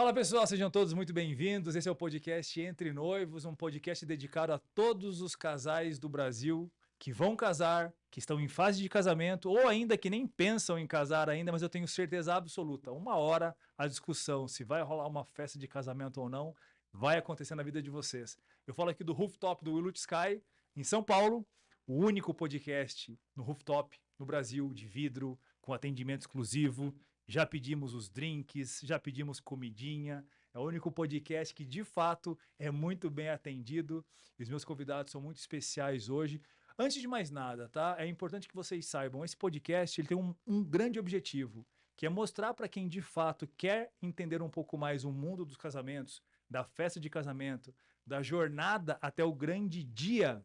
Fala pessoal, sejam todos muito bem-vindos. Esse é o podcast Entre Noivos, um podcast dedicado a todos os casais do Brasil que vão casar, que estão em fase de casamento ou ainda que nem pensam em casar ainda, mas eu tenho certeza absoluta, 1 hora a discussão se vai rolar uma festa de casamento ou não, vai acontecer na vida de vocês. Eu falo aqui do rooftop do Willow Sky, em São Paulo, o único podcast no rooftop no Brasil de vidro, com atendimento exclusivo. Já pedimos os drinks, já pedimos comidinha. É o único podcast que, de fato, é muito bem atendido. E os meus convidados são muito especiais hoje. Antes de mais nada, tá? É importante que vocês saibam, esse podcast ele tem um grande objetivo, que é mostrar para quem, de fato, quer entender um pouco mais o mundo dos casamentos, da festa de casamento, da jornada até o grande dia.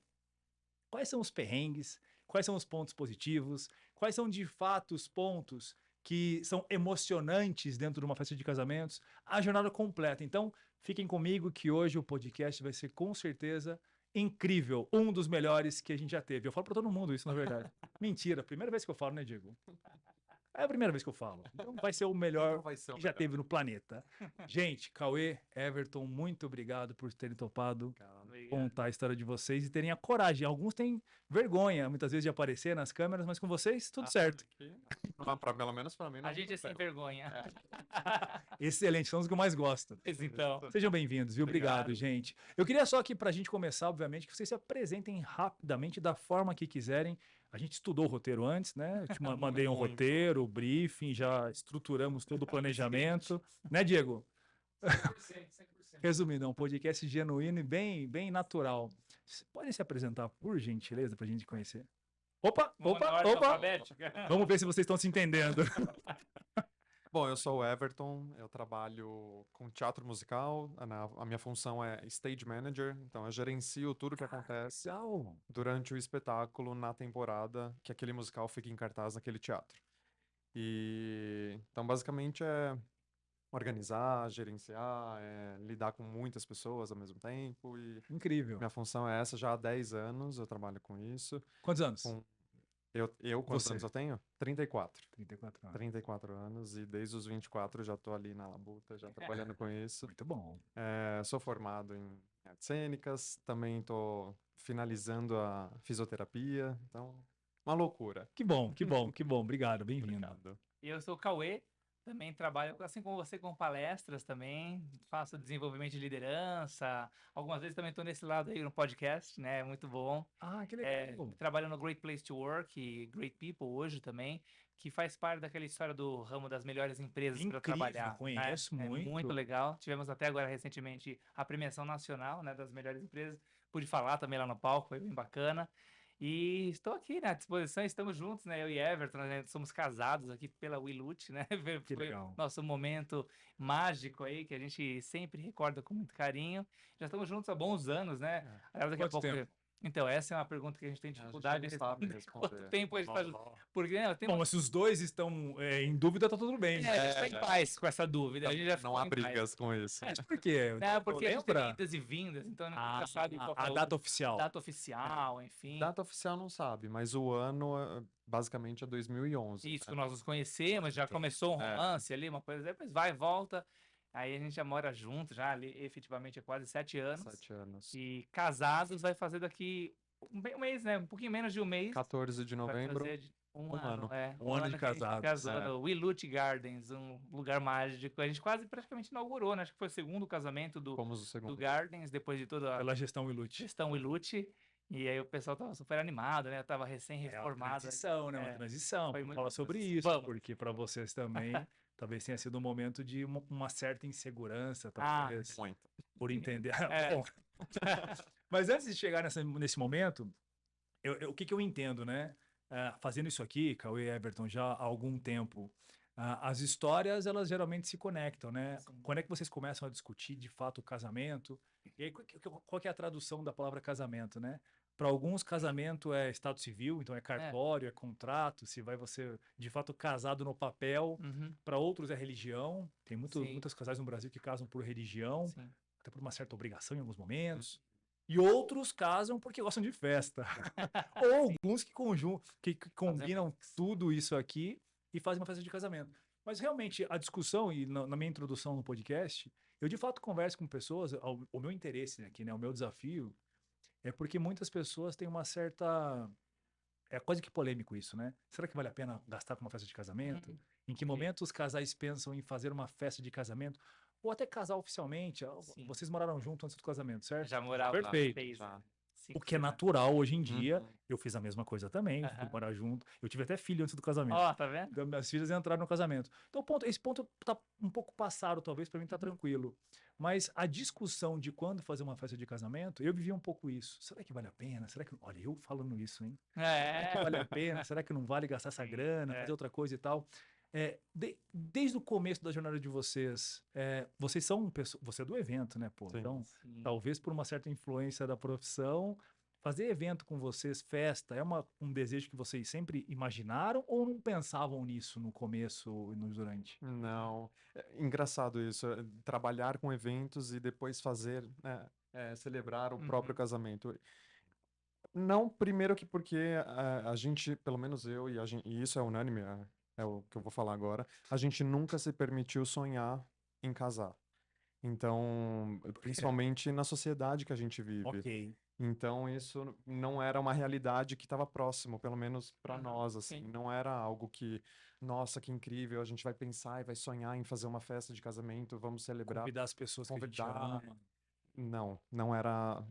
Quais são os perrengues? Quais são os pontos positivos? Quais são, de fato, os pontos que são emocionantes dentro de uma festa de casamentos, a jornada completa. Então, fiquem comigo que hoje o podcast vai ser com certeza incrível, um dos melhores que a gente já teve. Eu falo para todo mundo isso, na verdade. Mentira, primeira vez que eu falo, né, Diego? É a primeira vez que eu falo. Então vai ser o melhor que já teve no planeta. Gente, Cauê, Everton, muito obrigado por terem topado contar a história de vocês e terem a coragem. Alguns têm vergonha, muitas vezes, de aparecer nas câmeras, mas com vocês, tudo certo. Pelo menos pra mim, não. A gente é sem vergonha. Excelente, são os que eu mais gosto. Então. Sejam bem-vindos, viu? Obrigado, gente. Eu queria só que, pra gente começar, obviamente, que vocês se apresentem rapidamente da forma que quiserem. A gente estudou o roteiro antes, né? Eu te mandei um roteiro, o briefing, já estruturamos todo o planejamento. Né, Diego? 100%. Resumindo, é um podcast genuíno e bem natural. Vocês podem se apresentar, por gentileza, pra gente conhecer? Opa! Vamos ver se vocês estão se entendendo. Bom, eu sou o Everton, eu trabalho com teatro musical, a minha função é stage manager, então eu gerencio tudo que acontece Legal. durante o espetáculo na temporada que aquele musical fica em cartaz naquele teatro. E então basicamente é organizar, gerenciar, lidar com muitas pessoas ao mesmo tempo e Incrível. minha função é essa já há 10 anos, eu trabalho com isso. Quantos anos? Quantos Você? anos eu tenho? 34. 34 anos. 34 anos e desde os 24 já tô ali na labuta, já trabalhando com isso. Muito bom. Sou formado em artes cênicas, também tô finalizando a fisioterapia, então, uma loucura. Que bom. Obrigado, bem-vindo. Obrigado. E eu sou o Cauê, também trabalho, assim como você, com palestras também, faço desenvolvimento de liderança, algumas vezes também estou nesse lado aí no podcast, né? Muito bom. Ah, que legal. Trabalho no Great Place to Work e Great People hoje também, que faz parte daquela história do ramo das melhores empresas para trabalhar. Conheço muito. É muito legal. Tivemos até agora recentemente a premiação nacional, né, das melhores empresas. Pude falar também lá no palco, foi bem bacana. E estou aqui, né, à disposição, estamos juntos, né, eu e Everton, né, somos casados aqui pela Willute, né, Que foi legal. nosso momento mágico aí, que a gente sempre recorda com muito carinho. Já estamos juntos há bons anos, né? Aliás, daqui a Quanto pouco... tempo? Então, essa é uma pergunta que a gente tem dificuldade não sabe de responder. quanto tempo a gente está... Porque, né, tem Bom, mas se os dois estão em dúvida, tá tudo bem. a gente está em paz com essa dúvida. A gente já Não há ficou em paz. brigas com isso. Mas por quê? Não, porque a gente tem Lembra? idas e vindas, então nunca sabe qual A é data oficial. data oficial, enfim. Data oficial não sabe, mas o ano basicamente é 2011. Isso, né? que nós nos conhecemos, já começou um romance ali, uma coisa, depois vai e volta. Aí a gente já mora junto, já ali efetivamente há quase 7 anos. 7 anos. E casados vai fazer daqui um mês, né? Um pouquinho menos de um mês. 14 de Vai novembro. fazer um ano. ano. Um ano de que a gente casados, casou no Willute Gardens, um lugar mágico. A gente quase praticamente inaugurou, né? Acho que foi o segundo casamento Fomos o do segundo. Gardens, depois de toda a Pela gestão Wilute. gestão Willute. E aí o pessoal tava super animado, né? Eu tava recém-reformado. Transição, né? Uma transição. Foi Vamos muito falar sobre transição. isso, Vamos. porque para vocês também, talvez tenha sido um momento de uma certa insegurança, Ah, talvez, Muito. por entender. É. Bom, mas antes de chegar nesse momento, o que eu entendo, né? Fazendo isso aqui, Cauê e Everton, já há algum tempo, as histórias, elas geralmente se conectam, né? Sim. Quando é que vocês começam a discutir, de fato, o casamento? E aí, qual que é a tradução da palavra casamento, né? Para alguns, casamento é estado civil, então é cartório, é contrato, se vai você, de fato, casado no papel. Uhum, Para outros é religião. Tem Sim. muitos casais no Brasil que casam por religião, sim. até por uma certa obrigação em alguns momentos. E outros casam porque gostam de festa. Ou alguns que combinam tudo isso aqui e fazem uma festa de casamento. Mas realmente, a discussão, e na minha introdução no podcast, eu de fato converso com pessoas, o meu interesse aqui, né, o meu desafio, é porque muitas pessoas têm uma certa. É quase que polêmico isso, né? Será que vale a pena gastar com uma festa de casamento? Em que Ok. momento os casais pensam em fazer uma festa de casamento? Ou até casar oficialmente? Sim. Vocês moraram juntos antes do casamento, certo? Já morava Perfeito. 6, Já. 5, O que é 6 anos. natural hoje em dia. Uhum. Eu fiz a mesma coisa também, fui Aham. morar junto. Eu tive até filho antes do casamento. Ó, tá vendo? Então, minhas filhas entraram no casamento. Então, esse ponto tá um pouco passado, talvez, para mim tá tranquilo. Mas a discussão de quando fazer uma festa de casamento, eu vivi um pouco isso. Será que vale a pena? Será que. Olha, eu falando isso, hein? Será que vale a pena? Será que não vale gastar essa Sim, grana, é. fazer outra coisa e tal? Desde o começo da jornada de vocês, vocês são você é do evento, né, pô? Sim. Então, Sim. talvez por uma certa influência da profissão, fazer evento com vocês, festa, é um desejo que vocês sempre imaginaram ou não pensavam nisso no começo e no durante? Não. É engraçado isso, trabalhar com eventos e depois fazer, né, celebrar o próprio Uhum. casamento. Não, primeiro que porque a gente, pelo menos eu, e isso é unânime, é o que eu vou falar agora, a gente nunca se permitiu sonhar em casar. Então, principalmente na sociedade que a gente vive. Ok. Então, isso não era uma realidade que estava próximo, pelo menos para Uhum. nós, assim. Sim. Não era algo que, nossa, que incrível, a gente vai pensar e vai sonhar em fazer uma festa de casamento, vamos celebrar, Convidar as pessoas que a gente convidar. ama. Não era Por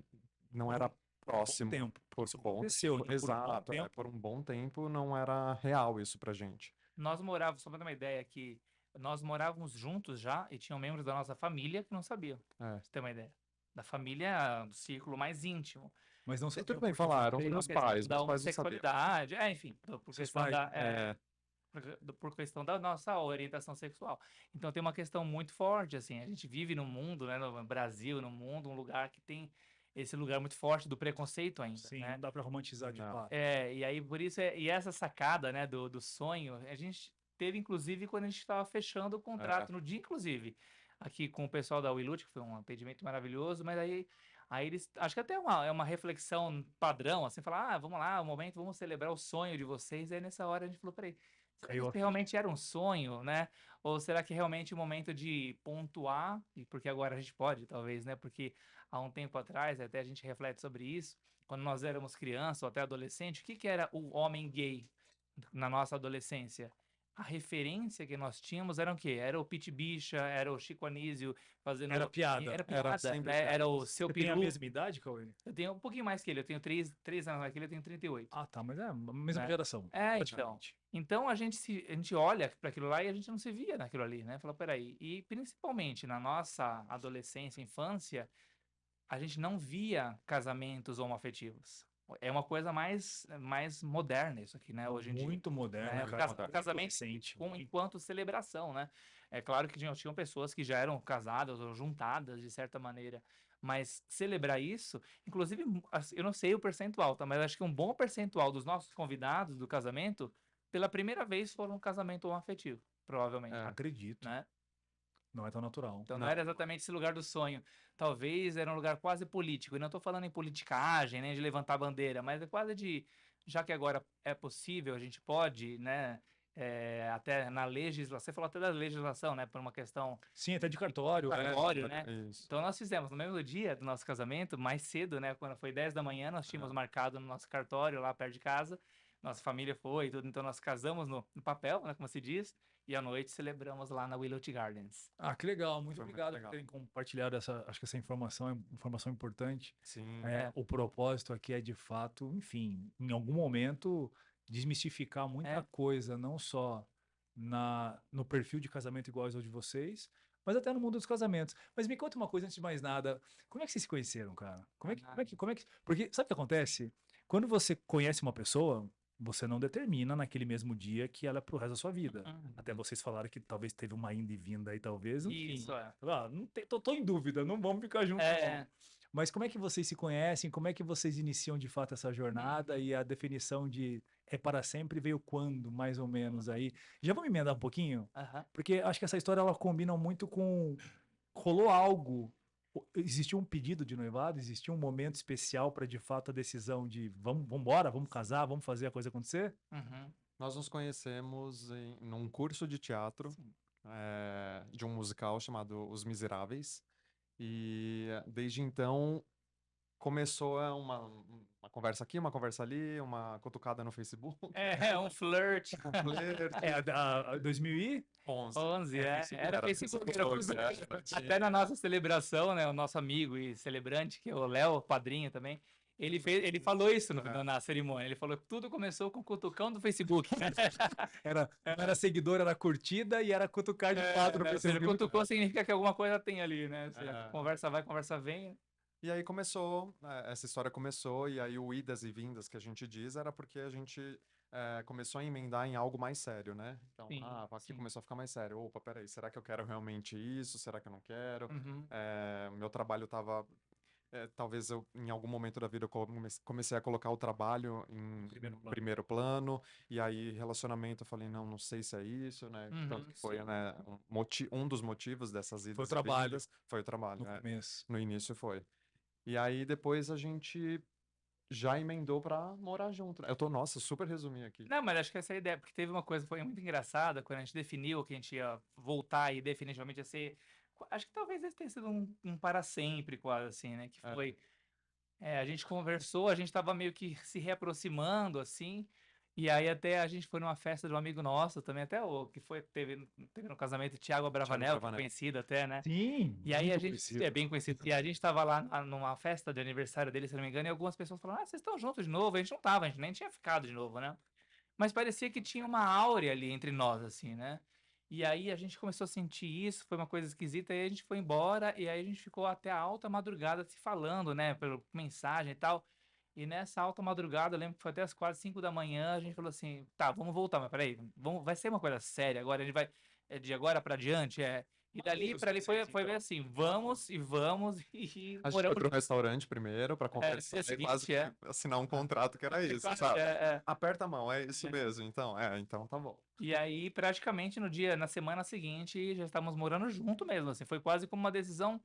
um bom próximo. tempo. Por Isso bom aconteceu, tempo, então por um bom exato. tempo. Por um bom tempo não era real isso pra gente. Nós morávamos, só pra ter uma ideia aqui, nós morávamos juntos já e tinham membros da nossa família que não sabiam, É. pra você ter uma ideia. Da família, do círculo mais íntimo. Mas não E sabiam tudo bem, por que falaram os motivo. meus Por questão pais. da Meus pais não sabiam. homossexualidade, enfim, por Seus questão pais. da, É, por questão da nossa orientação sexual. Então tem uma questão muito forte, assim, a gente vive no mundo, né, no Brasil, no mundo, um lugar que tem esse lugar muito forte do preconceito ainda, Sim, né? não dá para romantizar de Não. fato. E aí por isso, e essa sacada, né, do sonho, a gente teve, inclusive, quando a gente estava fechando o contrato, no dia, inclusive, aqui com o pessoal da Willute, que foi um atendimento maravilhoso, mas aí eles, acho que até é uma reflexão padrão, assim, falar, vamos lá, um momento, vamos celebrar o sonho de vocês, aí nessa hora a gente falou, peraí, será que Caiu a isso ficha. realmente era um sonho, né? Ou será que realmente o momento de pontuar, e porque agora a gente pode, talvez, né? Porque há um tempo atrás, até a gente reflete sobre isso, quando nós éramos criança ou até adolescente, o que que era o homem gay na nossa adolescência? A referência que nós tínhamos era o quê? Era o Pete Bicha, era o Chico Anísio fazendo... Era piada. Era Era piada, sempre né? Era o piadas. Seu Você tem a Peru. mesma idade, Cauê? Eu tenho um pouquinho mais que ele, eu tenho 3 anos mais que ele, eu tenho 38. Ah, tá, mas é a mesma Né? geração, Então. praticamente. Então a gente olha para aquilo lá e a gente não se via naquilo ali, né? Fala, peraí. E principalmente na nossa adolescência, infância, a gente não via casamentos homoafetivos. É uma coisa mais moderna isso aqui, né? Hoje em dia. Muito moderno, Né? cara. O casamento Recente. enquanto celebração, né? É claro que tinham pessoas que já eram casadas ou juntadas de certa maneira, mas celebrar isso, inclusive, eu não sei o percentual, tá? Mas acho que um bom percentual dos nossos convidados do casamento, pela primeira vez, foram um casamento homoafetivo, provavelmente, É. Acredito. né? Não é tão natural. Então não Não. era exatamente esse lugar do sonho. Talvez era um lugar quase político. E não estou falando em politicagem, nem de levantar bandeira, mas é quase de, já que agora é possível, a gente pode, né? Até na legislação, você falou até da legislação, né? Por uma questão Sim, até de cartório. cartório, né? Isso. Então nós fizemos no mesmo dia do nosso casamento, mais cedo, né? Quando foi 10 da manhã, nós tínhamos marcado no nosso cartório lá perto de casa. Nossa família foi e tudo, então nós casamos no papel, né? Como se diz. E à noite celebramos lá na Willowt Gardens. Ah, que legal. Muito Foi muito obrigado legal. por terem compartilhado acho que essa informação é informação importante. Sim. O propósito aqui é de fato, enfim, em algum momento desmistificar muita coisa, não só no perfil de casamento igual ao de vocês, mas até no mundo dos casamentos. Mas me conta uma coisa antes de mais nada, como é que vocês se conheceram, cara? Porque sabe o que acontece? Quando você conhece uma pessoa, você não determina naquele mesmo dia que ela é pro resto da sua vida. Até vocês falaram que talvez teve uma ida e vinda aí, talvez. Enfim. Isso, Não tem, tô em dúvida, não vamos ficar juntos. É. Mas como é que vocês se conhecem? Como é que vocês iniciam de fato essa jornada? E a definição de é para sempre veio quando, mais ou menos aí? Já vamos emendar um pouquinho? Aham. Porque acho que essa história ela combina muito com. Rolou algo. Existiu um pedido de noivado? Existiu um momento especial para de fato a decisão de vamos embora, vamos casar, vamos fazer a coisa acontecer? Uhum. Nós nos conhecemos num curso de teatro, de um musical chamado Os Miseráveis. E desde então começou uma conversa aqui, uma conversa ali, uma cutucada no Facebook, É um flirt. flerte. É, 2011. 11, era Facebook. Facebook. Até na nossa celebração, né? O nosso amigo e celebrante, que é o Léo, padrinho também, ele falou isso na cerimônia. Ele falou que tudo começou com o cutucão do Facebook. Não era seguidor, era curtida e era cutucar de fato no Ou seja, Facebook. cutucou significa que alguma coisa tem ali, né? Ou seja, É. conversa vai, conversa vem. E aí começou, essa história começou, e aí o idas e vindas que a gente diz era porque a gente começou a emendar em algo mais sério, né? Então, Sim, aqui sim. começou a ficar mais sério. Opa, peraí, será que eu quero realmente isso? Será que eu não quero? Uhum. Meu trabalho estava... talvez eu, em algum momento da vida, eu comecei a colocar o trabalho em primeiro plano, e aí relacionamento, eu falei, não sei se é isso, né? Tanto que foi, Sim. né, um dos motivos dessas idas Foi o e trabalho. vindas, foi o trabalho, No começo. no início foi. E aí depois a gente já emendou pra morar junto, né? Nossa, super resumi aqui. Não, mas acho que essa é a ideia, porque teve uma coisa que foi muito engraçada quando a gente definiu que a gente ia voltar e definitivamente ia ser. Acho que talvez esse tenha sido um para sempre, quase assim, né? Que foi. A gente conversou, a gente tava meio que se reaproximando, assim. E aí até a gente foi numa festa de um amigo nosso também, até o que teve no casamento de Thiago Abravanel, que é Abravanel. conhecido até, né? Sim, E aí a muito gente conhecido. é bem conhecido. E a gente tava lá numa festa de aniversário dele, se não me engano, e algumas pessoas falaram: "Ah, vocês estão juntos de novo?" A gente não tava, a gente nem tinha ficado de novo, né? Mas parecia que tinha uma áurea ali entre nós, assim, né? E aí a gente começou a sentir isso, foi uma coisa esquisita, e aí a gente foi embora, e aí a gente ficou até a alta madrugada se falando, né, por mensagem e tal. E nessa alta madrugada, eu lembro que foi até as quase 5 da manhã, a gente falou assim, tá, vamos voltar, mas peraí, vai ser uma coisa séria agora, a gente vai, de agora pra diante, E dali pra ali foi bem assim, vamos e A gente foi moramos pro restaurante primeiro pra no conversar dia e quase seguinte, que assinar um contrato que era isso, Quase, sabe? Aperta a mão, é isso mesmo. Então, então tá bom. E aí, praticamente na semana seguinte, já estávamos morando junto mesmo, assim, foi quase como uma decisão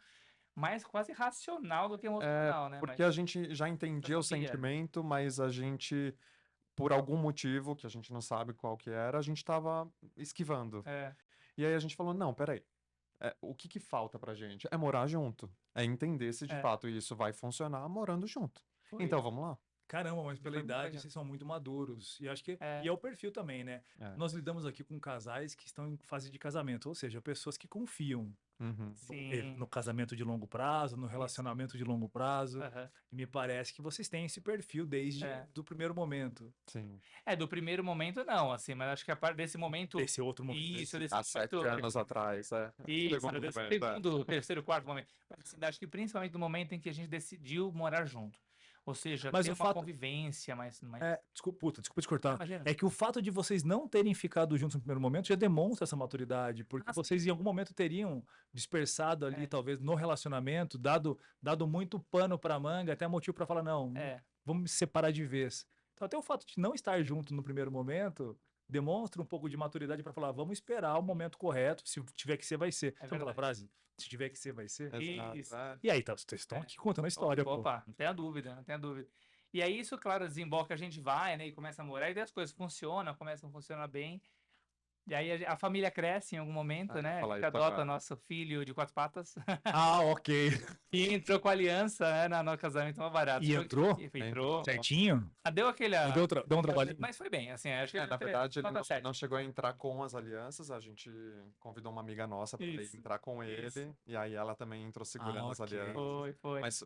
mais quase racional do que emocional, né? Porque Mas a gente já entendia o sabia. sentimento, mas a gente, por algum motivo que a gente não sabe qual que era, a gente tava esquivando. É, E aí a gente falou, não, peraí. O que falta pra gente? É morar junto. É entender se de é, fato isso vai funcionar morando junto. foi. Então, vamos lá. Caramba, mas pela Foi muito idade legal. vocês são muito maduros. E acho que É. e é o perfil também, né? É. Nós lidamos aqui com casais que estão em fase de casamento, ou seja, pessoas que confiam Uhum. Sim. no casamento de longo prazo, no relacionamento de longo prazo. Aham. E me parece que vocês têm esse perfil desde do primeiro momento. Sim. Do primeiro momento não, assim, mas acho que a parte desse momento. Desse outro momento. Isso, desse Há 7 momento. anos atrás, Isso, Segundo desse momento, segundo, terceiro, quarto momento. Mas, assim, acho que principalmente no momento em que a gente decidiu morar junto. Ou seja, Mas ter o uma fato- convivência mais. Desculpa te cortar. Imagina. É que o fato de vocês não terem ficado juntos no primeiro momento já demonstra essa maturidade, porque Ah, sim. vocês em algum momento teriam dispersado ali, talvez no relacionamento, dado muito pano para manga, até motivo para falar, não, vamos me separar de vez. Então, até o fato de não estar junto no primeiro momento demonstra um pouco de maturidade para falar, vamos esperar o momento correto, se tiver que ser, vai ser. Sabe aquela verdade. frase? Se tiver que ser, vai ser. Exato. Isso. E aí, vocês estão aqui contando a história, pô. Opa, não tenha dúvida, não tenha dúvida. E aí isso, claro, desemboca, a gente vai, né, e começa a morar, e daí as coisas funcionam, começam a funcionar bem. E aí a família cresce em algum momento, né? A falar gente isso adota agora. nosso filho de 4 patas. Ah, ok. E entrou com a aliança, né, no casamento mais barato. E entrou? Entrou. Certinho? Deu aquele. Deu um trabalhinho? Mas foi bem, assim, acho que Na verdade, ele nota 7. não chegou a entrar com as alianças, a gente convidou uma amiga nossa para Isso, entrar com ele, isso. e aí ela também entrou segurando as ok. alianças. Foi. Mas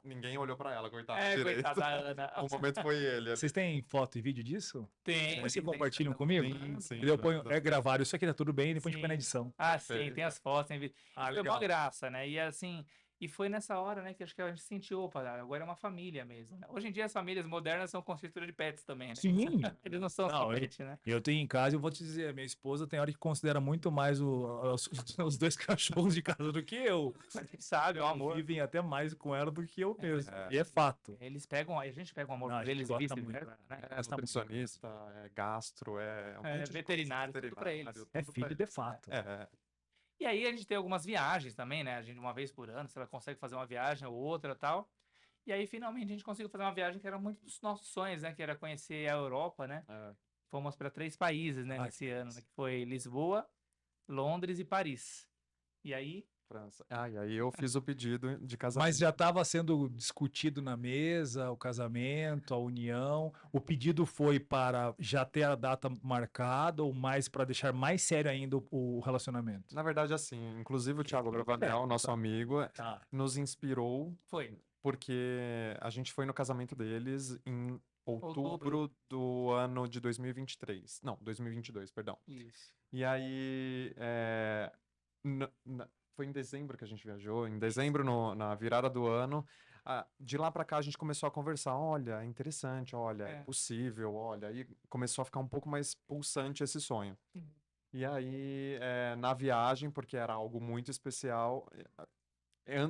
ninguém olhou para ela, coitada, direito. Coitada da Ana. O momento foi ele. Vocês têm foto e vídeo disso? Tem. Vocês tem, compartilham comigo? Sim, Eu ponho, gravaram, isso aqui tá tudo bem, depois a gente Sim. põe na edição. Sim, tem Perfeito. as fotos, tem vídeo. Foi legal. uma graça, né? E assim, e foi nessa hora, né, que acho que a gente sentiu, opa, agora é uma família mesmo, né? Hoje em dia as famílias modernas são construtoras de pets também, né? Sim. Eles não são só pet, né? Eu tenho em casa, eu vou te dizer, minha esposa tem hora que considera muito mais os dois cachorros de casa do que eu. A gente sabe, é um amor. Vivem até mais com ela do que eu mesmo. É. E é fato. Eles pegam, a gente pega um amor Não, a por gente eles e gosta vice-versa, muito, né? Gosta muito. Nutricionista, gastro, um monte de veterinário, coisa, tudo pra eles. É tudo pra filho de fato. E aí a gente tem algumas viagens também, né? A gente, uma vez por ano, você consegue fazer uma viagem ou outra e tal. E aí, finalmente, a gente conseguiu fazer uma viagem que era muito dos nossos sonhos, né? Que era conhecer a Europa, né? fomos para 3 países, né, Ah, nesse que ano, né, delícia. que foi Lisboa, Londres e Paris. E aí, França. Ah, e aí eu fiz o pedido de Mas casamento. já estava sendo discutido na mesa o casamento, a união. O pedido foi para já ter a data marcada ou mais para deixar mais sério ainda o relacionamento? Na verdade, assim, inclusive o Thiago Bravanel, nosso amigo, Tá. nos inspirou foi porque a gente foi no casamento deles em outubro. outubro do ano de 2023. Não, 2022, perdão. Isso. E aí, foi em dezembro que a gente viajou, em dezembro, na virada do ano. De lá pra cá a gente começou a conversar. Olha, é interessante, olha, é É. possível, olha. Aí começou a ficar um pouco mais pulsante esse sonho. Uhum. E aí, na viagem, porque era algo muito especial,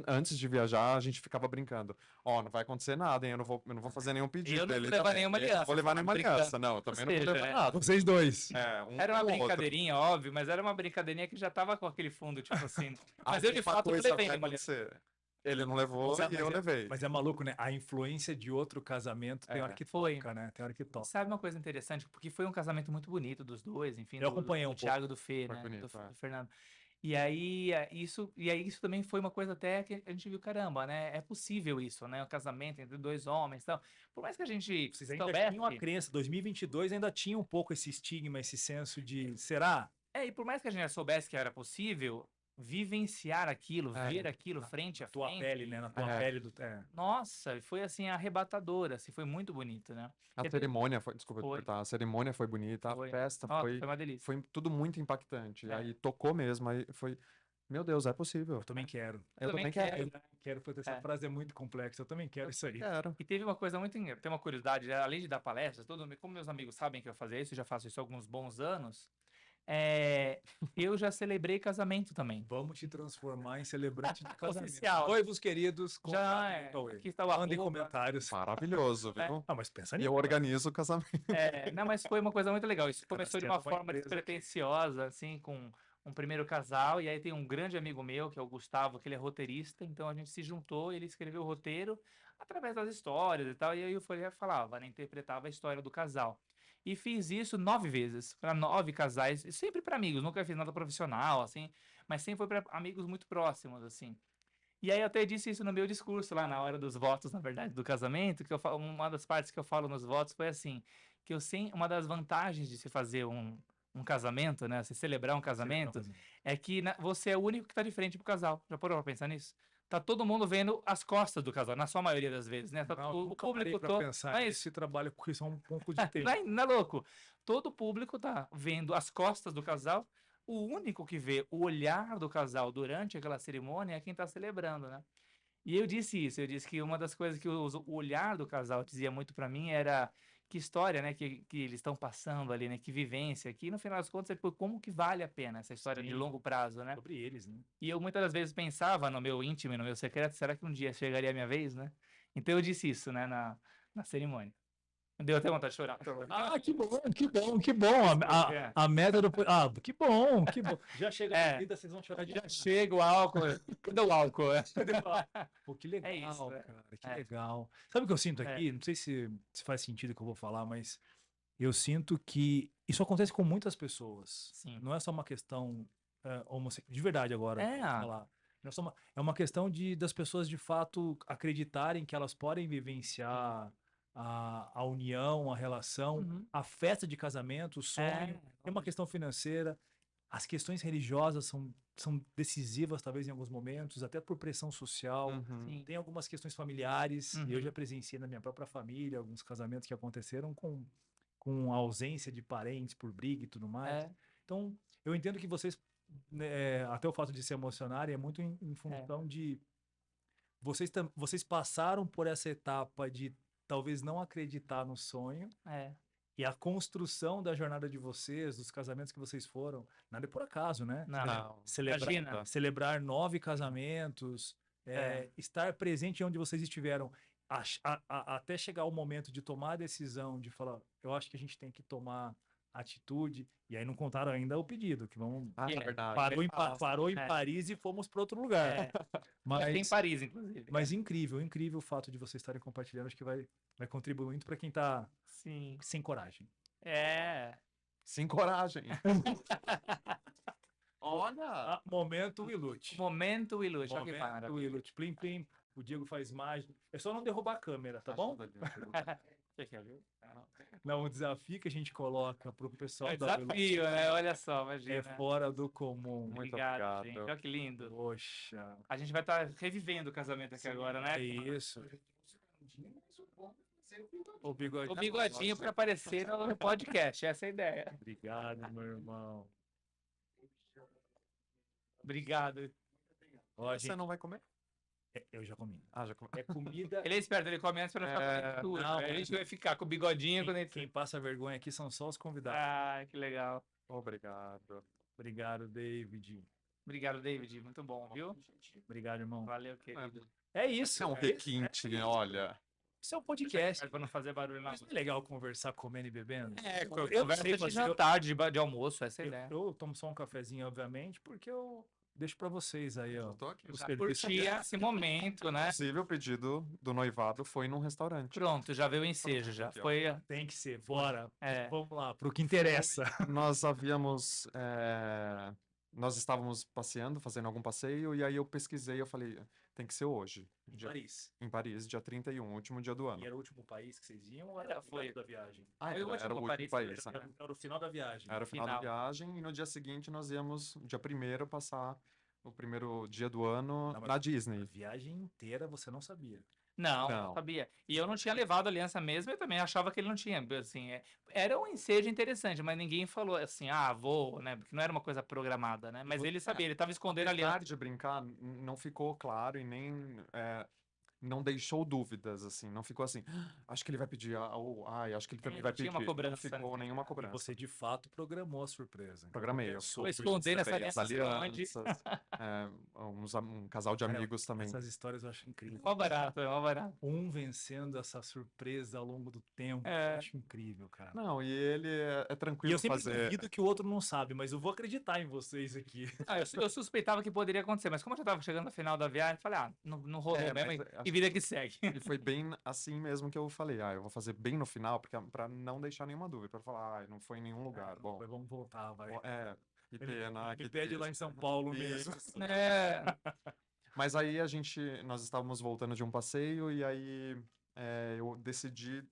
antes de viajar, a gente ficava brincando. Ó, não vai acontecer nada, hein? Eu não vou fazer nenhum pedido. Eu não vou Ele levar também. nenhuma Eu não aliança, vou levar nenhuma brincando. aliança. Não, eu Ou também não vou seja, levar nada. Vocês dois. Um era uma com o outro. brincadeirinha, óbvio, mas era uma brincadeirinha que já tava com aquele fundo, tipo assim. Mas eu, de Alguma fato, coisa levei vai nenhuma aliança. acontecer. Ele não levou Mas e eu levei. Mas é maluco, né? A influência de outro casamento tem hora que Foi. toca, né? Tem hora que E toca. sabe uma coisa interessante? Porque foi um casamento muito bonito dos dois, enfim, Eu acompanhei do um Thiago e do Fê, Foi né? bonito, Do Fernando. E aí, isso também foi uma coisa até que a gente viu, caramba, né? É possível isso, né? O casamento entre 2 homens e tal. Por mais que a gente Vocês ainda soubesse... tinham a crença, 2022 ainda tinha um pouco esse estigma, esse senso de, será? E por mais que a gente já soubesse que era possível, vivenciar aquilo, ver aquilo frente a Na tua frente... pele, né? Na tua É. pele do... Nossa, foi assim, arrebatadora, assim, foi muito bonito, né? A Teve- cerimônia foi, desculpa te Foi. cortar, a cerimônia foi bonita, Foi. a festa Nossa, foi, foi uma delícia. foi tudo muito impactante. É. Aí tocou mesmo, aí foi, meu Deus, é possível. Eu também quero. Eu também também quero. Quero, porque essa É. frase é muito complexa. Eu também quero isso aí. Quero. E teve uma coisa muito. Tem uma curiosidade, além de dar palestras, como meus amigos sabem que eu fazia isso, eu já faço isso há alguns bons anos. Eu já celebrei casamento também. Vamos te transformar em celebrante de casamento. Oficial. Noivos queridos, Já é. Cauê. Aqui está o Mandem arroba. comentários. Maravilhoso, viu? Ah, mas pensa E nisso. eu organizo o casamento. Não, mas foi uma coisa muito legal. Isso começou de uma Cadastrando uma forma empresa aqui. despretensiosa, assim, com um primeiro casal. E aí tem um grande amigo meu, que é o Gustavo, que ele é roteirista. Então a gente se juntou, ele escreveu o roteiro através das histórias e tal. E aí eu falava, né, interpretava a história do casal. E fiz isso 9 vezes, para 9 casais, e sempre para amigos. Nunca fiz nada profissional, assim, mas sempre foi para amigos muito próximos, assim. E aí eu até disse isso no meu discurso lá na hora dos votos, na verdade, do casamento, que uma das partes que eu falo nos votos foi assim, que uma das vantagens de se fazer um casamento, né, se celebrar um casamento, é que você é o único que está de frente pro casal. Já parou pra pensar nisso? Tá todo mundo vendo as costas do casal, na sua maioria das vezes, né? Tá Não, o nunca público parei pra todo. pensar Não é nisso isso? e trabalho com isso há um pouco de tempo. Não é louco? Todo o público tá vendo as costas do casal. O único que vê o olhar do casal durante aquela cerimônia é quem tá celebrando, né? E eu disse isso, eu disse que uma das coisas que o olhar do casal dizia muito pra mim era que história, né, que eles estão passando ali, né, que vivência, que no final das contas é como que vale a pena essa história de Sim. longo prazo, né? Sobre eles, né? E eu muitas das vezes pensava no meu íntimo, e no meu secreto, será que um dia chegaria a minha vez, né? Então eu disse isso, né, na cerimônia. Deu até vontade de chorar. Ah, que bom, que bom, que bom. A meta do. Ah, que bom, que bom. Já chega a bebida, vocês vão chorar de Já chega o álcool. Cadê o álcool? Pô, que legal, isso, né? cara, que legal. Sabe o que eu sinto aqui? Não sei se faz sentido o que eu vou falar, mas eu sinto que isso acontece com muitas pessoas. Sim. Não é só uma questão homossexual. De verdade agora, vou falar. Não é só é uma questão das pessoas de fato acreditarem que elas podem vivenciar a união, a relação, a festa de casamento, o sonho. É uma questão financeira. As questões religiosas são decisivas, talvez, em alguns momentos, até por pressão social. Sim. Tem algumas questões familiares, e eu já presenciei na minha própria família alguns casamentos que aconteceram com ausência de parentes por briga e tudo mais. Então, eu entendo que vocês, né, até o fato de se emocionarem, é muito em função de... Vocês passaram por essa etapa de talvez não acreditar no sonho. E a construção da jornada de vocês, dos casamentos que vocês foram, nada é por acaso, né? Não. Celebrar 9 casamentos, estar presente onde vocês estiveram, até chegar o momento de tomar a decisão, de falar, eu acho que a gente tem que tomar atitude, e aí não contaram ainda o pedido, que vamos... É verdade. Parou em Paris e fomos para outro lugar. Mas tem Paris, inclusive. Mas incrível o fato de vocês estarem compartilhando, acho que vai contribuir muito para quem está sem coragem. É. Se encorajem. Olha! Momento Willute. Momento Willuch. Olha que Momento maravilha. Willute. Plim, plim. O Diego faz mágica. É só não derrubar a câmera, tá bom? Você quer ver? Não, um desafio que a gente coloca pro pessoal É da Willute desafio, né? Olha só, é imagina. fora do comum. Muito Obrigado, obrigado. gente. Olha que lindo. Poxa. A gente vai estar revivendo o casamento aqui agora, né? É isso. O bigodinho. O bigodinho para aparecer no podcast, essa é a ideia. Obrigado, meu irmão. Obrigado. Ó, Você gente, não vai comer? eu já comi. Ah, já comi. É comida. Ele é esperto, ele come antes para não ficar fazendo tudo. não, A gente vai ficar com o bigodinho quando a gente... Quem passa vergonha aqui são só os convidados. Ah, que legal. Obrigado. Obrigado, David. Obrigado, David. Muito bom, viu? Obrigado, irmão. Valeu, querido. É isso. É um requinte, olha. Isso é um podcast. Para não fazer barulho na Mas não é legal conversar comendo e bebendo? É, eu conversa sei, de mas jantar, de almoço, essa é a eu, ideia. eu tomo só um cafezinho, obviamente, porque eu deixo pra vocês aí, ó. Eu tô aqui. Os Pra serviços. curtir esse momento, né? Inclusive, o pedido do noivado foi num restaurante. Pronto, já veio o ensejo, já Aqui, ó. foi... Tem que ser, bora. É. Vamos lá, pro que interessa. Nós havíamos. Nós estávamos passeando, fazendo algum passeio, e aí eu pesquisei, eu falei, tem que ser hoje, Paris. em Paris, dia 31, último dia do ano. E era o último país que vocês iam ou era Era, o final foi. da viagem? Ah, Foi o era último o Paris, último país, né? Era o final da viagem. Era o final da Final. viagem, e no dia seguinte nós íamos, dia 1º, passar o primeiro dia do ano Não, mas- na A Disney. viagem inteira você não sabia. Não, Não. não sabia. E eu não tinha levado a aliança mesmo, eu também achava que ele não tinha. Assim, era um ensejo interessante, mas ninguém falou assim, ah, vou, né? Porque não era uma coisa programada, né? Mas ele sabia, ele estava escondendo a aliança. Apesar de brincar, não ficou claro e nem não deixou dúvidas, assim, não ficou assim, acho que ele vai pedir, ai, acho que ele também vai Não tinha pedir. uma cobrança, Não ficou né? nenhuma E cobrança. você de fato programou a surpresa. Programei, eu Pensou, Vou esconder essa reservei as aliança onde- alianças, um casal de Cara, amigos também. Essas histórias eu acho incrível. Mó barato, é mó barato. Um vencendo essa surpresa ao longo do tempo. É. Eu acho incrível, cara. Não, e ele é E tranquilo eu sempre fazer. duvido que o outro não sabe, mas eu vou acreditar em vocês aqui. Ah, eu suspeitava que poderia acontecer, mas como eu já tava chegando no final da viagem, eu falei, ah, não rolou É, mesmo, mas e acho vida que segue. E foi bem assim mesmo que eu falei, eu vou fazer bem no final, porque para não deixar nenhuma dúvida, para falar, não foi em nenhum lugar. Bom, Mas vamos voltar, vai. que pena, Me que pede lá em triste. São Paulo Isso. mesmo. É, Mas aí nós estávamos voltando de um passeio e aí eu decidi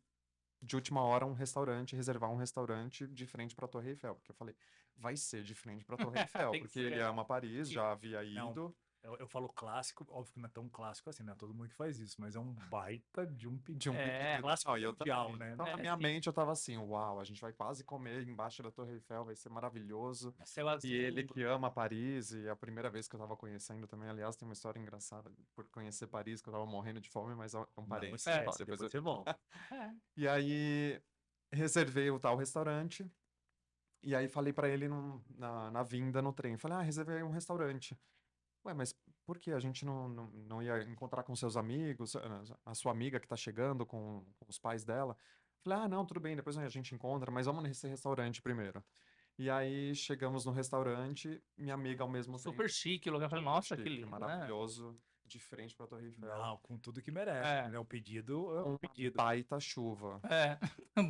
de última hora reservar um restaurante de frente para a Torre Eiffel, porque eu falei, vai ser de frente para a Torre Eiffel, Tem que porque ser. ele ama Paris, já havia Não. ido. Eu falo clássico, óbvio que não é tão clássico assim, né? Todo mundo que faz isso, mas é um baita de um pedido. De um pedido. Clássico Não, e eu mundial, também. né? Então, na É, minha sim. mente, eu tava assim, uau, a gente vai quase comer embaixo da Torre Eiffel, vai ser maravilhoso. céu azul. E ele que ama Paris, e a primeira vez que eu tava conhecendo também, aliás, tem uma história engraçada por conhecer Paris, que eu tava morrendo de fome, mas é um Não, parente. esse Depois depois eu- é bom. É. E aí, reservei o tal restaurante, e aí falei pra ele na vinda no trem, falei, reservei um restaurante. Ué, mas por que a gente não ia encontrar com seus amigos, a sua amiga que tá chegando com os pais dela? Falei, não, tudo bem, depois a gente encontra, mas vamos nesse restaurante primeiro. E aí chegamos no restaurante, minha amiga ao mesmo tempo. Super chique o lugar. Eu falei, nossa, que chique, lindo, né? maravilhoso, de frente pra Torre Eiffel. Não, com tudo que merece. É. Né? O pedido é um Uma pedido. baita chuva. É.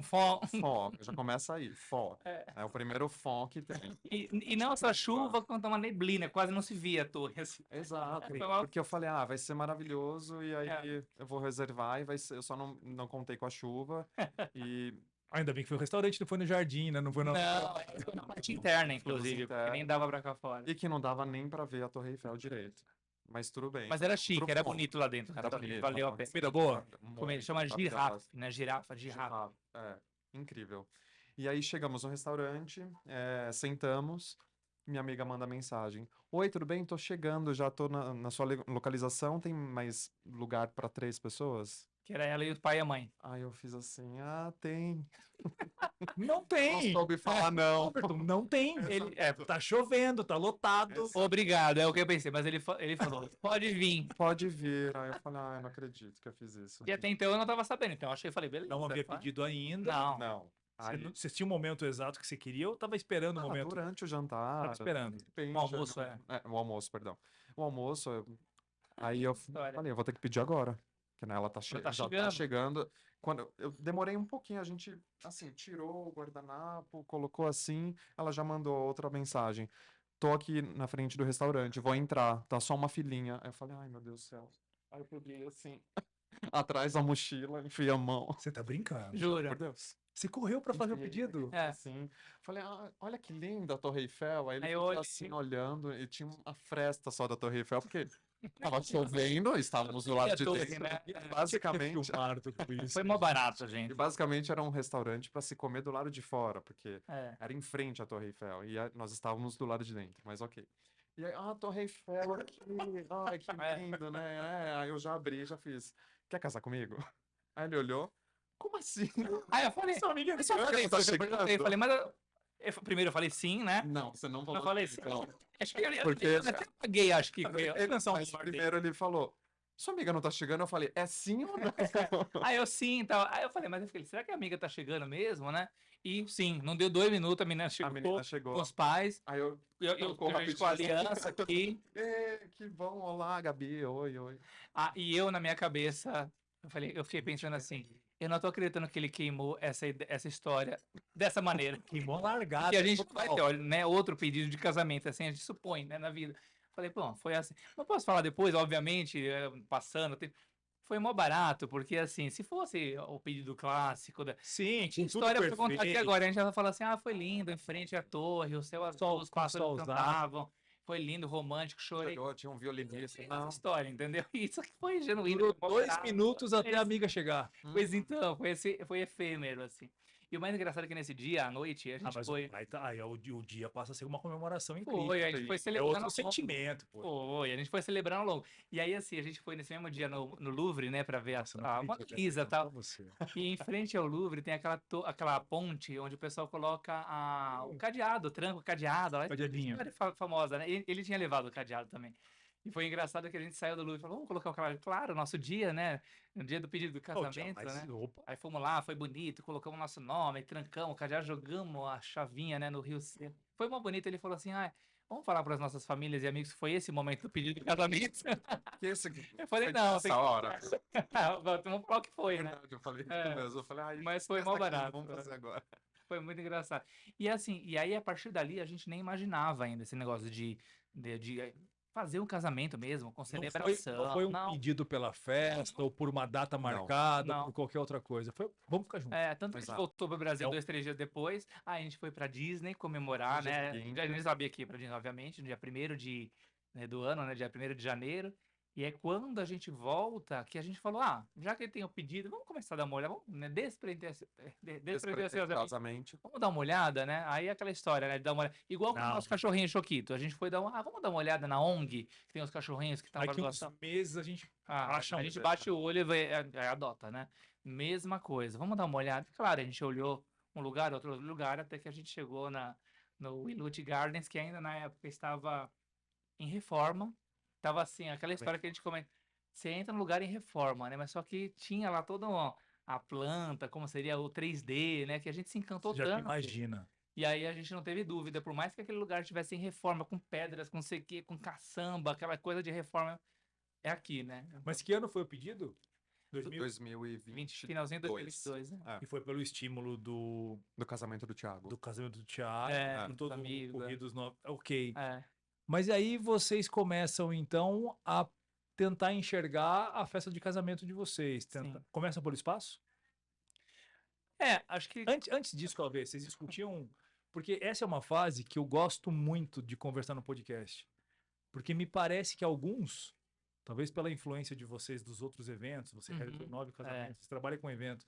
Fó. Fó, já começa aí, fó. É. É o primeiro fó que tem. E não só chuva, quanto uma neblina, quase não se via a torre. Assim. Exato, Foi uma- porque eu falei, vai ser maravilhoso, e aí É. eu vou reservar, e vai ser, eu só não contei com a chuva, e Ainda bem que foi o restaurante, não foi no jardim, né? Não foi no. Não, foi na parte interna, inclusive, porque interna. nem dava pra cá fora. e que não dava nem pra ver a Torre Eiffel direito. Mas tudo bem. Mas era chique, era Pro fã. bonito lá dentro. Era bonito. Valeu a pena. Comida boa? Como ele chama Maravilhosa. girafa, né? Girafa. Girafa, incrível. E aí chegamos no restaurante, sentamos, minha amiga manda mensagem. Oi, tudo bem? Tô chegando, já tô na sua localização, tem mais lugar pra 3 pessoas? Que era ela e o pai e a mãe. Aí eu fiz assim, tem. Não Não tem! soube falar não. Roberto, não tem! Ele, Tá chovendo, tá lotado. obrigado, é o que eu pensei, mas ele falou, pode vir. Pode vir. Aí eu falei, eu não acredito que eu fiz isso. E até então eu não tava sabendo, então eu achei, falei, beleza. Não havia vai. pedido ainda. Não. Não. Aí, Você tinha um momento exato que você queria ou tava esperando o momento? durante o jantar. Tava esperando. depende, O almoço, o almoço, perdão. O almoço, aí eu História. falei, eu vou ter que pedir agora. Que né, ela tá Já tá já tá chegando. chegando. Quando eu demorei um pouquinho, a gente, assim, tirou o guardanapo, colocou assim, ela já mandou outra mensagem. Tô aqui na frente do restaurante, vou entrar, tá só uma filinha. Aí eu falei, ai meu Deus do céu. Aí eu peguei assim, atrás da mochila, enfiei a mão. Você tá brincando. Jura? Por Deus. Você correu pra fazer o Enfiei pedido? É. assim. Falei, ah, olha que linda a Torre Eiffel. Aí ele Aí eu ficou olhei. assim olhando e tinha uma fresta só da Torre Eiffel, porque tava chovendo, estávamos do lado a de torre, dentro. né? E basicamente, Filmaram tudo isso. Foi mó barato, e gente. basicamente era um restaurante para se comer do lado de fora, porque É. era em frente à Torre Eiffel e nós estávamos do lado de dentro, mas ok. E aí, ah, Torre Eiffel aqui, ai, que É. lindo, né? Aí eu já abri, já fiz, quer casar comigo? Aí ele olhou, como assim? Aí eu falei, Sua amiga eu só chegando, falei, tá eu perguntei, chegando? falei, mas primeiro eu falei sim, né? Não, você não falou Eu falei assim, sim. então. Acho que eu Porque até paguei, acho que foi. ele, Lançar um mas sorteio. primeiro ele falou, sua amiga não tá chegando? Eu falei, é sim ou não? Aí eu sim, tal. Aí eu falei, mas eu falei, será que a amiga tá chegando mesmo, né? E sim, não deu 2 minutos, a menina A chegou menina com chegou, os pais. aí eu Eu colocou a gente com a rapidinho assim. aliança aqui. Que bom, olá, Gabi, oi, oi. E eu, na minha cabeça, eu fiquei pensando assim, eu não tô acreditando que ele queimou essa história dessa maneira. Queimou a largada. Que a gente vai total. ter, né, outro pedido de casamento, assim, a gente supõe, né, na vida. Falei, bom, foi assim. Não posso falar depois, obviamente, passando. Foi mó barato, porque assim, se fosse o pedido clássico da Sim, tinha com tudo história pra contar aqui perfeito. agora, a gente já vai falar assim, foi lindo, em frente à torre, o céu azul, os Com pássaros solzado. cantavam, foi lindo, romântico, chorei. Chorou, tinha um violinista. Essa Não. história, entendeu? Isso aqui foi genuíno, Durou foi mó 2 barato. minutos até a Esse- amiga chegar. Pois então, foi efêmero, assim. E o mais engraçado é que nesse dia, à noite, a gente Mas foi. aí o dia passa a ser uma comemoração Foi, incrível. a gente foi É celebrando outro ao longo. sentimento, pô. Foi, a gente foi celebrando ao longo. E aí, assim, a gente foi nesse mesmo dia no Louvre, né, pra ver Nossa, eu não a acredito que Mona Lisa e essa tal. pra você. E em frente ao Louvre tem aquela ponte onde o pessoal coloca o cadeado, tranca o cadeado. Lá, Cadeadinho. história famosa, né? Ele tinha levado o cadeado também. E foi engraçado que a gente saiu do Louvre e falou, vamos colocar o cadeado. Claro, nosso dia, né? No dia do pedido do casamento, né? Opa. Aí fomos lá, foi bonito, colocamos o nosso nome, trancamos o cadeado, jogamos a chavinha, né, no Rio Seco. Foi mó bonito, ele falou assim, vamos falar para as nossas famílias e amigos que foi esse o momento do pedido de casamento. Que esse Eu falei, foi não, nessa tem que... hora. Vamos falar o que foi, né? Verdade, eu falei isso É, mesmo. Eu falei, mas foi essa mó aqui, barato. vamos fazer agora. Foi muito engraçado. E assim, e aí a partir dali a gente nem imaginava ainda esse negócio de fazer um casamento mesmo, com Não celebração. foi um pedido pela festa ou por uma data marcada, Não. por qualquer outra coisa. Foi, vamos ficar juntos. Tanto que a gente Exato. voltou pro Brasil É um- 2, 3 dias depois. Aí a gente foi pra Disney comemorar, No dia né? seguinte. A gente sabia que ia pra Disney, obviamente, no dia 1º do ano, né? Dia 1º de janeiro. E é quando a gente volta que a gente falou, já que ele tem o pedido, vamos começar a dar uma olhada, vamos, né, Despretensiosamente. vamos dar uma olhada, né? Aí aquela história, né? De dar uma olhada. Igual com o Não. nosso cachorrinho Choquito. A gente foi vamos dar uma olhada na ONG, que tem os cachorrinhos que estão para Daqui uns doação. meses a gente A acha um. gente bate o olho e adota, né? Mesma coisa. Vamos dar uma olhada. Claro, a gente olhou um lugar, outro lugar, até que a gente chegou no Willute Gardens, que ainda na época estava em reforma. Tava assim, aquela história que a gente comenta. Você entra no lugar em reforma, né? Mas só que tinha lá toda a planta, como seria o 3D, né? Que a gente se encantou Você já tanto. imagina. E aí a gente não teve dúvida, por mais que aquele lugar estivesse em reforma, com pedras, com sei quê, com caçamba, aquela coisa de reforma, é aqui, né? Mas que ano foi o pedido? 2000? 2022. Finalzinho de 2022, né? É, E foi pelo estímulo do casamento do Thiago. do casamento do Thiago, É, com dos todo amigos, o corrido dos novos. Ok. É. Mas aí vocês começam, então, a tentar enxergar a festa de casamento de vocês. Sim. Começa pelo espaço? Acho que. Antes disso, talvez, vocês discutiam. Porque essa é uma fase que eu gosto muito de conversar no podcast. Porque me parece que alguns, talvez pela influência de vocês dos outros eventos, você realizou 9 casamentos, você trabalha com evento,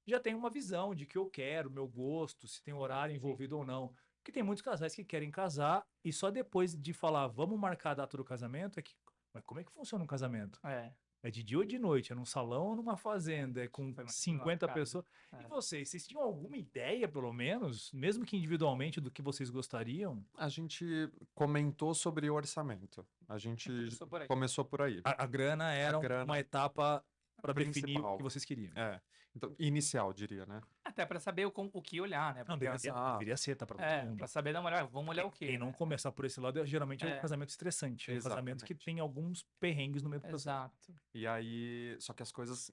já tem uma visão de que eu quero, meu gosto, se tem horário envolvido ou não. Porque tem muitos casais que querem casar e só depois de falar, vamos marcar a data do casamento, é que. Mas como é que funciona um casamento? É de dia ou de noite? É num salão ou numa fazenda? É com Foi mais 50 marcado. pessoas? E vocês tinham alguma ideia, pelo menos, mesmo que individualmente, do que vocês gostariam? A gente comentou sobre o orçamento. A gente Começou por aí. começou por aí. A grana era grana uma etapa para definir o principal. que vocês queriam. É. Então, inicial, diria, né? Até para saber o que olhar, né? Não, Porque deveria ser, tá pra todo mundo. para saber dar uma olhada, vamos olhar o quê, Quem não né? começar por esse lado, geralmente é um É, casamento estressante. É um casamento que Exatamente. tem alguns perrengues no meio do processo. exato. E aí, só que as coisas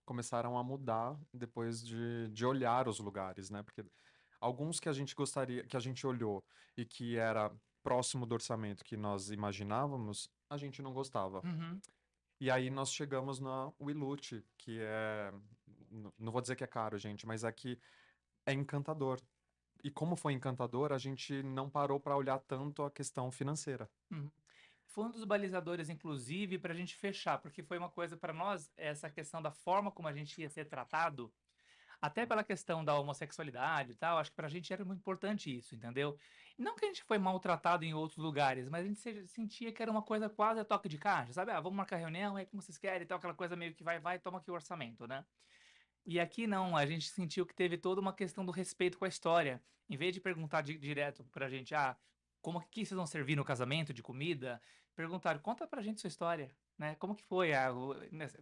começaram a mudar depois de olhar os lugares, né? Porque alguns que a gente gostaria, que a gente olhou e que era próximo do orçamento que nós imaginávamos, a gente não gostava. Uhum. E aí nós chegamos na Willute, que é, não vou dizer que é caro, gente, mas é que é encantador. E como foi encantador, a gente não parou para olhar tanto a questão financeira. Uhum. Foi um dos balizadores, inclusive, para a gente fechar, porque foi uma coisa para nós, essa questão da forma como a gente ia ser tratado, até pela questão da homossexualidade e tal, acho que para a gente era muito importante isso, entendeu? Não que a gente foi maltratado em outros lugares, mas a gente sentia que era uma coisa quase a toque de caixa, sabe? Ah, vamos marcar reunião, é como vocês querem e tal, aquela coisa meio que vai, toma aqui o orçamento, né? E aqui não, a gente sentiu que teve toda uma questão do respeito com a história. Em vez de perguntar direto pra gente, como que vocês vão servir no casamento de comida, perguntaram, conta pra gente sua história, né? Como que foi?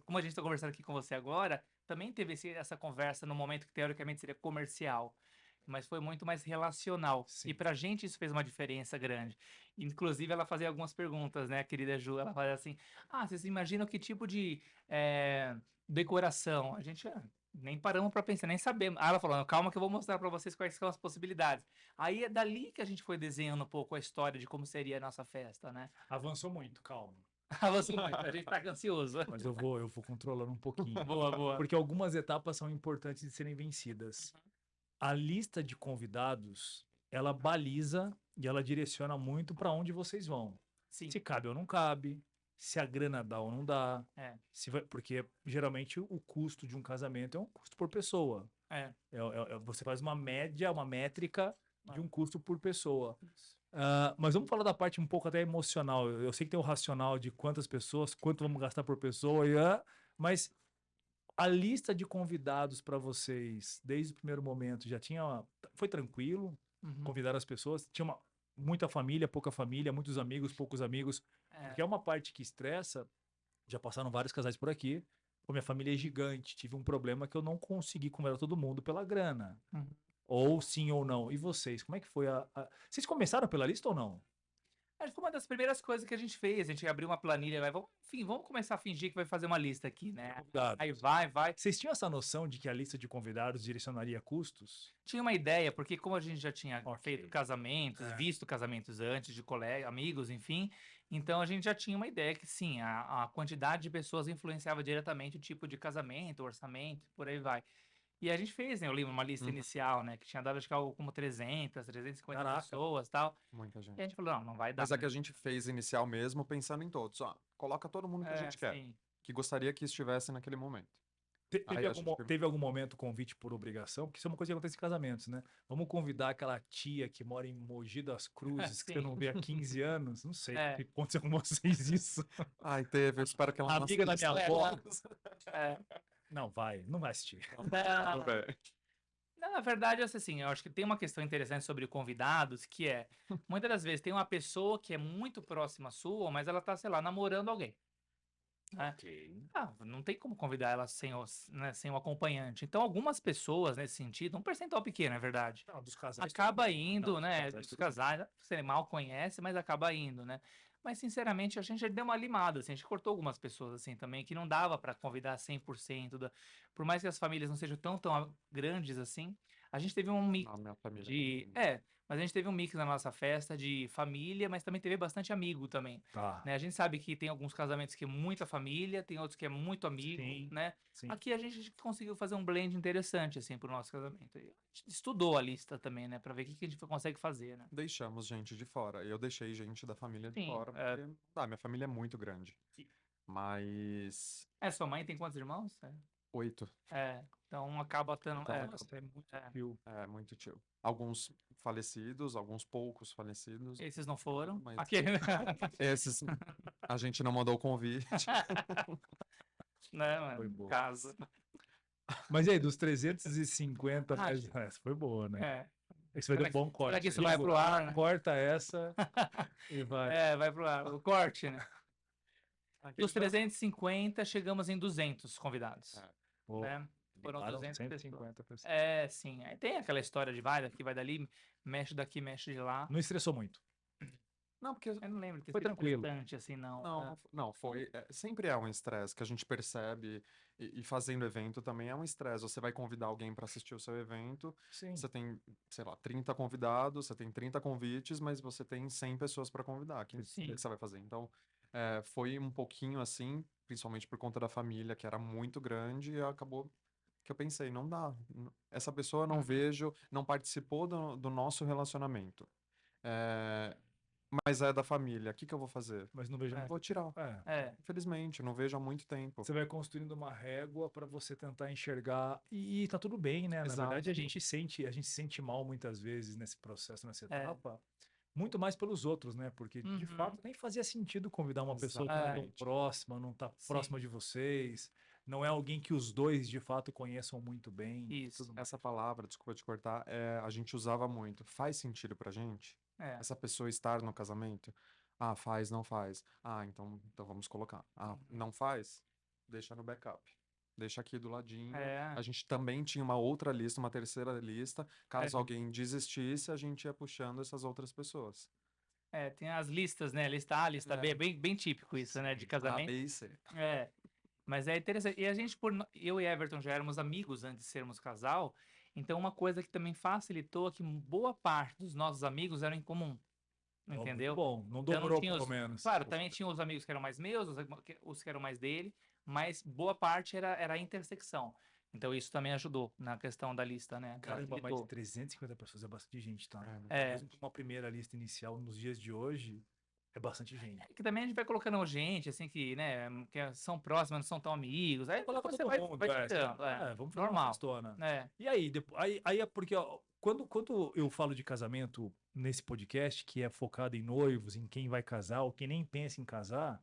Como a gente está conversando aqui com você agora, também teve essa conversa no momento que teoricamente seria comercial, mas foi muito mais relacional. E Sim. pra gente isso fez uma diferença grande. Inclusive, ela fazia algumas perguntas, né, querida Ju? Ela fazia assim, vocês imaginam que tipo de decoração? A gente, nem paramos para pensar, nem sabemos. Ela falou, calma que eu vou mostrar para vocês quais são as possibilidades. Aí é dali que a gente foi desenhando um pouco a história de como seria a nossa festa, né? Avançou muito, calma. Avançou muito, a gente tá ansioso. Mas eu vou controlando um pouquinho. Boa, boa. Porque algumas etapas são importantes de serem vencidas. A lista de convidados, ela baliza e ela direciona muito para onde vocês vão. Sim, Se cabe ou não cabe, se a grana dá ou não dá. é, Porque geralmente o custo de um casamento é um custo por pessoa. é. Você faz uma média, uma métrica de um custo por pessoa. Isso. Mas vamos falar da parte um pouco até emocional. Eu sei que tem o racional de quantas pessoas, quanto vamos gastar por pessoa, mas a lista de convidados para vocês, desde o primeiro momento, já tinha. Foi tranquilo? Uhum. Convidar as pessoas? Tinha muita família, pouca família, muitos amigos, poucos amigos. Porque é uma parte que estressa. Já passaram vários casais por aqui. Pô, minha família é gigante. Tive um problema que eu não consegui convidar todo mundo pela grana. Uhum. Ou sim ou não. E vocês? Como é que foi Vocês começaram pela lista ou não? Acho que foi uma das primeiras coisas que a gente fez. A gente abriu uma planilha, vamos começar a fingir que vai fazer uma lista aqui, né? Convidados. Aí vai. Vocês tinham essa noção de que a lista de convidados direcionaria custos? Tinha uma ideia, porque como a gente já tinha Ok. feito casamentos, É. visto casamentos antes de colegas, amigos, enfim, então a gente já tinha uma ideia que sim, a quantidade de pessoas influenciava diretamente o tipo de casamento, o orçamento, por aí vai. E a gente fez, né, eu lembro, uma lista Uhum. inicial, né, que tinha dado acho que algo como 350 Caraca. pessoas e tal. Muita E gente. a gente falou, não vai dar. Mas é que a gente fez inicial mesmo pensando em todos. Ó, coloca todo mundo que a gente quer, Sim. que gostaria que estivesse naquele momento. Teve Aí a algum, gente teve algum momento convite por obrigação? Porque isso é uma coisa que acontece em casamentos, né? Vamos convidar aquela tia que mora em Mogi das Cruzes, que você Sim. não vê há 15 anos? Não sei. É. O que aconteceu com vocês isso? Ai, teve. Eu espero que ela não Amiga da minha assista. avó. É. Não vai assistir. Tudo bem. Não, na verdade, assim, eu acho que tem uma questão interessante sobre convidados, que é, muitas das vezes tem uma pessoa que é muito próxima sua, mas ela tá, sei lá, namorando alguém. Né? Ok. Não tem como convidar ela sem o acompanhante. Então, algumas pessoas, nesse sentido, um percentual pequeno, é verdade, Não, dos casais. acaba tudo bem. indo, Não, né? casais, Dos tudo bem. casais, você mal conhece, mas acaba indo, né? Mas, sinceramente, a gente já deu uma limada, assim, a gente cortou algumas pessoas, assim, também, que não dava para convidar 100%. Por mais que as famílias não sejam tão grandes assim, a gente teve um mix A minha família. mas a gente teve um mix na nossa festa de família, mas também teve bastante amigo também, Tá. né? A gente sabe que tem alguns casamentos que é muita família, tem outros que é muito amigo, Sim, né? sim. Aqui a gente conseguiu fazer um blend interessante, assim, pro nosso casamento. E a gente estudou a lista também, né? Pra ver o que a gente consegue fazer, né? Deixamos gente de fora. Eu deixei gente da família de Sim, fora, porque minha família é muito grande. Mas sua mãe tem quantos irmãos? 8 Então acaba tendo... Então, Nossa, é muito é. fio. é muito tio. Alguns falecidos, alguns poucos falecidos. Esses não foram. Mas- Aquele... Esses a gente não mandou o convite. né, Foi mano? boa. Caso. Mas e aí, dos 350, Ah, essa foi boa, né? É. Esse vai ter Será um bom que- corte. será que isso vai Igor, pro ar, né? Corta essa e vai. Vai pro ar. O corte, né? Aqui Dos já- 350, chegamos em 200 convidados. É. Pô, Né? Foram Levaram 200 pessoas. 150 pessoas. É, sim. Aí tem aquela história de vai daqui, vai dali, mexe daqui, mexe de lá. Não estressou muito. Não, porque Eu não lembro de ter Foi sido tranquilo. estressante assim, não. não, não, foi. Sempre é um estresse que a gente percebe, e fazendo evento também é um estresse. Você vai convidar alguém para assistir o seu evento, Sim. você tem, sei lá, 30 convidados, você tem 30 convites, mas você tem 100 pessoas para convidar. O Sim. que você vai fazer? Então, foi um pouquinho assim, principalmente por conta da família, que era muito grande, e acabou que eu pensei, não dá. Essa pessoa eu não Uhum. vejo, não participou do nosso relacionamento. É, mas é da família. O que que eu vou fazer? Mas não vejo. É. Vou tirar. É, Infelizmente, eu não vejo há muito tempo. Você vai construindo uma régua para você tentar enxergar e tá tudo bem, né? Na verdade, Exato. a gente se sente mal muitas vezes nesse processo, nessa É. etapa, muito mais pelos outros, né? Porque de Uhum. fato nem fazia sentido convidar uma pessoa que não é tão Exatamente. próxima, não tá próxima de vocês, não é alguém que os dois de fato conheçam muito bem. e Isso. tudo mais. Essa palavra, desculpa te cortar, a gente usava muito. Faz sentido pra gente? É. Essa pessoa estar no casamento? Ah, faz, não faz. Ah, então vamos colocar. Ah, não faz? Deixa no backup. Deixa aqui do ladinho. É. A gente também tinha uma outra lista, uma terceira lista. Caso É. alguém desistisse, a gente ia puxando essas outras pessoas. É, tem as listas, né? Lista A, lista B, é bem típico isso, né? De A, casamento. B e C. É. Mas é interessante. E a gente, eu e Everton já éramos amigos antes de sermos casal. Então, uma coisa que também facilitou é que boa parte dos nossos amigos eram em comum. Ó, muito Entendeu? bom, não Então, não dobrou tinha pelo os... menos. Claro, também tinha os amigos que eram mais meus, os que eram mais dele, mas boa parte era a intersecção. Então, isso também ajudou na questão da lista, né? Caramba, mais de Facilitou. 350 pessoas é bastante gente, tá? É. Mesmo com uma primeira lista inicial nos dias de hoje, é bastante gente. Que também a gente vai colocando gente, assim, que, né, que são próximos, não são tão amigos. Aí Coloca você todo vai, mundo, vai tirando. vamos fazer uma Normal. festona. É. E aí, aí é porque, ó, quando eu falo de casamento nesse podcast, que é focado em noivos, em quem vai casar, ou quem nem pensa em casar,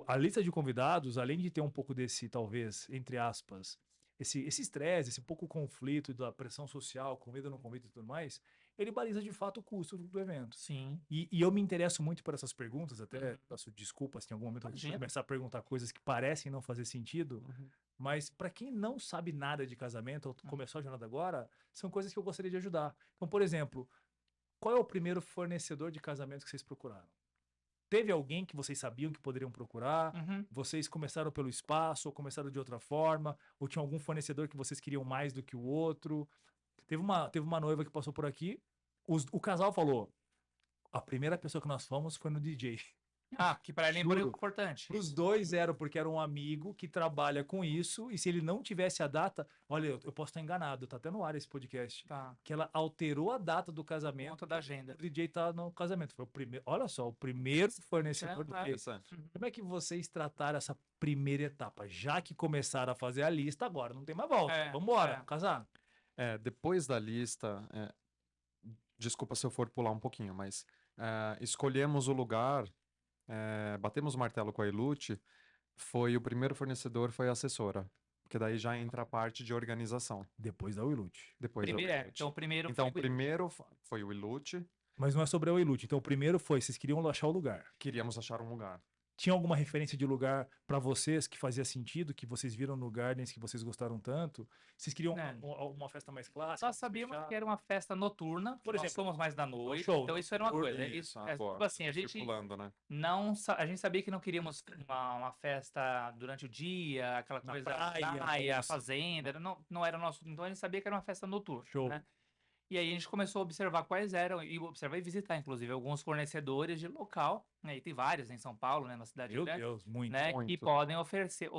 a lista de convidados, além de ter um pouco desse, talvez, entre aspas, esse estresse, esse pouco conflito da pressão social, convida ou não convida e tudo mais, ele baliza de fato o custo do evento. Sim. E eu me interesso muito por essas perguntas, até Uhum. peço desculpas se em algum momento eu Imagina. começar a perguntar coisas que parecem não fazer sentido, Uhum. mas para quem não sabe nada de casamento ou começou a jornada agora, são coisas que eu gostaria de ajudar. Então, por exemplo, qual é o primeiro fornecedor de casamento que vocês procuraram? Teve alguém que vocês sabiam que poderiam procurar? Uhum. Vocês começaram pelo espaço ou começaram de outra forma? Ou tinha algum fornecedor que vocês queriam mais do que o outro? Teve uma noiva que passou por aqui, o casal falou, a primeira pessoa que nós fomos foi no DJ. Ah, que para ele é Juro. importante. Os dois eram porque era um amigo que trabalha com isso, e se ele não tivesse a data, olha, eu posso estar enganado, tá até no ar esse podcast, Tá. que ela alterou a data do Por casamento, conta da agenda. o DJ tá no casamento. Foi o primeiro, olha só, o primeiro fornecedor do É. Interessante. Como é que vocês trataram essa primeira etapa? Já que começaram a fazer a lista, agora não tem mais volta. Vamos embora, casar. Depois da lista, desculpa se eu for pular um pouquinho, mas escolhemos o lugar, batemos o martelo com a Ilute, o primeiro fornecedor foi a assessora, porque daí já entra a parte de organização. Depois da Wilute. Depois da Primeiro, Ilute. então, o primeiro Então, foi... primeiro foi o Ilute, Mas não é sobre a Wilute. Então, o primeiro foi, vocês queriam achar o lugar. queríamos achar um lugar. Tinha alguma referência de lugar para vocês que fazia sentido, que vocês viram no Gardens, que vocês gostaram tanto? Vocês queriam uma festa mais clássica? Nós sabíamos que era uma festa noturna, Por nós exemplo, somos mais da noite, show então isso era uma coisa. Isso, Tipo boa. assim, a gente Circulando, né? a gente sabia que não queríamos uma festa durante o dia, aquela Na coisa praia, nossa. fazenda, não era nosso, então a gente sabia que era uma festa noturna, Show. né? E aí a gente começou a observar quais eram, e observar e visitar, inclusive, alguns fornecedores de local, né? E tem vários em São Paulo, né? Na cidade Meu grande, Deus, muito. né? Que muito. podem oferecer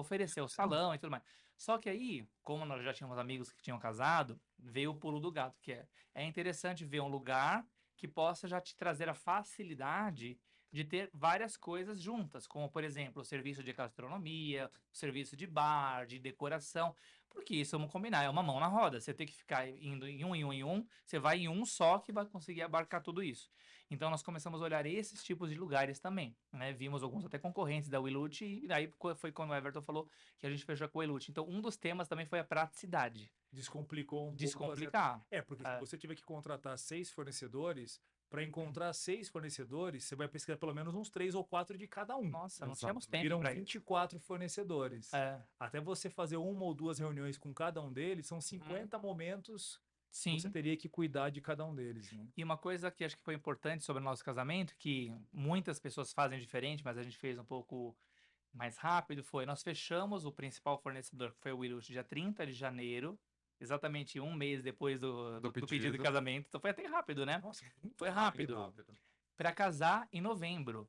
o salão e tudo mais. Só que aí, como nós já tínhamos amigos que tinham casado, veio o pulo do gato, que é interessante ver um lugar que possa já te trazer a facilidade de ter várias coisas juntas, como, por exemplo, o serviço de gastronomia, o serviço de bar, de decoração, porque isso, vamos combinar, é uma mão na roda. Você tem que ficar indo em um, você vai em um só que vai conseguir abarcar tudo isso. Então, nós começamos a olhar esses tipos de lugares também, né? Vimos alguns até concorrentes da Wilute, e aí foi quando o Everton falou que a gente fechou com a Wilute. Então, um dos temas também foi a praticidade. Descomplicou um pouco. Descomplicar. Porque se você tiver que contratar 6 fornecedores para encontrar 6 fornecedores, você vai pesquisar pelo menos uns 3 ou 4 de cada um. Nossa, não Exato. tínhamos tempo Viram para isso. 24 fornecedores. É, Até você fazer uma ou duas reuniões com cada um deles, são 50 momentos que sim. você teria que cuidar de cada um deles, né? E uma coisa que acho que foi importante sobre o nosso casamento, que muitas pessoas fazem diferente, mas a gente fez um pouco mais rápido, foi nós fechamos o principal fornecedor, que foi o Willus, dia 30 de janeiro, exatamente um mês depois do pedido de pedido. casamento. Então foi até rápido, né? Nossa, muito Foi rápido. Para casar em novembro.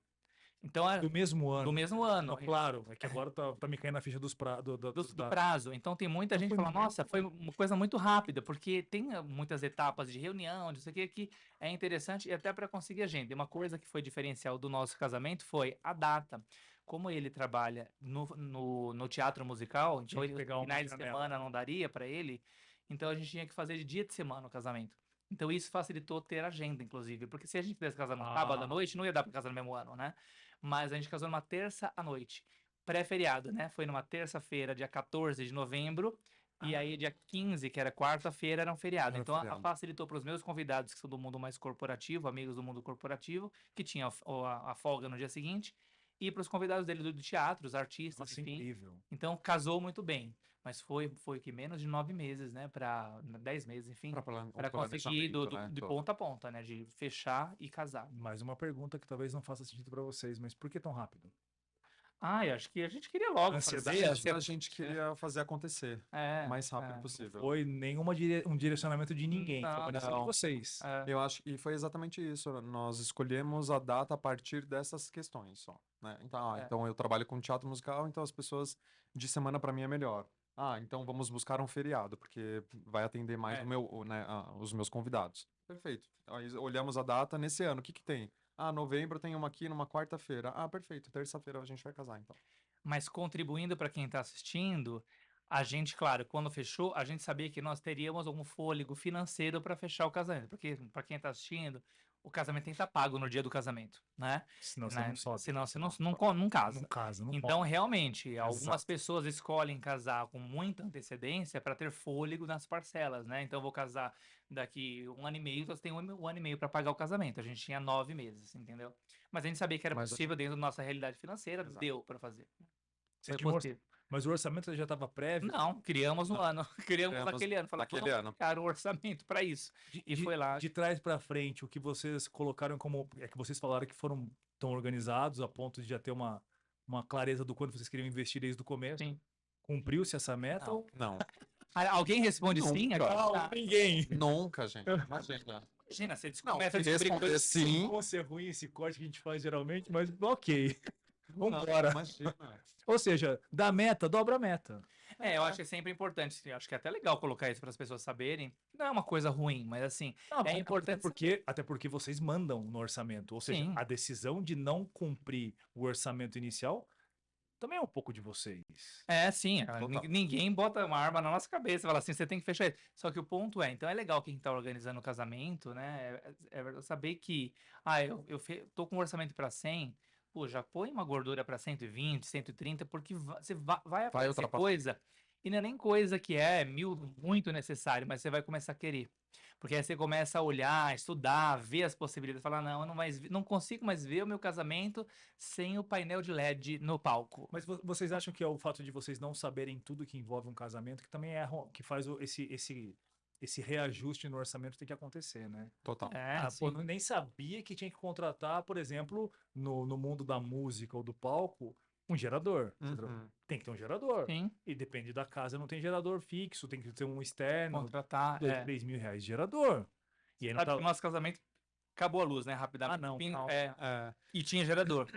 Então, do mesmo ano. do mesmo ano. Não, claro, é que agora tá me caindo na ficha dos Do prazo. Então tem muita gente foi falando, muito nossa, foi uma coisa muito rápida, porque tem muitas etapas de reunião, não sei o que é interessante e até para conseguir agenda. E uma coisa que foi diferencial do nosso casamento foi a data. Como ele trabalha no teatro musical, Tinha então que ele, pegar uma finais de janela. semana não daria para ele, então a gente tinha que fazer de dia de semana o casamento. Então isso facilitou ter agenda, inclusive, porque se a gente tivesse casado no sábado à noite, não ia dar para casar no mesmo ano, né? Mas a gente casou numa terça à noite, pré-feriado, né? Foi numa terça-feira, dia 14 de novembro, e aí dia 15, que era quarta-feira, era um feriado. Era Então feriado. facilitou para os meus convidados, que são do mundo mais corporativo, amigos do mundo corporativo, que tinham a folga no dia seguinte, e para os convidados dele do teatro, os artistas, Nossa, enfim. incrível. Então casou muito bem. Mas foi que menos de 9 meses, né? Para 10 meses, enfim. Para conseguir de ponta a ponta, né? De fechar e casar. Mais uma pergunta que talvez não faça sentido para vocês, mas por que tão rápido? Ah, eu acho que a gente queria logo Ansiedade, fazer. A gente queria fazer acontecer o mais rápido possível. Foi um direcionamento de ninguém, foi uma decisão de não. vocês. Eu acho que foi exatamente isso. Nós escolhemos a data a partir dessas questões só, né? Então, então eu trabalho com teatro musical, então as pessoas de semana para mim é melhor. Então vamos buscar um feriado, porque vai atender mais os meus convidados. Perfeito. Aí olhamos a data nesse ano, o que que tem? Novembro tem uma aqui numa quarta-feira. Perfeito. Terça-feira a gente vai casar, então. Mas contribuindo para quem está assistindo, a gente, claro, quando fechou, a gente sabia que nós teríamos algum fôlego financeiro para fechar o casamento. Porque, para quem está assistindo, o casamento tem que estar pago no dia do casamento, né? Senão você não sobe. Senão você não casa. Não casa, não Então, pode. realmente, algumas Exato. pessoas escolhem casar com muita antecedência para ter fôlego nas parcelas, né? Então, eu vou casar daqui 1 ano e meio, então você tem 1 ano e meio para pagar o casamento. A gente tinha 9 meses, entendeu? Mas a gente sabia que era possível dentro da nossa realidade financeira, deu para fazer. Foi possível. Mas o orçamento já estava prévio? Não, criamos no ano. Criamos naquele ano. Falamos, vamos criar um orçamento para isso. E foi lá. De trás para frente, o que vocês colocaram como... É que vocês falaram que foram tão organizados a ponto de já ter uma clareza do quanto vocês queriam investir desde o começo. Sim. Cumpriu-se essa meta? Não. Alguém responde sim? Não, ninguém. Nunca, gente. Imagina. Imagina, você Começa a descobrir sim. Como ser ruim esse corte que a gente faz geralmente, mas ok. Vambora. Imagina. Ou seja, da meta, dobra a meta. Eu acho que é sempre importante. Eu acho que é até legal colocar isso para as pessoas saberem. Não é uma coisa ruim, mas assim, é importante. Até porque vocês mandam no orçamento. Ou seja, a decisão de não cumprir o orçamento inicial também é um pouco de vocês. Sim. Ninguém bota uma arma na nossa cabeça e fala assim, você tem que fechar isso. Só que o ponto então é legal quem está organizando o casamento, né? É saber que, eu tô com um orçamento para 100, pô, já põe uma gordura para 120, 130, porque você vai aparecer coisa, e não é nem coisa que é muito necessário, mas você vai começar a querer. Porque aí você começa a olhar, estudar, ver as possibilidades, falar, não, eu não consigo mais ver o meu casamento sem o painel de LED no palco. Mas vocês acham que é o fato de vocês não saberem tudo que envolve um casamento que também que faz esse reajuste no orçamento tem que acontecer, né? Total. Pô, nem sabia que tinha que contratar, por exemplo, no mundo da música ou do palco, um gerador. Tem que ter um gerador. Sim. E depende da casa, não tem gerador fixo, tem que ter um externo. Contratar. 3 mil reais de gerador. E aí Sabe que o nosso casamento acabou a luz, né? Rapidamente. Não. E tinha gerador.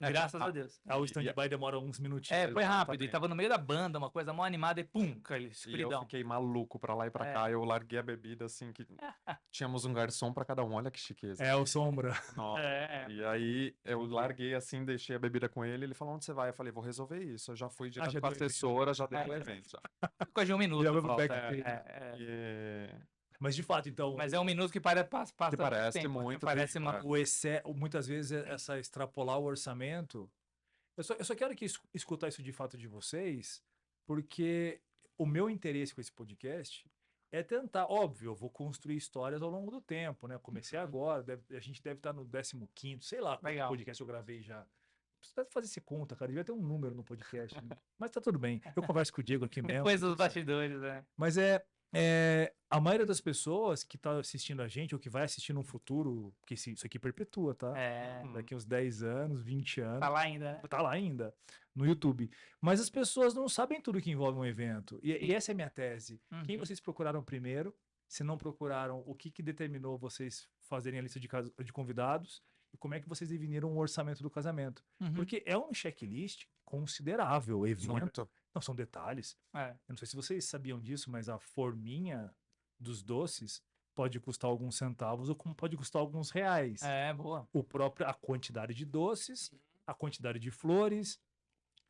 Graças a Deus. O stand-by demora uns minutinhos. Foi rápido. E tava no meio da banda, uma coisa mó animada e pum, escuridão. E eu fiquei maluco pra lá e pra cá. Eu larguei a bebida, assim, que tínhamos um garçom pra cada um. Olha que chiqueza. O Sombra. E aí eu larguei assim, deixei a bebida com ele. Ele falou, onde você vai? Eu falei, vou resolver isso. Eu já fui direto com a assessora, já dei o evento. Coisa de 1 minuto. Mas de fato, então. Mas é 1 minuto que parece tempo, muito. Parece muitas vezes essa extrapolar o orçamento. Eu só quero escutar isso de fato de vocês, porque o meu interesse com esse podcast é tentar, óbvio, eu vou construir histórias ao longo do tempo, né? Eu comecei agora, a gente deve estar no 15º, sei lá, quanto Legal. podcast eu gravei já. Precisa fazer esse conta, cara, devia ter um número no podcast, né? Mas tá tudo bem, eu converso com o Diego aqui mesmo. Depois tá dos tudo certo. bastidores, né? Mas a maioria das pessoas que tá assistindo a gente, ou que vai assistir no futuro, porque isso aqui perpetua, tá? É, Daqui uns 10 anos, 20 anos, tá lá ainda, né? tá lá ainda, no YouTube. Mas as pessoas não sabem tudo que envolve um evento. E Sim. essa é a minha tese. Quem Uhum. vocês procuraram primeiro? Se não procuraram, o que determinou vocês fazerem a lista de convidados? E como é que vocês definiram o orçamento do casamento? Uhum. Porque é um checklist considerável. O evento, Muito. não são detalhes. É. Eu não sei se vocês sabiam disso, mas a forminha dos doces pode custar alguns centavos ou como pode custar alguns reais. É, boa. A quantidade de doces, a quantidade de flores,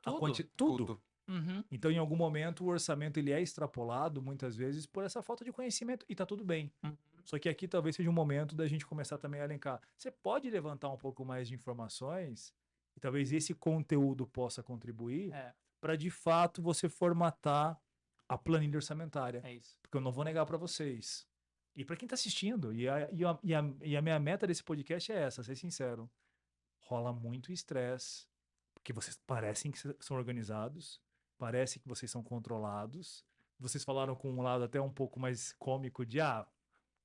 Tudo. tudo. Uhum. Então, em algum momento, o orçamento ele é extrapolado, muitas vezes, por essa falta de conhecimento, e tá tudo bem. Uhum. Só que aqui talvez seja um momento da gente começar também a elencar. Você pode levantar um pouco mais de informações, e talvez esse conteúdo possa contribuir É, para, de fato, você formatar a planilha orçamentária. é isso. Porque eu não vou negar para vocês. E para quem está assistindo, e a minha meta desse podcast é essa, ser sincero. Rola muito estresse, porque vocês parecem que são organizados, parece que vocês são controlados. Vocês falaram com um lado até um pouco mais cômico de,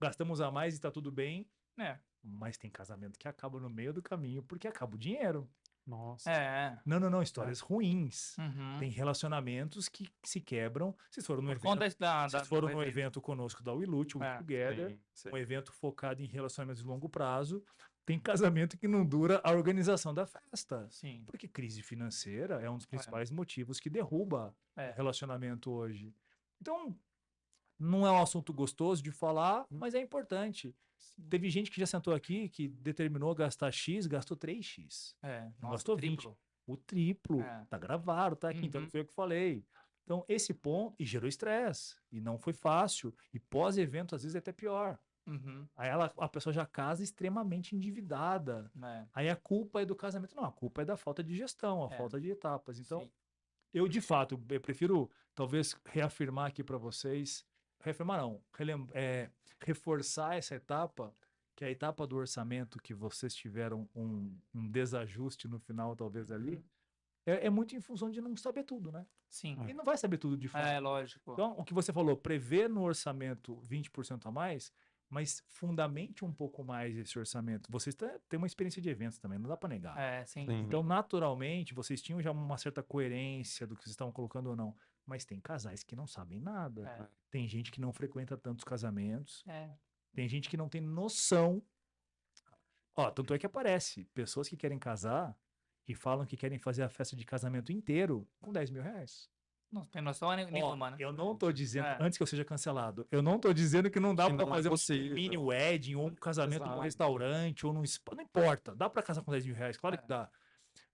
gastamos a mais e tá tudo bem. É. Mas tem casamento que acaba no meio do caminho porque acaba o dinheiro. Nossa. É. Não, histórias ruins. Uhum. Tem relacionamentos que se quebram. Vocês foram no Por evento, conta vocês foram do no evento conosco da Willute, o É, Together, Sim, sim. um evento focado em relacionamentos de longo prazo. Tem casamento que não dura a organização da festa. Sim. Porque crise financeira é um dos principais motivos que derruba É. relacionamento hoje. Então, não é um assunto gostoso de falar, mas é importante. Teve gente que já sentou aqui que determinou gastar X, gastou 3X. É. Não Nossa, gastou 20. triplo. O triplo. É. Tá gravado, tá aqui. Então, Uhum. não foi eu que falei. Então, esse ponto. E gerou estresse. E não foi fácil. E pós-evento, às vezes, é até pior. Uhum. Aí a pessoa já casa extremamente endividada. É. Aí a culpa é do casamento. Não, a culpa é da falta de gestão, a É. falta de etapas. Então, Sim. eu, de fato, eu prefiro talvez reafirmar aqui para vocês. Reafirmar não. Reforçar essa etapa, que é a etapa do orçamento que vocês tiveram um desajuste no final, talvez ali. Uhum. É muito em função de não saber tudo, né? Sim. E não vai saber tudo de fato. É, lógico. Então, o que você falou, prever no orçamento 20% a mais, mas fundamente um pouco mais esse orçamento. Vocês têm uma experiência de eventos também, não dá para negar. É, sim. Sim. Então, naturalmente, vocês tinham já uma certa coerência do que vocês estavam colocando ou não. Mas tem casais que não sabem nada. É. Tem gente que não frequenta tantos casamentos. É. Tem gente que não tem noção. Ó, tanto é que aparece pessoas que querem casar e falam que querem fazer a festa de casamento inteiro com 10 mil reais. Não tem noção nenhuma, né? Eu não tô dizendo, É. antes que eu seja cancelado, eu não tô dizendo que não dá Que pra não é fazer um possível. mini wedding ou um casamento num Exato. restaurante ou num spa, não importa. Dá pra casar com 10 mil reais, claro É. que dá.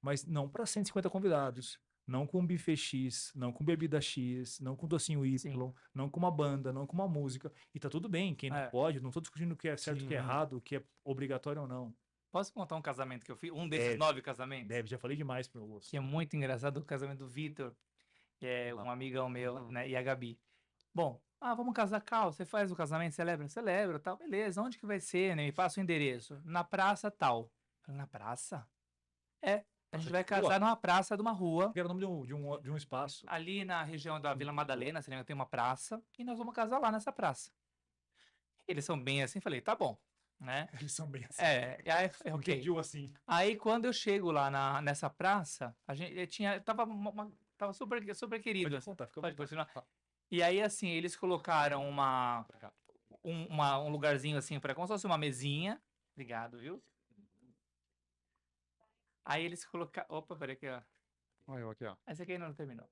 Mas não pra 150 convidados. Não com buffet X, não com bebida X, não com docinho Y, Sim. não com uma banda, não com uma música. E tá tudo bem, quem não É. pode, não tô discutindo o que é certo, o que é Sim. errado, o que é obrigatório ou não. Posso contar um casamento que eu fiz? Um desses Deve. 9 casamentos? Deve, já falei demais pro meu gosto. Que é muito engraçado, o casamento do Vitor, que é um amigão meu, Uhum. né? E a Gabi. Bom, vamos casar, Cal, você faz o casamento, celebra? Celebra, tal, beleza, onde que vai ser, né? Me passa o endereço. Na praça tal. Falei, na praça? É, a gente vai casar numa praça de uma rua, Que era o nome de um espaço. ali na região da Vila Madalena, você lembra, tem uma praça, e nós vamos casar lá nessa praça. Eles são bem assim, falei, tá bom, né? Eles são bem assim. E aí, ok. Entendi assim. Aí quando eu chego lá nessa praça, a gente tava super querido, Pode assim. contar, fica à Pode vontade. continuar. E aí, assim, eles colocaram um lugarzinho assim, como se fosse uma mesinha. Obrigado, viu? Aí eles colocaram. Opa, peraí aqui, ó. Olha eu aqui, ó. Essa aqui ainda não terminou.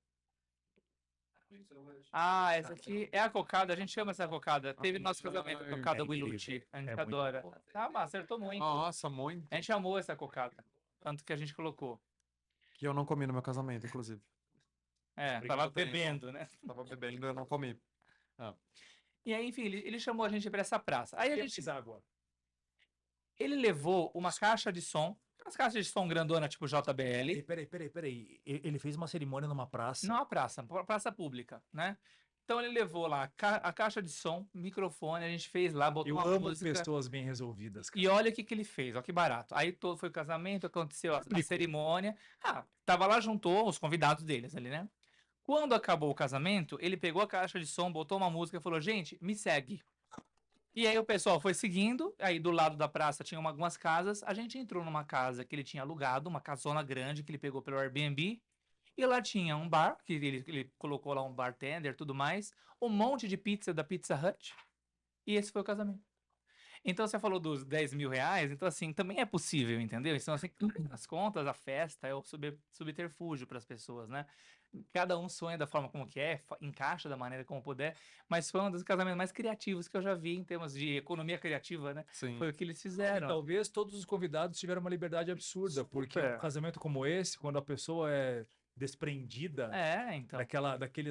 Essa aqui é a cocada, a gente chama essa cocada. Teve no nosso casamento, a cocada É Willute. A gente muito adora. Tá, mas acertou muito. Nossa, muito. A gente amou essa cocada. Tanto que a gente colocou. Que eu não comi no meu casamento, inclusive. Tava bebendo, né? Tava bebendo e eu não comi. E aí, enfim, ele chamou a gente pra essa praça. Aí a gente. água. Ele levou uma caixa de som, as caixas de som grandona, tipo JBL. Peraí. Ele fez uma cerimônia numa praça. Não a praça, praça pública, né? Então ele levou lá a caixa de som, microfone, a gente fez lá, botou Eu uma amo música. pessoas bem resolvidas, cara. E olha o que ele fez, ó que barato. Aí todo foi o casamento, aconteceu a Explicou. cerimônia. Tava lá, juntou os convidados deles ali, né? Quando acabou o casamento, ele pegou a caixa de som, botou uma música e falou: gente, me segue. E aí o pessoal foi seguindo, aí do lado da praça tinha algumas casas, a gente entrou numa casa que ele tinha alugado, uma casona grande que ele pegou pelo Airbnb, e lá tinha um bar, que ele colocou lá um bartender e tudo mais, um monte de pizza da Pizza Hut, e esse foi o casamento. Então você falou dos 10 mil reais, então assim, também é possível, entendeu? Então assim, as contas, a festa é o subterfúgio para as pessoas, né? Cada um sonha da forma como quer, encaixa da maneira como puder, mas foi um dos casamentos mais criativos que eu já vi em termos de economia criativa, né? Sim. Foi o que eles E fizeram. talvez todos os convidados tiveram uma liberdade absurda, porque um Super. casamento como esse, quando a pessoa é desprendida Então.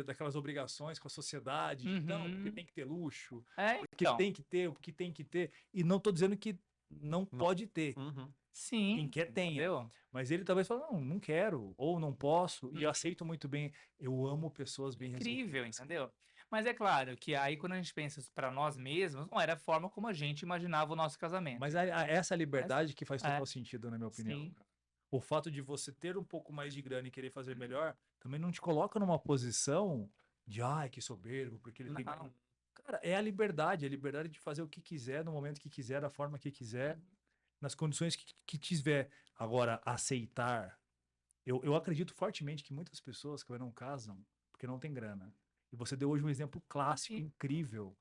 daquelas obrigações com a sociedade, não, porque Uhum. tem que ter luxo, porque Então. tem que ter, porque tem que ter, e não tô dizendo que não pode ter. Uhum. Quem Sim, quer tenha. entendeu? Mas ele talvez fale, não quero, ou não posso, e eu Uhum. aceito muito bem. Eu amo pessoas bem Incrível, resolvidas. entendeu? Mas é claro que aí quando a gente pensa para nós mesmos, não era a forma como a gente imaginava o nosso casamento. Mas essa liberdade que faz é, total sentido, na minha opinião. sim. O fato de você ter um pouco mais de grana e querer fazer melhor, também não te coloca numa posição de, ai, que soberbo, porque ele tem. Não. Cara, é a liberdade de fazer o que quiser, no momento que quiser, da forma que quiser, nas condições que tiver. Agora, aceitar. Eu acredito fortemente que muitas pessoas que não casam porque não tem grana. E você deu hoje um exemplo clássico, Sim. incrível.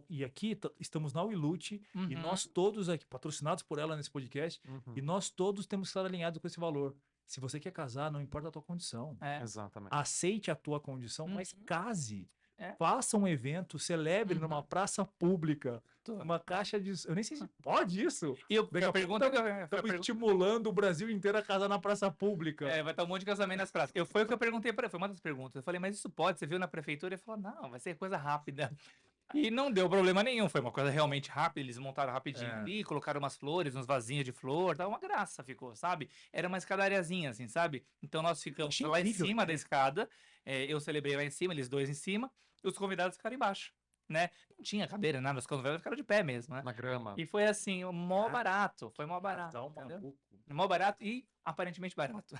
E aqui estamos na Wilute, e Uhum. nós todos aqui, patrocinados por ela nesse podcast, Uhum. e nós todos temos que estar alinhados com esse valor. Se você quer casar, não importa a tua condição. Exatamente. Aceite a tua condição, mas Uhum. case. É. Faça um evento, celebre numa praça pública, uma caixa de. Eu nem sei se pode isso. E eu, Daqui a a pouco pergunta que eu- estamos a pergunta- estimulando o Brasil inteiro a casar na praça pública. vai estar um monte de casamento nas praças. Foi o que eu perguntei para ele, foi uma das perguntas. Eu falei, mas isso pode? Você viu na prefeitura? Ele falou, não, vai ser coisa rápida. E não deu problema nenhum, foi uma coisa realmente rápida, eles montaram rapidinho ali, colocaram umas flores, uns vasinhos de flor, tá uma graça ficou, sabe? Era uma escadariazinha, assim, sabe? Então nós ficamos Achei lá em incrível, cima da escada, eu celebrei lá em cima, eles dois em cima, e os convidados ficaram embaixo, né? Não tinha cadeira, nada, os convidados ficaram de pé mesmo, né? Na grama. E foi assim, mó barato, foi mó barato, Casal entendeu? maluco. Mó barato e aparentemente barato.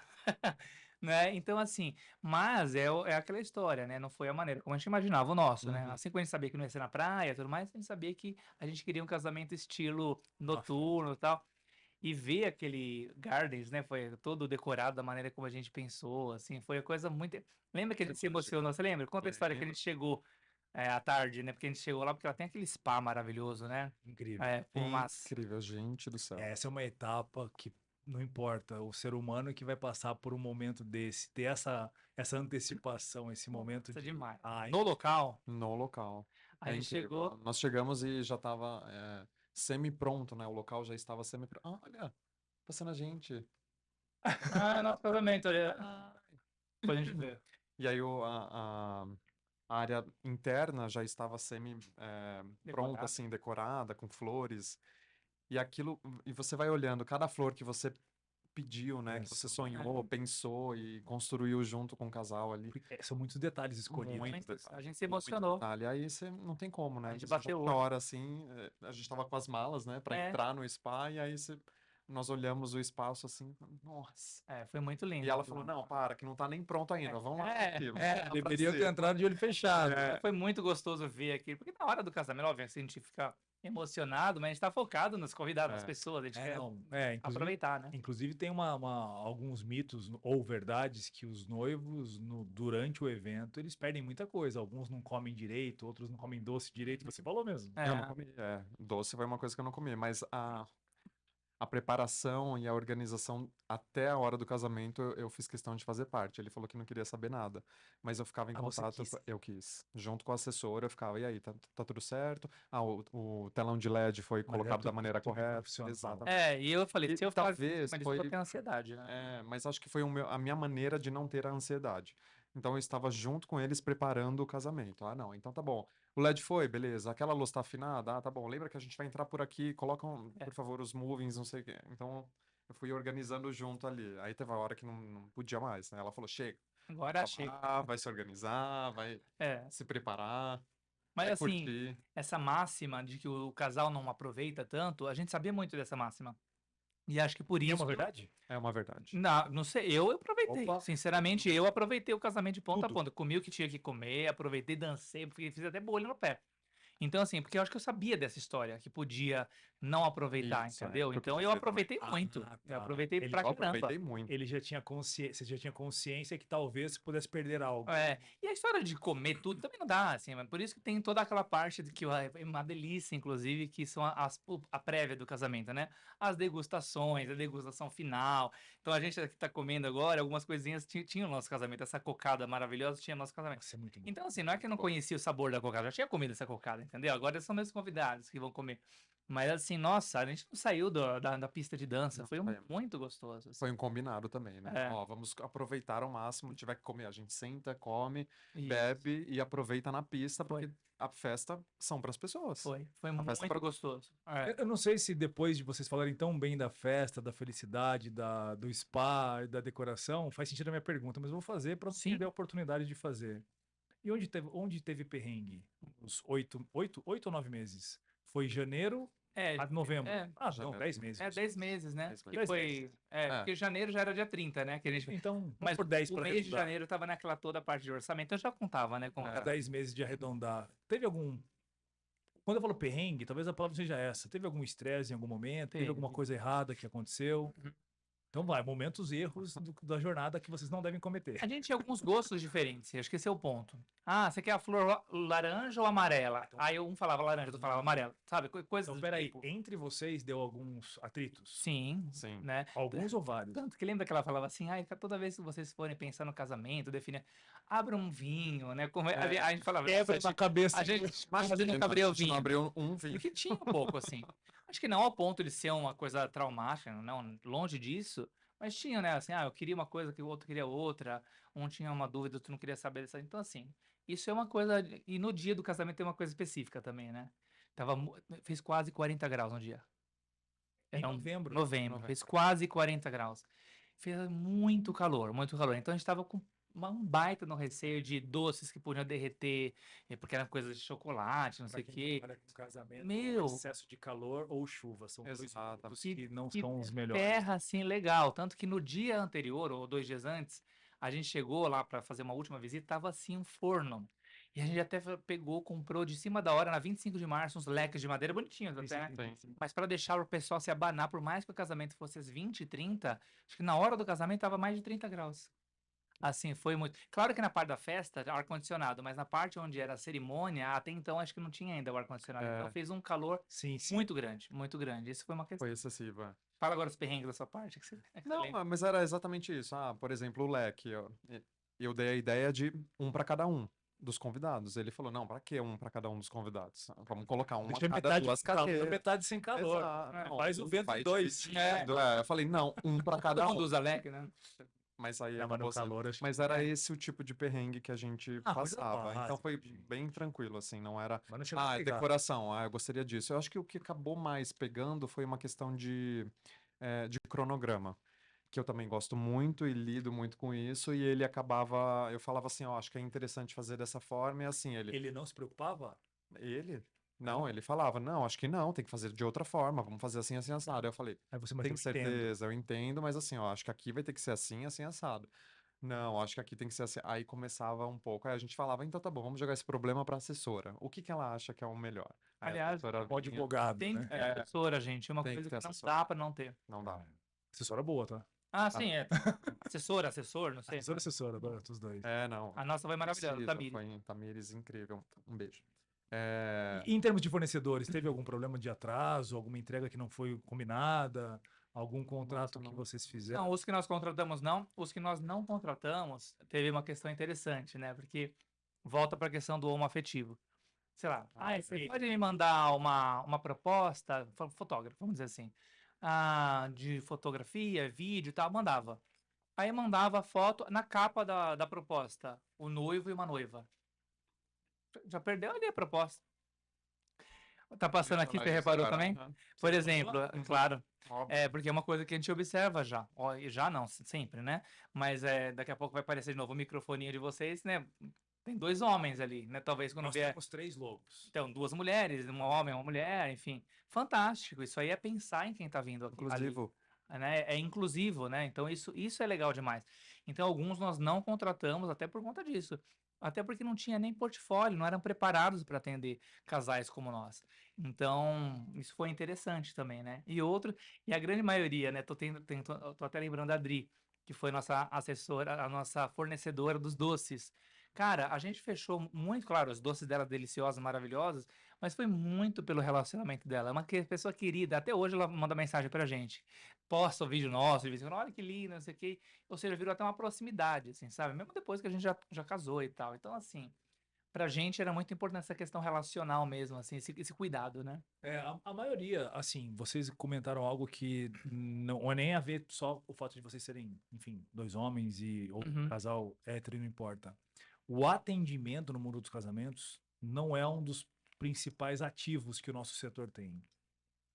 Né? Então, assim, mas é aquela história, né? Não foi a maneira como a gente imaginava o nosso, né? Uhum. Assim como a gente sabia que não ia ser na praia e tudo mais, a gente sabia que a gente queria um casamento estilo noturno e tal. E ver aquele Gardens, né? Foi todo decorado da maneira como a gente pensou, assim, foi a coisa muito. Lembra que a gente se emocionou? Você lembra? Conta a história que a gente chegou à tarde, né? Porque a gente chegou lá porque ela tem aquele spa maravilhoso, né? Incrível. Incrível, gente do céu. Essa é uma etapa que não importa, o ser humano que vai passar por um momento desse, ter essa antecipação, esse momento Isso é de. demais. Ai, No local, No local. a É gente incrível. chegou. Nós chegamos e já estava semi-pronto, né? O local já estava semi-pronto. Olha, passando a gente. Nosso casamento, olha. Depois a gente vê. E aí a área interna já estava semi-pronta, Decorada. assim, decorada, com flores. E aquilo, e você vai olhando cada flor que você pediu, né? Que você sonhou, pensou e construiu junto com o casal ali. são muitos detalhes escolhidos. Muito Muito. detalhe, A gente se muito emocionou. detalhe. Aí você não tem como, né? A gente Você já bateu o olho. chora assim, a gente tava com as malas, né, pra entrar no spa, e aí nós olhamos o espaço assim, nossa. Foi muito lindo. E ela falou, não, para, que não tá nem pronto ainda, vamos lá. Vamos lá pra Deveriam ter cima." entrado de olho fechado. Foi muito gostoso ver aquilo, porque na hora do casamento, óbvio, a gente fica emocionado, mas a gente tá focado nos convidados, nas pessoas, a gente quer Inclusive, aproveitar, né? inclusive tem alguns mitos ou verdades que os noivos, durante o evento, eles perdem muita coisa. Alguns não comem direito, outros não comem doce direito. Você falou mesmo. Eu não comi, doce foi uma coisa que eu não comi, mas a preparação e a organização até a hora do casamento eu fiz questão de fazer parte. Ele falou que não queria saber nada, mas eu ficava em você contato, quis. eu quis. Junto com a assessora, eu ficava, e aí, tá tudo certo? O telão de LED foi colocado da maneira correta. Exato. E eu falei, se eu ficar talvez mas foi, eu tenho ansiedade, né? mas acho que foi a minha maneira de não ter a ansiedade. Então eu estava junto com eles preparando o casamento. Ah, não, então tá bom. O LED foi, beleza. Aquela luz tá afinada? Ah, tá bom. Lembra que a gente vai entrar por aqui, colocam, por favor, os movings, não sei o quê. Então, eu fui organizando junto ali. Aí teve a hora que não podia mais, né? Ela falou, chega. Agora achei. Vai se organizar, vai É. se preparar, Mas vai assim, curtir. essa máxima de que o casal não aproveita tanto, a gente sabia muito dessa máxima. E acho que por E é isso. uma verdade? É uma verdade. Não sei, eu aproveitei. Opa. Sinceramente, eu aproveitei o casamento de ponta a Tudo. ponta. Comi o que tinha que comer, aproveitei, dancei, porque fiz até bolha no pé. Então, assim, porque eu acho que eu sabia dessa história, que podia não aproveitar, Isso, é entendeu? o que eu Então quis eu dizer também. aproveitei muito. Ah, Eu tá. aproveitei Ele pra Eu caramba. aproveitei muito. Ele já tinha consciência, você já tinha consciência que talvez pudesse perder algo. É, e a história de comer tudo também não dá, assim, mas por isso que tem toda aquela parte de que é uma delícia, inclusive, que são a prévia do casamento, né? As degustações, a degustação final. Então a gente aqui tá comendo agora, algumas coisinhas tinha o nosso casamento, essa cocada maravilhosa tinha o nosso casamento. Nossa, é muito bom. Então, assim, não é que eu não conhecia o sabor da cocada, eu já tinha comido essa cocada, entendeu? Agora são meus convidados que vão comer. Mas assim, nossa, a gente não saiu da pista de dança, Não foi saímos. muito gostoso, assim. Foi um combinado também, né? É, Ó, vamos aproveitar ao máximo. Tiver que comer, a gente senta, come, isso. bebe e aproveita na pista, Foi. porque a festa são para as pessoas. Foi A festa é muito pra... gostoso. É. Eu não sei se depois de vocês falarem tão bem da festa, da felicidade, do spa, e da decoração, faz sentido a minha pergunta, mas eu vou fazer para não Sim. perder a oportunidade de fazer. E onde teve perrengue? Uns 8 ou 9 meses? Foi janeiro É, a novembro. é, Ah, não, Janeiro. 10 meses. 10 meses, né? 10 Que meses. foi. É. Porque janeiro já era dia 30, né? Que a gente... Então, vamos Mas por 10 o para mês de arredondar. janeiro tava naquela toda parte de orçamento, eu já contava, né? Com Uns cada... 10 meses de arredondar. Teve algum. Quando eu falo perrengue, talvez a palavra seja essa. Teve algum estresse em algum momento? Teve alguma Teve. coisa errada que aconteceu? Uhum. Então vai, momentos erros da jornada que vocês não devem cometer. A gente tinha alguns gostos diferentes, acho que esse é o ponto. Ah, você quer a flor laranja ou amarela? Aí um falava laranja, outro falava amarela. Sabe? Coisas Então, do peraí, tipo. entre vocês deu alguns atritos? Sim, Sim. né? Alguns ou vários? Tanto que lembra que ela falava assim, ai, toda vez que vocês forem pensar no casamento, definir, abra um vinho, né? A gente falava, Quebra nossa, na cabeça. a gente fazendo um A gente não cabriovinho. abriu um vinho. Porque tinha um pouco, assim. Acho que não ao ponto de ser uma coisa traumática, não, longe disso. Mas tinha, né? Assim, eu queria uma coisa que o outro queria outra. Um tinha uma dúvida, outro não queria saber dessa. Então, assim, isso é uma coisa. E no dia do casamento tem uma coisa específica também, né? Fez quase 40 graus no dia. Em novembro. Novembro. Fez quase 40 graus. Fez muito calor, muito calor. Então a gente tava com um baita no receio de doces que podiam derreter, porque eram coisas de chocolate, não sei o quê. Trabalha com casamento, Meu. excesso de calor ou chuva. São dois Exato. pontos que não Que são os melhores. terra, assim, legal. Tanto que no dia anterior, ou 2 dias antes, a gente chegou lá para fazer uma última visita, tava assim um forno. E a gente até pegou, comprou de cima da hora, na 25 de março, uns leques de madeira bonitinhos até, né? Sim. Mas para deixar o pessoal se abanar, por mais que o casamento fosse às 20 e 30, acho que na hora do casamento tava mais de 30 graus. Assim, foi muito. Claro que na parte da festa, ar-condicionado, mas na parte onde era a cerimônia, até então acho que não tinha ainda o ar-condicionado. Então fez um calor Sim, sim. muito grande, muito grande. Isso foi uma questão. Foi excessivo, é. Fala agora os perrengues da sua parte. Que você Não, lembra. mas era exatamente isso. Por exemplo, o leque. Eu dei a ideia de um para cada um dos convidados. Ele falou, não, para que um para cada um dos convidados? Vamos colocar um a Deixa cada metade duas com calor, cadeiras. metade sem calor. Exato. Não, Faz o vento vai em dois. dividindo. Eu falei, não, um para Todo cada mundo um. usa leque, né? Mas aí Mas acabou no sendo. calor, acho Mas que- era esse o tipo de perrengue que a gente coisa passava. Então básica, foi gente. bem tranquilo, assim, não era. Mas não chegou a pegar. Decoração, eu gostaria disso. Eu acho que o que acabou mais pegando foi uma questão de cronograma, que eu também gosto muito e lido muito com isso, e ele acabava. Eu falava assim, ó, acho que é interessante fazer dessa forma, e assim, Ele não se preocupava? Ele? Não, ele falava, não, acho que não, tem que fazer de outra forma, vamos fazer assim, assim, assado. Aí eu falei, Aí você, mas tem eu entendo. certeza, eu entendo, mas assim, ó, acho que aqui vai ter que ser assim, assim, assado. Não, acho que aqui tem que ser assim. Aí começava um pouco, aí a gente falava, então tá bom, vamos jogar esse problema pra assessora. O que que ela acha que é o melhor? Aí a Aliás, assessora Um vinha, advogado, Tem que né? ter assessora, gente. É uma tem que coisa ter que não assessora. dá pra não ter. Não dá. Assessora boa, tá? Sim, é. Assessor, não sei. Assessora, os dois. Não. A nossa foi maravilhosa, Precisa, Tamires. foi em Tamires, incrível. Um beijo. E em termos de fornecedores, teve algum problema de atraso, alguma entrega que não foi combinada, algum contrato que não. vocês fizeram? Não, os que nós contratamos não. Os que nós não contratamos, teve uma questão interessante, né? Porque volta para a questão do homoafetivo. Sei lá, você pode me mandar uma proposta, fotógrafo, vamos dizer assim, de fotografia, vídeo e tal, mandava. Aí mandava a foto na capa da proposta, o noivo e uma noiva. Já perdeu ali a proposta. Tá passando aqui, você reparou também? Por exemplo, claro, Óbvio. porque é uma coisa que a gente observa já. Ó, e já não, sempre, né? Mas daqui a pouco vai aparecer de novo o microfoninho de vocês, né? Tem 2 homens ali, né? Talvez quando Nós vier. temos 3 lobos. Então, 2 mulheres, um homem, uma mulher, enfim. Fantástico. Isso aí é pensar em quem tá vindo aqui, ali, Inclusive, né? É inclusivo, né? Então, isso é legal demais. Então, alguns nós não contratamos até por conta disso. Até porque não tinha nem portfólio, não eram preparados para atender casais como nós. Então, isso foi interessante também, né? E a grande maioria, né? Tô até lembrando da Adri, que foi nossa assessora, a nossa fornecedora dos doces. Cara, a gente fechou muito, claro, os doces dela deliciosos, maravilhosos, mas foi muito pelo relacionamento dela. É uma pessoa querida, até hoje ela manda mensagem pra gente. Posta o vídeo nosso, de vez em quando, olha que lindo, não sei o quê. Ou seja, virou até uma proximidade, assim, sabe? Mesmo depois que a gente já casou e tal. Então, assim, pra gente era muito importante essa questão relacional mesmo, assim, esse cuidado, né? A maioria, assim, vocês comentaram algo que não é nem a ver só o fato de vocês serem, enfim, 2 homens ou Uhum. casal hétero, não importa. O atendimento no mundo dos casamentos não é um dos principais ativos que o nosso setor tem.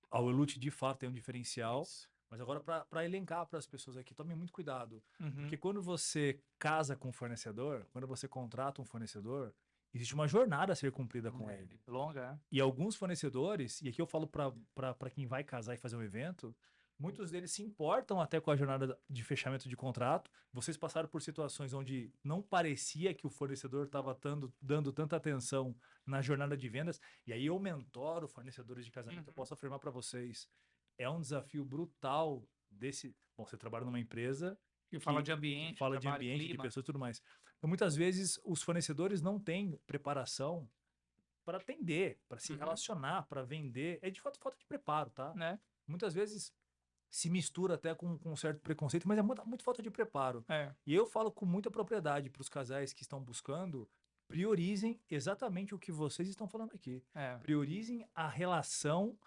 A Welute, de fato, tem um diferencial, mas agora, para elencar para as pessoas aqui, tome muito cuidado. Uhum. Porque quando você casa com um fornecedor, quando você contrata um fornecedor, existe uma jornada a ser cumprida com ele. Longa, E alguns fornecedores, e aqui eu falo para quem vai casar e fazer um evento, muitos deles se importam até com a jornada de fechamento de contrato. Vocês passaram por situações onde não parecia que o fornecedor estava dando tanta atenção na jornada de vendas, e aí eu mentoro fornecedores de casamento, eu Uhum. posso afirmar para vocês, é um desafio brutal desse. Bom, você trabalha numa empresa E fala de que ambiente, fala de trabalho, ambiente, de clima. pessoas e tudo mais. Então, muitas vezes, os fornecedores não têm preparação para atender, para se Uhum. relacionar, para vender. É de fato falta de preparo, tá? Né? Muitas vezes se mistura até com um certo preconceito, mas é muito falta de preparo. É. E eu falo com muita propriedade para os casais que estão buscando, priorizem exatamente o que vocês estão falando aqui. É. Priorizem a relação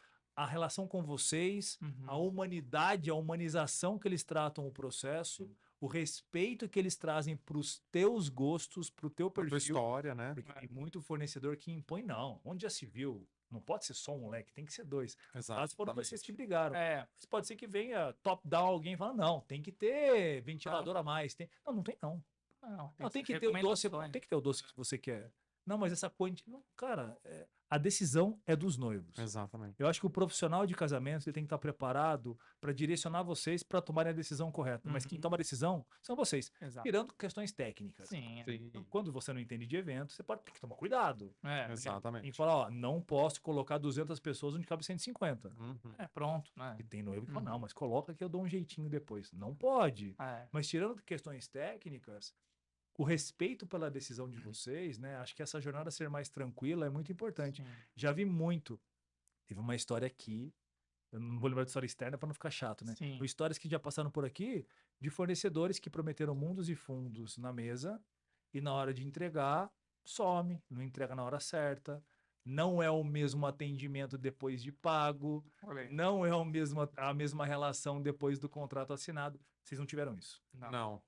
com vocês, a Uhum. humanidade, a humanização que eles tratam o processo, o respeito que eles trazem para os teus gostos, para o teu a tua perfil. história, né? Porque tem muito fornecedor que impõe, não. Onde já se viu? Não pode ser só um leque, tem que ser 2. Caso foram vocês que brigaram. É. Mas pode ser que venha top-down alguém e fala, não, tem que ter ventilador a mais. Não, não tem não. Não, tem que ter o doce, tem que ter o doce que você quer. Não, mas essa quantidade... Não, cara, a decisão é dos noivos. Exatamente. Eu acho que o profissional de casamento ele tem que estar preparado para direcionar vocês para tomarem a decisão correta. Mas quem Uhum. toma a decisão são vocês. Exato. Tirando questões técnicas. Sim. Sim, Quando você não entende de evento, você pode ter que tomar cuidado. É. exatamente. E falar, ó, não posso colocar 200 pessoas onde cabe 150. Uhum. Pronto, né? E tem noivo que fala, Uhum. não, mas coloca que eu dou um jeitinho depois. Não pode. É. Mas tirando questões técnicas, o respeito pela decisão de vocês, né? Acho que essa jornada ser mais tranquila é muito importante. Sim. Já vi muito. Teve uma história aqui, eu não vou lembrar de história externa para não ficar chato, né? Sim. Histórias que já passaram por aqui de fornecedores que prometeram mundos e fundos na mesa e na hora de entregar, some, não entrega na hora certa. Não é o mesmo atendimento depois de pago, Olha aí. não é a mesma relação depois do contrato assinado. Vocês não tiveram isso. Não.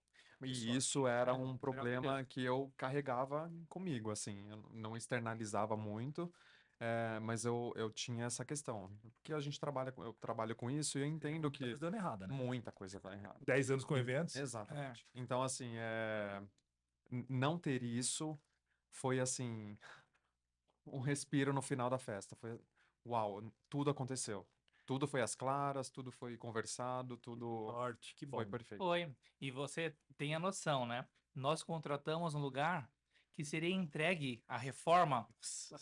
E Sorte. isso era um Melhor problema que eu carregava comigo, assim, eu não externalizava muito, mas eu tinha essa questão. Porque a gente eu trabalho com isso e eu entendo Tá que dando errada, né? muita coisa tá errada. 10 anos com eventos. Exatamente. Então, assim, não ter isso foi, assim, um respiro no final da festa. Foi, uau, tudo aconteceu. Tudo foi às claras, tudo foi conversado, tudo Sorte, que bom. foi perfeito. Foi. E você tem a noção, né? Nós contratamos um lugar que seria entregue a reforma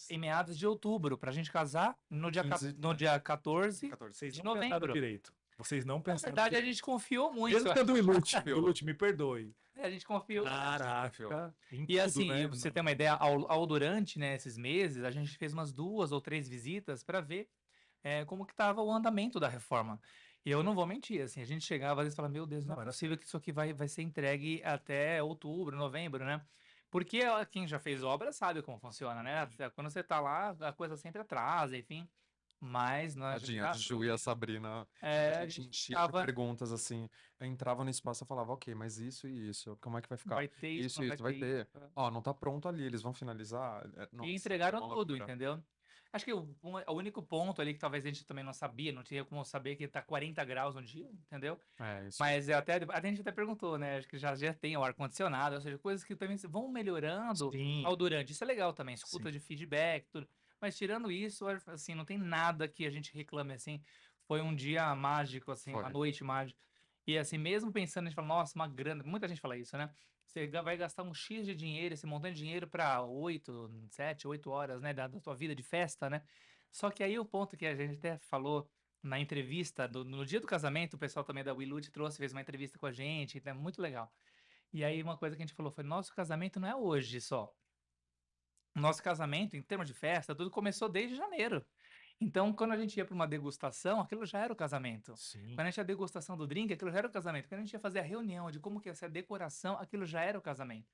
em meados de outubro, para a gente casar no dia 15, no dia 14 Vocês de não pensaram novembro. direito. Vocês não Na pensaram verdade, a direito. gente confiou muito. Mesmo sendo o Ilute, Ilute, me perdoe. A gente confiou. Caraca. em E tudo, assim, né? e pra você ter uma ideia, durante, né, esses meses, a gente fez umas 2 ou 3 visitas para ver como que estava o andamento da reforma. E eu não vou mentir, assim, a gente chegava às vezes e falava, meu Deus, não Não, é era possível que isso aqui vai ser entregue até outubro, novembro, né? Porque quem já fez obra sabe como funciona, né? Quando você tá lá, a coisa sempre atrasa, enfim. Mas nós Tadinha, a Ju e a Sabrina, a a gente gente enchia de tava, perguntas assim. Eu entrava no espaço e falava, ok, mas isso e isso, como é que vai ficar? vai ter isso, não vai Isso, vai ter ter. isso. Ó, não tá pronto ali, eles vão finalizar. E Nossa, entregaram uma tudo, loucura. entendeu? Acho que o único ponto ali que talvez a gente também não sabia, não tinha como saber que tá 40 graus no dia, entendeu? É, isso. Mas a gente até perguntou, né? Acho que já tem o ar-condicionado, ou seja, coisas que também vão melhorando Sim, ao durante. Isso é legal também, escuta sim. de feedback, tudo. Mas tirando isso, assim, não tem nada que a gente reclame, assim. Foi um dia mágico, assim, uma Foi. noite mágica. E assim, mesmo pensando, a gente fala, nossa, uma grana. Muita gente fala isso, né? Você vai gastar um X de dinheiro, esse montante de dinheiro para 7, 8 horas, né, da tua vida de festa, né? Só que aí o ponto que a gente até falou na entrevista, no dia do casamento, o pessoal também da Willute trouxe, fez uma entrevista com a gente, é muito legal. E aí uma coisa que a gente falou foi, nosso casamento não é hoje só. Nosso casamento, em termos de festa, tudo começou desde janeiro. Então, quando a gente ia para uma degustação, aquilo já era o casamento. Sim. Quando a gente ia a degustação do drink, aquilo já era o casamento. Quando a gente ia fazer a reunião de como que ia ser a decoração, aquilo já era o casamento.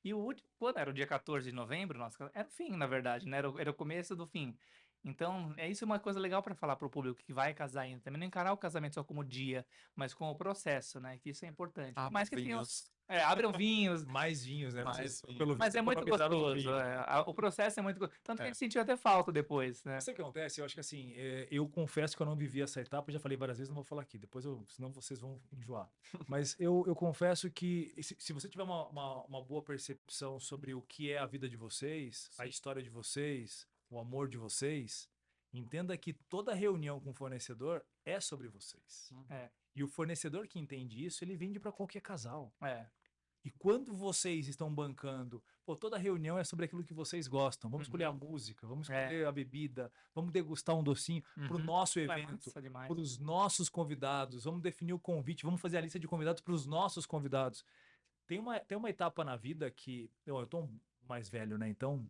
E o último, quando era o dia 14 de novembro, era o fim, na verdade, né? Era o começo do fim. Então, isso é uma coisa legal para falar para o público que vai casar ainda. Também não encarar o casamento só como dia, mas como o processo, né? Que isso é importante. Por mais que tenha Vinhos. abram vinhos, Mais vinhos, né? Mais Vocês, vinhos. pelo mas visto, é muito economizaram no gostoso. vinho. O processo é muito gostoso. Tanto que a É. gente sentiu até falta depois, né? Sabe o que acontece? Eu acho que assim, eu confesso que eu não vivi essa etapa, já falei várias vezes, não vou falar aqui, senão vocês vão enjoar. Mas eu confesso que se você tiver uma boa percepção sobre o que é a vida de vocês, a Sim. história de vocês, o amor de vocês, entenda que toda reunião com o fornecedor é sobre vocês. É, E o fornecedor que entende isso, ele vende para qualquer casal. é. E quando vocês estão bancando, pô, toda reunião é sobre aquilo que vocês gostam. Vamos escolher a música, vamos escolher a bebida, vamos degustar um docinho para o nosso É evento, massa demais. para os nossos convidados. Vamos definir o convite, vamos fazer a lista de convidados para os nossos convidados. Tem uma etapa na vida que eu tô mais velho, né? Então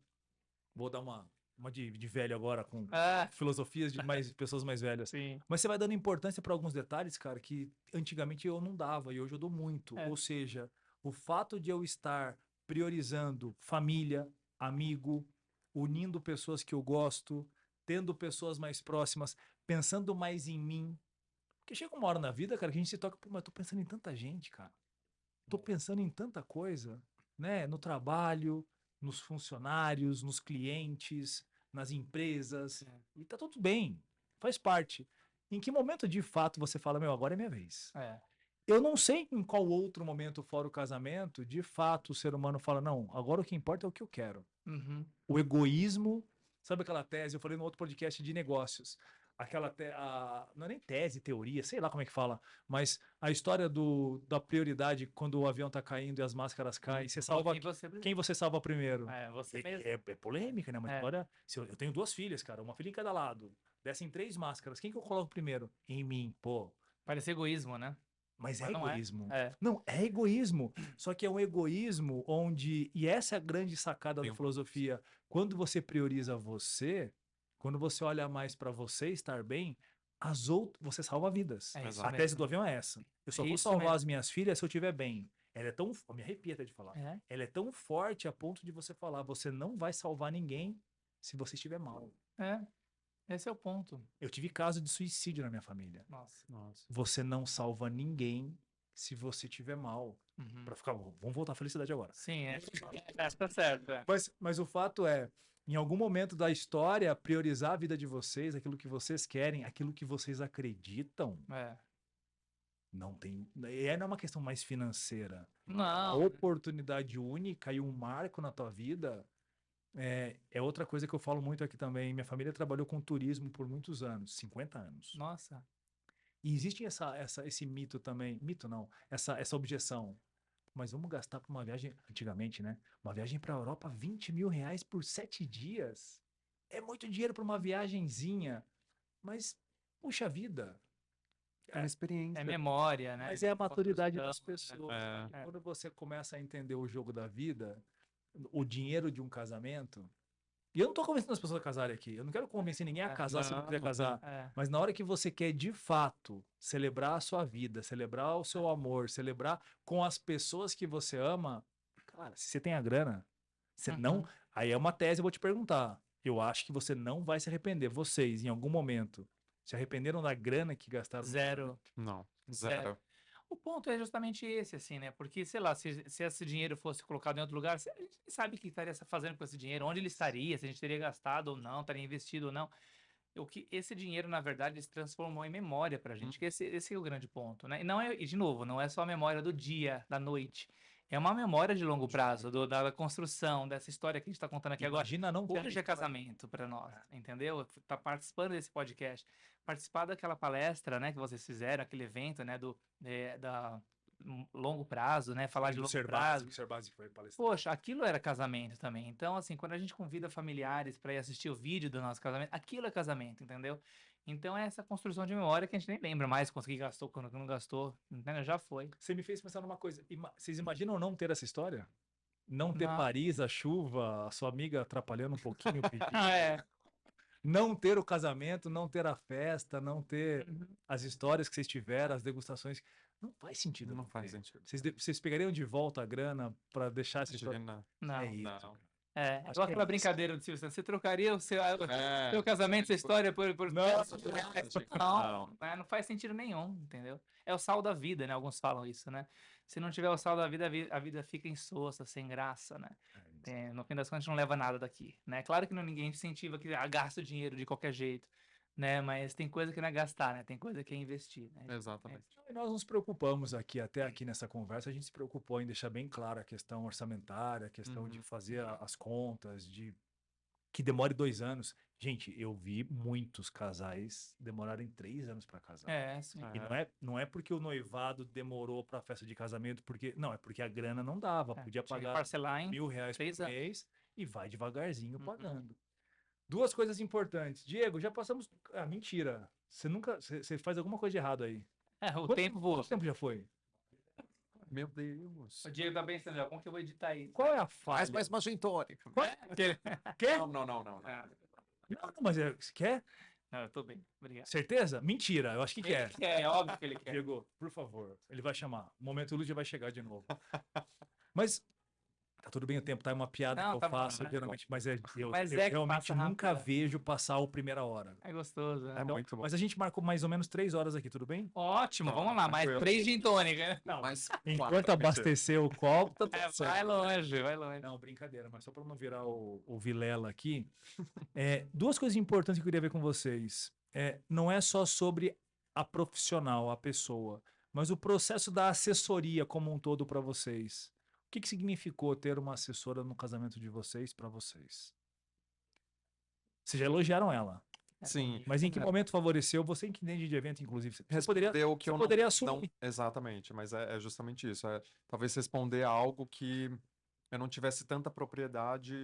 vou dar uma de velho agora com Ah, filosofias de pessoas mais velhas. sim. Mas você vai dando importância para alguns detalhes, cara, que antigamente eu não dava e hoje eu dou muito. É. Ou seja, o fato de eu estar priorizando família, amigo, unindo pessoas que eu gosto, tendo pessoas mais próximas, pensando mais em mim. Porque chega uma hora na vida, cara, que a gente se toca, pô, mas eu tô pensando em tanta gente, cara. Tô pensando em tanta coisa, né? No trabalho, nos funcionários, nos clientes, nas empresas. E tá tudo bem, faz parte. Em que momento de fato você fala, meu, agora é minha vez? É. Eu não sei em qual outro momento fora o casamento, de fato, o ser humano fala, não, agora o que importa é o que eu quero. Uhum. O egoísmo, sabe aquela tese? Eu falei no outro podcast de negócios. Não é nem tese, teoria, sei lá como é que fala, mas a história da prioridade quando o avião tá caindo e as máscaras caem, você salva E você... quem você salva primeiro? você É, mesmo. é polêmica, né? Uma É. história. Se eu tenho duas filhas, cara, uma filha em cada lado. Descem 3 máscaras. Quem que eu coloco primeiro? Em mim, pô. Parece egoísmo, né? Mas é Mas não é. egoísmo. É. Não, é egoísmo. Só que é um egoísmo onde. E essa é a grande sacada Tem da um filosofia. Quando você prioriza você, quando você olha mais para você estar bem, você salva vidas. É isso A tese mesmo. do avião é essa. Eu só É vou isso salvar mesmo. as minhas filhas se eu estiver bem. Ela é tão. Me arrepia até de falar. É. Ela é tão forte a ponto de você falar: você não vai salvar ninguém se você estiver mal. É. Esse é o ponto. Eu tive caso de suicídio na minha família. Nossa. Nossa. Você não salva ninguém se você estiver mal. Uhum. Pra ficar, vamos voltar à felicidade agora. Sim, tá certo. É. Mas o fato é, em algum momento da história, priorizar a vida de vocês, aquilo que vocês querem, aquilo que vocês acreditam, É. não tem. E aí não é uma questão mais financeira. A Não. oportunidade única e um marco na tua vida é outra coisa que eu falo muito aqui também. Minha família trabalhou com turismo por muitos anos, 50 anos. Nossa. E existe esse mito também, mito não, essa objeção. Mas vamos gastar para uma viagem, antigamente, né? Uma viagem para a Europa, R$20 mil por 7 dias. É muito dinheiro para uma viagenzinha. Mas, puxa vida. É uma experiência. É memória, né? Mas é a maturidade das Construção, pessoas. É. sabe? Quando você começa a entender o jogo da vida, o dinheiro de um casamento. E eu não tô convencendo as pessoas a casarem aqui. Eu não quero convencer ninguém a casar se não quiser Não, casar. É. Mas na hora que você quer de fato celebrar a sua vida, celebrar o seu amor, celebrar com as pessoas que você ama, cara, se você tem a grana, você não. Aí é uma tese, eu vou te perguntar. Eu acho que você não vai se arrepender. Vocês, em algum momento, se arrependeram da grana que gastaram? Zero. Não, Zero. zero. O ponto é justamente esse, assim, né? Porque, sei lá, se esse dinheiro fosse colocado em outro lugar, a gente nem sabe o que estaria fazendo com esse dinheiro, onde ele estaria, se a gente teria gastado ou não, estaria investido ou não. O que esse dinheiro, na verdade, se transformou em memória pra gente, que esse é o grande ponto, né? E não é, e de novo, não é só a memória do dia, da noite. É uma memória de longo prazo, da construção, dessa história que a gente está contando aqui agora. Imagina não ter. Hoje é casamento para nós, entendeu? Tá participando desse podcast, participar daquela palestra, né, que vocês fizeram, aquele evento, né, da longo prazo, né, falar de do longo Ser prazo. Básico, Ser Básico foi palestrar. Poxa, aquilo era casamento também. Então, assim, quando a gente convida familiares para ir assistir o vídeo do nosso casamento, aquilo é casamento, entendeu? Então é essa construção de memória que a gente nem lembra mais quando que gastou, quando não gastou, entendeu? Já foi. Você me fez pensar numa coisa. Vocês imaginam não ter essa história? Não ter Não. Paris, a chuva, a sua amiga atrapalhando um pouquinho o pedido. É. Não ter o casamento, não ter a festa, não ter Uhum. as histórias que vocês tiveram, as degustações. Não faz sentido. Não faz sentido. Vocês pegariam de volta a grana para deixar essa história? Imagina. Não. É isso. Não. cara. É, Acho igual que é aquela isso. brincadeira do Silvio Santos. Você trocaria o seu É. casamento, sua história por Não. Não, né, não faz sentido nenhum, entendeu? É o sal da vida, né? Alguns falam isso, né? Se não tiver o sal da vida, a vida fica insossa, sem graça, né? No fim das contas, a gente não leva nada daqui, né? Claro que ninguém incentiva que gasta o dinheiro de qualquer jeito, né? Mas tem coisa que não é gastar, né? Tem coisa que é investir, né? Exatamente. E nós nos preocupamos aqui, até aqui nessa conversa, a gente se preocupou em deixar bem clara a questão orçamentária, a questão de fazer as contas, de que demore 2 anos. Gente, eu vi muitos casais demorarem 3 anos para casar. É, sim. E não é porque o noivado demorou para a festa de casamento, porque não, é porque a grana não dava, podia Tinha que pagar parcelar em R$ 1.000 3 por anos. mês e vai devagarzinho Uhum. pagando. Duas coisas importantes. Diego, já passamos. Ah, mentira. Você faz alguma coisa de errado aí. É, o tempo voa. Quanto tempo já foi? Meu Deus. O Diego tá pensando, já, como que eu vou editar isso? Qual é a Faz falha? mais uma gin tônica. Aquele- Quer? Não, não, não, não. Ah, Não, mas você quer? não, eu tô bem, obrigado. Certeza? Mentira, eu acho que quer. Ele quer, é óbvio que ele quer. Diego, por favor, ele vai chamar. O momento Lúcia vai chegar de novo. Mas tá tudo bem o tempo, tá? É uma piada Não, que eu tá bom, faço, né? geralmente, mas eu Mas é que realmente passa nunca rápido. vejo passar o primeira hora. É gostoso, né? É muito bom. Mas a gente marcou mais ou menos 3 horas aqui, tudo bem? Ótimo, Tá, vamos lá, mais tranquilo. 3 gin tônica, né? Não, Mas enquanto quatro, abastecer o copo, tá tudo É, certo. vai longe, vai longe. Não, brincadeira, mas só para não virar o Vilela aqui. Duas coisas importantes que eu queria ver com vocês. Não é só sobre a profissional, a pessoa, mas o processo da assessoria como um todo para vocês. O que significou ter uma assessora no casamento de vocês para vocês? Vocês já elogiaram ela, Sim. mas em que É. momento favoreceu? Você que entende de evento, inclusive. Você poderia, Responder o que você eu não- poderia não, assumir. exatamente, mas é justamente isso. Talvez responder a algo que eu não tivesse tanta propriedade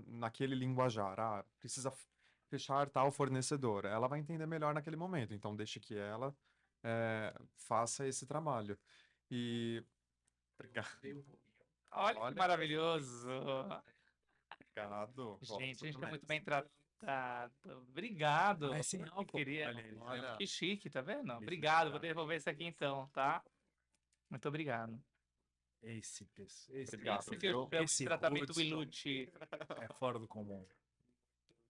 naquele linguajar. Ah, precisa fechar tal fornecedor. Ela vai entender melhor naquele momento, então deixe que ela faça esse trabalho. E obrigado. Olha que Olha. maravilhoso. Obrigado. Gente, a gente Gosto tá muito demais. bem tratado. Obrigado. Mas sem Eu álcool. queria. Olha aí. Olha. Que chique, tá vendo? Obrigado, vou devolver isso aqui então, tá? Muito obrigado. Esse Obrigado, Esse viu? Esse tratamento Hudson. Wilute, é fora do comum.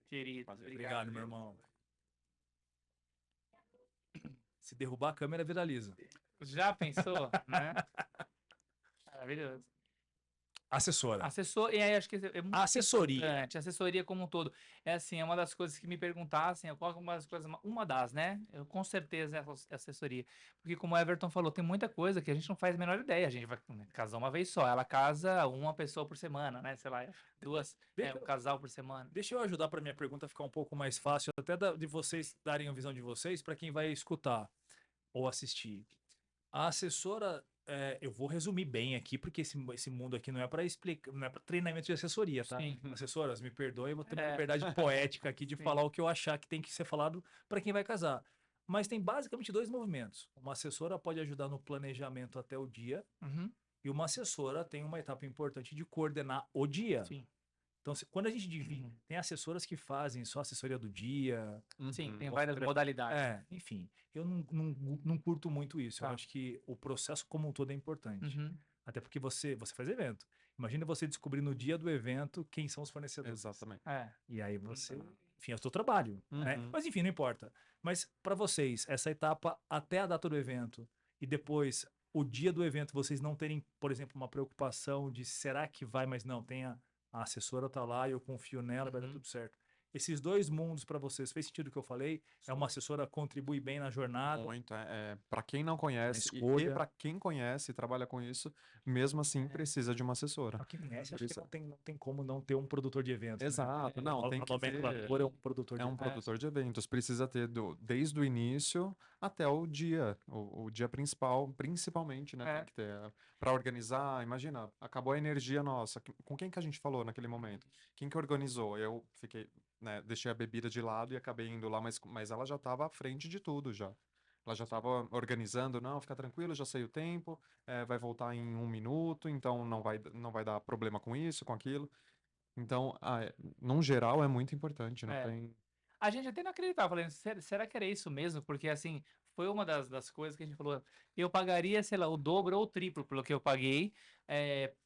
querido. Obrigado, meu irmão. Se derrubar a câmera, viraliza. Já pensou, né? Maravilhoso. Assessora. Assessor, e aí acho que é muito Assessoria. importante, assessoria como um todo. É assim, é uma das coisas que me perguntassem, qual é uma das coisas, uma das, né? Eu com certeza é a assessoria. Porque como o Everton falou, tem muita coisa que a gente não faz a menor ideia. A gente vai casar uma vez só. Ela casa uma pessoa por semana, né? Sei lá, duas, um casal por semana. Deixa eu ajudar para minha pergunta ficar um pouco mais fácil, até de vocês darem a visão de vocês para quem vai escutar ou assistir. A assessora, eu vou resumir bem aqui, porque esse mundo aqui não é para explicar, não é para treinamento de assessoria, tá? Sim. Assessoras, me perdoem, eu vou ter uma É. liberdade poética aqui de Sim. falar o que eu achar que tem que ser falado para quem vai casar. Mas tem basicamente 2 movimentos. Uma assessora pode ajudar no planejamento até o dia, Uhum. e uma assessora tem uma etapa importante de coordenar o dia. Sim. Então, quando a gente divide, tem assessoras que fazem só assessoria do dia. Sim, tem Uhum. várias modalidades. Enfim, eu não curto muito isso. Eu Tá. acho que o processo como um todo é importante. Uhum. Até porque você faz evento. Imagina você descobrir no dia do evento quem são os fornecedores. Exatamente. É. E aí você. Enfim, é o seu trabalho. Né? Uhum. Mas enfim, não importa. Mas para vocês, essa etapa até a data do evento e depois o dia do evento vocês não terem, por exemplo, uma preocupação de será que vai, mas não, tem a assessora tá lá e eu confio nela, vai dar Uhum. tudo certo. Esses dois mundos para vocês, fez sentido o que eu falei? É uma assessora contribui bem na jornada, Muito. Para quem não na conhece e escolha. para quem conhece e trabalha com isso, mesmo assim precisa de uma assessora. Pra quem conhece, Por acho que isso- não tem como não ter um produtor de eventos, né? Exato. Não, tem A que ter. nomenclatura é um produtor É de um eventos. produtor de eventos. Precisa ter desde o início até o dia. O dia principal, principalmente, né? Tem É. que ter. Para organizar, imagina, acabou a energia nossa. Com quem que a gente falou naquele momento? Quem que organizou? Eu fiquei, né, deixei a bebida de lado e acabei indo lá, mas ela já estava à frente de tudo já. Ela já estava organizando, não, fica tranquilo, já sei o tempo, vai voltar em 1 minuto, então não vai dar problema com isso, com aquilo. Então, num geral, é muito importante, não É. tem. A gente até não acreditava, falando, será que era isso mesmo? Porque, assim, foi uma das coisas que a gente falou, eu pagaria, sei lá, o dobro ou o triplo pelo que eu paguei,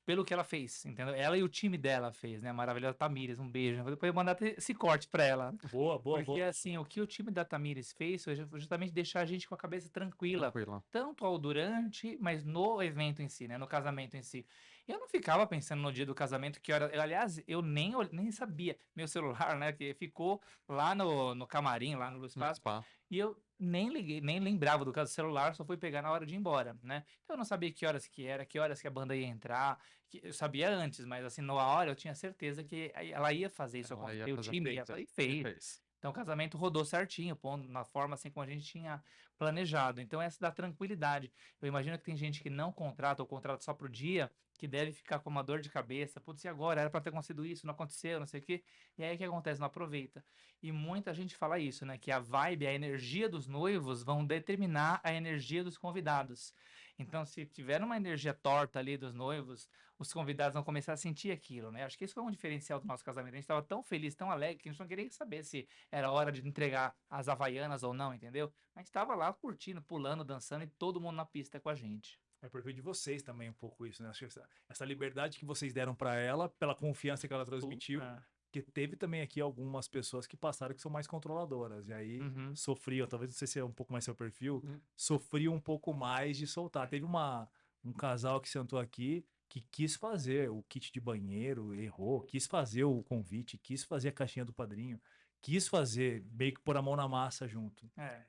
pelo que ela fez, entendeu? Ela e o time dela fez, né? A maravilhosa Tamires, um beijo. Né? Depois eu mandar esse corte pra ela. Boa, boa, Porque, boa. assim, o que o time da Tamires fez foi justamente deixar a gente com a cabeça tranquila, Tranquila. tanto ao durante, mas no evento em si, né? No casamento em si. Eu não ficava pensando no dia do casamento, que hora. Aliás, eu nem sabia. Meu celular, né? Que ficou lá no camarim, lá no No espaço. spa. E eu nem liguei, nem lembrava do caso do celular, só fui pegar na hora de ir embora, né? Então eu não sabia que horas que era, que horas que a banda ia entrar. Eu sabia antes, mas assim, na hora eu tinha certeza que ela ia fazer isso Ela ia acontecer, o fazer time ia feita. fazer, e E fez. fez. Então o casamento rodou certinho, pondo na forma assim como a gente tinha planejado. Então essa dá tranquilidade. Eu imagino que tem gente que não contrata ou contrata só pro dia, que deve ficar com uma dor de cabeça. Putz, e agora? Era para ter acontecido isso, não aconteceu, não sei o quê. E aí o que acontece? Não aproveita. E muita gente fala isso, né? Que a vibe, a energia dos noivos vão determinar a energia dos convidados. Então, se tiver uma energia torta ali dos noivos, os convidados vão começar a sentir aquilo, né? Acho que isso foi um diferencial do nosso casamento. A gente estava tão feliz, tão alegre, que a gente não queria saber se era hora de entregar as havaianas ou não, entendeu? A gente estava lá curtindo, pulando, dançando e todo mundo na pista com a gente. É porque de vocês também um pouco isso, né? Acho que essa liberdade que vocês deram para ela, pela confiança que ela transmitiu, É. que teve também aqui algumas pessoas que passaram que são mais controladoras, e aí Uhum. sofriam, talvez não sei se é um pouco mais seu perfil, Hum. sofriam um pouco mais de soltar. Teve um casal que sentou aqui que quis fazer o kit de banheiro, errou, quis fazer o convite, quis fazer a caixinha do padrinho, quis fazer, meio que pôr a mão na massa junto. É.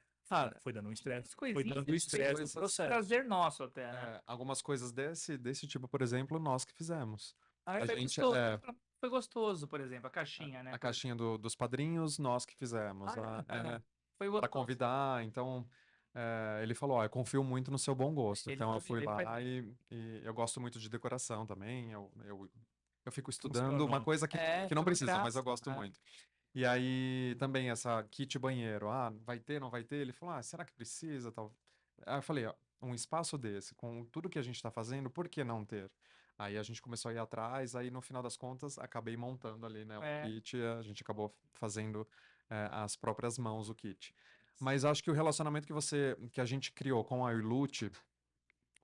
Foi dando um estresse, As foi coisinhas, dando estresse no coisas- processo. prazer nosso até, né? Algumas coisas desse tipo, por exemplo, nós que fizemos. Aí A foi gente, gostoso, foi gostoso, por exemplo, a caixinha, né? a caixinha dos padrinhos, nós que fizemos. Foi Para gostoso. convidar, então, ele falou, ó, eu confio muito no seu bom gosto. Ele Então, eu faz- fui ele faz lá bem. e eu gosto muito de decoração também. Eu fico Como que é o estudando uma nome? coisa que não precisa, mas eu Fotográfico, gosto né? muito. E aí, também, essa kit banheiro, vai ter, não vai ter? Ele falou, será que precisa, tal? Aí eu falei, ó, um espaço desse, com tudo que a gente está fazendo, por que não ter? Aí a gente começou a ir atrás, aí no final das contas, acabei montando ali, né, o É, kit, a gente acabou fazendo as próprias mãos o kit. Mas acho que o relacionamento que a gente criou com a Ilute,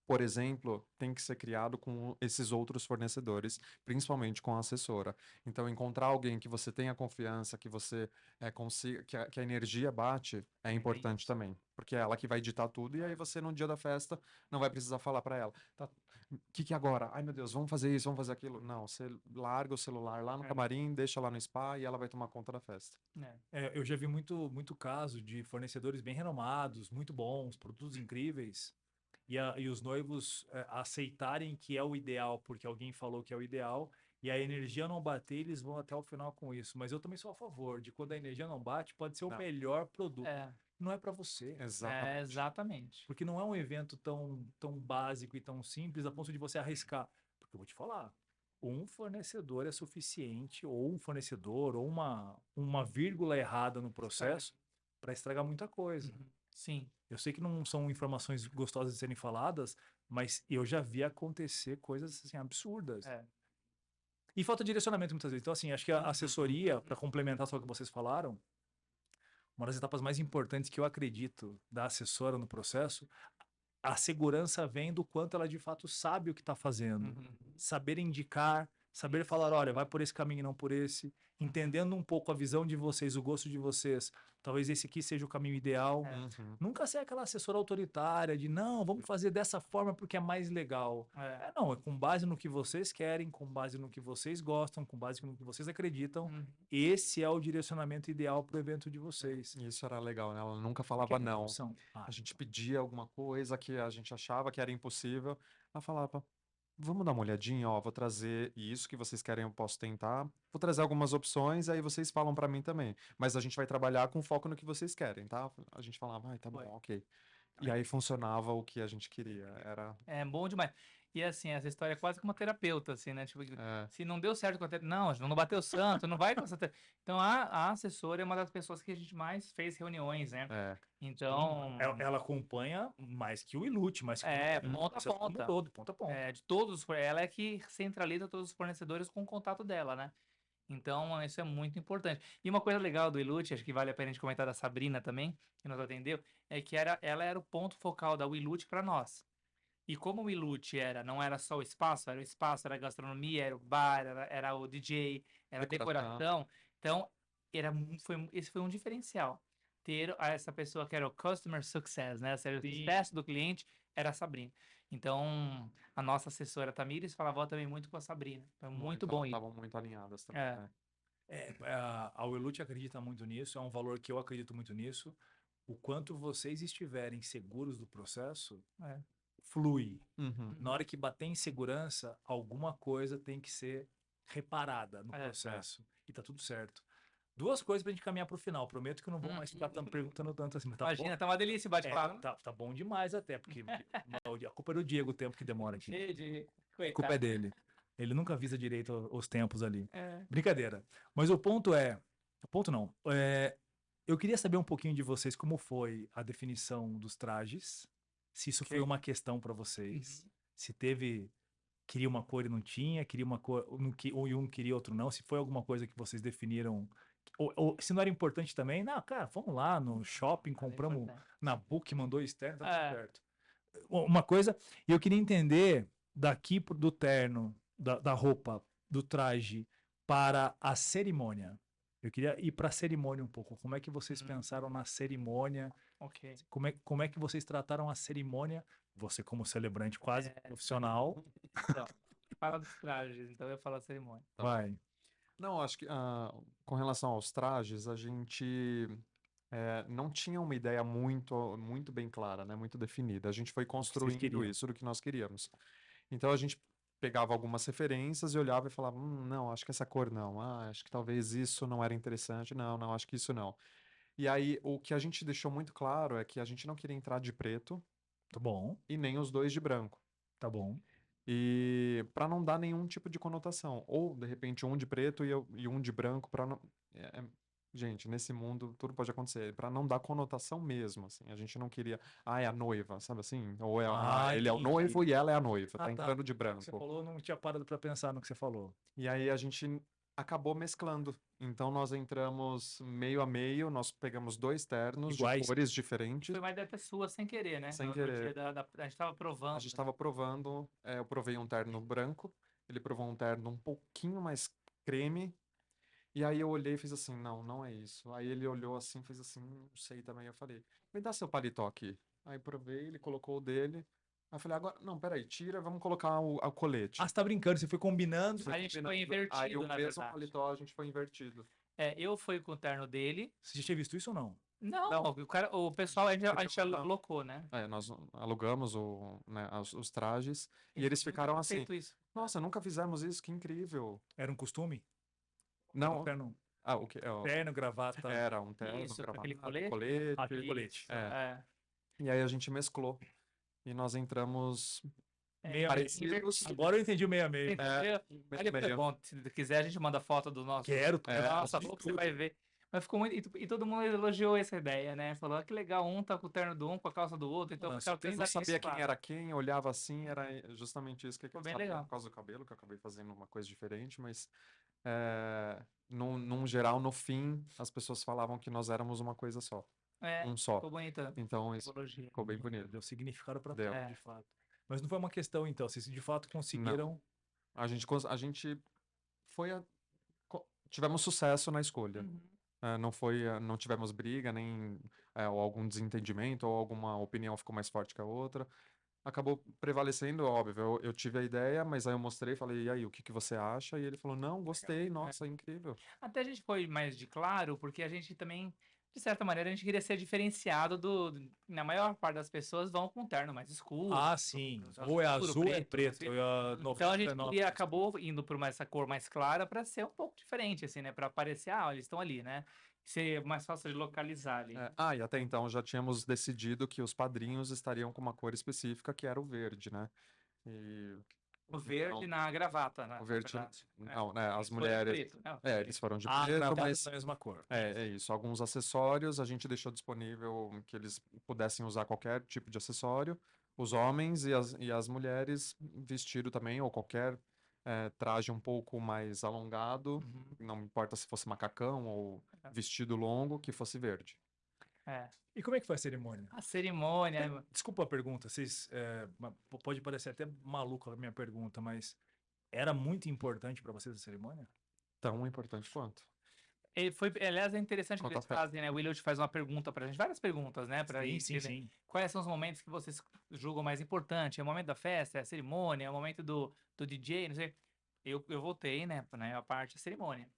por exemplo, tem que ser criado com esses outros fornecedores, principalmente com a assessora. Então, encontrar alguém que você tenha confiança, que você consiga, que a energia bate, é importante também. Porque é ela que vai ditar tudo, e aí você, no dia da festa, não vai precisar falar para ela, tá, o que agora? Ai, meu Deus, vamos fazer isso, vamos fazer aquilo. Não, você larga o celular lá no camarim, deixa lá no spa, e ela vai tomar conta da festa. Eu já vi muito caso de fornecedores bem renomados, muito bons, produtos incríveis, e os noivos aceitarem que é o ideal, porque alguém falou que é o ideal, e a energia não bater, eles vão até o final com isso. Mas eu também sou a favor de quando a energia não bate, pode ser o Não, melhor produto. é, Não é para você, exatamente. exatamente. porque não é um evento tão básico e tão simples a ponto de você arriscar. Porque eu vou te falar, um fornecedor é suficiente, ou um fornecedor, ou uma vírgula errada no processo, para estragar muita coisa. Uhum. Sim. Eu sei que não são informações gostosas de serem faladas, mas eu já vi acontecer coisas assim absurdas. É. E falta direcionamento muitas vezes. Então, assim, acho que a assessoria, para complementar só o que vocês falaram, uma das etapas mais importantes que eu acredito da assessora no processo, a segurança vem do quanto ela de fato sabe o que está fazendo. Uhum. Saber indicar, saber falar, olha, vai por esse caminho e não por esse, entendendo um pouco a visão de vocês, o gosto de vocês, talvez esse aqui seja o caminho ideal. É. Uhum. Nunca ser aquela assessora autoritária de, não, vamos fazer dessa forma porque é mais legal. É. Não, é com base no que vocês querem, com base no que vocês gostam, com base no que vocês acreditam. Uhum. Esse é o direcionamento ideal para o evento de vocês. E isso era legal, né? Ela nunca Que falava é não. opção. A gente pedia alguma coisa que a gente achava que era impossível. Ela falava, vamos dar uma olhadinha, ó, vou trazer isso que vocês querem, eu posso tentar. Vou trazer algumas opções, aí vocês falam pra mim também. Mas a gente vai trabalhar com foco no que vocês querem, tá? A gente falava, ai, tá bom, Foi. ok. E aí funcionava o que a gente queria. Era, É bom demais. E assim, essa história é quase como uma terapeuta, assim, né? Tipo, é, se não deu certo com a terapeuta, não bateu santo, não vai com essa terapeuta. Então, a assessora é uma das pessoas que a gente mais fez reuniões, né? é. Então, Ela acompanha mais que o Ilute, mais que o ponta a processo como um ponta. todo, ponta a ponta. De todos, ela é que centraliza todos os fornecedores com o contato dela, né? Então, isso é muito importante. E uma coisa legal do Ilute, acho que vale a pena a gente comentar da Sabrina também, que nos atendeu, é que ela era o ponto focal da Ilute para nós. E como o Ilute não era só o espaço, era o espaço, era a gastronomia, era o bar, era o DJ, era a Decoração. decoração. Então, esse foi um diferencial. Ter essa pessoa que era o Customer Success, né? Ser o Sim. sucesso do cliente, era a Sabrina. Então, a nossa assessora Tamires falava também muito com a Sabrina. Então, muito bom isso. Estavam muito alinhadas também, É. né? A Wilute acredita muito nisso, é um valor que eu acredito muito nisso. O quanto vocês estiverem seguros do processo, flui. Uhum. Na hora que bater em segurança, alguma coisa tem que ser reparada no processo. E tá tudo certo. Duas coisas pra gente caminhar pro final. Prometo que eu não vou mais ficar perguntando tanto assim. Mas tá Imagina, bom? tá uma delícia o bate-papo. Tá bom demais até, porque a culpa é do Diego o tempo que demora aqui. Cheio de... A culpa é dele. Ele nunca avisa direito os tempos ali. É. Brincadeira. Mas o ponto é... O ponto não. Eu queria saber um pouquinho de vocês como foi a definição dos trajes. Se isso foi uma questão para vocês. Se teve... Queria uma cor e não tinha. Queria uma cor... Ou um queria, outro não. Se foi alguma coisa que vocês definiram... Ou se não era importante também. Não, cara, vamos lá no shopping, compramos na Book, mandou externo, tá tudo certo. Uma coisa... E eu queria entender daqui do terno, da roupa, do traje, para a cerimônia. Eu queria ir para a cerimônia um pouco. Como é que vocês pensaram na cerimônia? Ok. Como é que vocês trataram a cerimônia? Você como celebrante quase profissional. Então, fala dos trajes, então eu falo a cerimônia. Vai. Não, acho que com relação aos trajes, a gente não tinha uma ideia muito bem clara, né? Muito definida. A gente foi construindo isso do que nós queríamos. Então a gente pegava algumas referências e olhava e falava, não, acho que essa cor não. Acho que talvez isso não era interessante. Não, acho que isso não. E aí o que a gente deixou muito claro é que a gente não queria entrar de preto. Tá bom. E nem os dois de branco. Tá bom. E para não dar nenhum tipo de conotação. Ou, de repente, um de preto e um de branco para não... Gente, nesse mundo tudo pode acontecer. Para não dar conotação mesmo, assim. A gente não queria... é a noiva, sabe assim? Ou ele é o noivo e ela é a noiva. Tá entrando de branco. Você falou, não tinha parado para pensar no que você falou. E aí a gente acabou mesclando. Então nós entramos meio a meio, nós pegamos dois ternos de cores diferentes. Foi uma ideia sua sem querer, né? Sem querer. A gente tava provando. A gente tava provando, eu provei um terno branco, ele provou um terno um pouquinho mais creme, e aí eu olhei e fiz assim, não é isso. Aí ele olhou assim, fez assim, não sei também. Eu falei, me dá seu paletó aqui. Aí provei, ele colocou o dele. Aí eu falei, agora, não, peraí, tira, vamos colocar o colete. Você tá brincando, você foi combinando. A gente foi invertido, aí o na mesmo verdade. paletó, a gente foi invertido. Eu fui com o terno dele. Você já tinha visto isso ou não? Não. O pessoal, a gente alocou, né? Nós alugamos os trajes e eles ficaram assim, nossa, nunca fizemos isso, que incrível. Era um costume? Não. Terno. O que? Terno, gravata. Era um terno, isso, gravata, aquele colete. aquele colete. E aí a gente mesclou. E nós entramos parecidos. Agora eu entendi o meio a meio. Aí depois é bom, se quiser a gente manda foto do nosso... Quero. Nossa, você vai ver. Mas ficou muito... E todo mundo elogiou essa ideia, né? Falou, que legal, um tá com o terno do um, com a calça do outro. Então, não sabia quem era quem, olhava assim, era justamente isso que eu bem legal. Por causa do cabelo, que eu acabei fazendo uma coisa diferente, mas num geral, no fim, as pessoas falavam que nós éramos uma coisa só. Um só. Ficou bonita. Então, isso ficou bem bonito. Deu significado pra tudo, de fato. Mas não foi uma questão, então, vocês de fato conseguiram... Não. A gente tivemos sucesso na escolha. Uhum. Não tivemos briga, nem ou algum desentendimento, ou alguma opinião ficou mais forte que a outra. Acabou prevalecendo, óbvio. Eu tive a ideia, mas aí eu mostrei, falei, e aí, o que que você acha? E ele falou, não, gostei, nossa, incrível. Até a gente foi mais de claro, porque a gente também, de certa maneira, a gente queria ser diferenciado na maior parte das pessoas vão com um terno mais escuro. Ah, sim. Ou é Escuro, azul ou é preto, preto. assim. Então a gente 99%. acabou indo por essa cor mais clara para ser um pouco diferente, assim, né? Para parecer, eles estão ali, né? Ser mais fácil de localizar ali. E até então já tínhamos decidido que os padrinhos estariam com uma cor específica, que era o verde, né? E, O verde então, na gravata, né? o na verde, verdade. não, né? As Eles foram de mulheres, preto, né? eles foram de Ah, preto, gravata mas da mesma cor. é isso. Alguns acessórios a gente deixou disponível que eles pudessem usar qualquer tipo de acessório. Os homens e as mulheres vestido também, ou qualquer traje um pouco mais alongado, Uhum. não importa se fosse macacão ou vestido longo, que fosse verde. E como é que foi a cerimônia? A cerimônia. Desculpa a pergunta, pode parecer até maluco a minha pergunta, mas era muito importante para vocês a cerimônia? Tão importante quanto. Aliás, é interessante que Quanto a eles festa. fazem, né? O Willard faz uma pergunta pra gente, várias perguntas, né? Pra Sim, sim, entender sim. quais são os momentos que vocês julgam mais importante. É o momento da festa, é a cerimônia, é o momento do DJ, não sei. Eu voltei, né? A parte da cerimônia.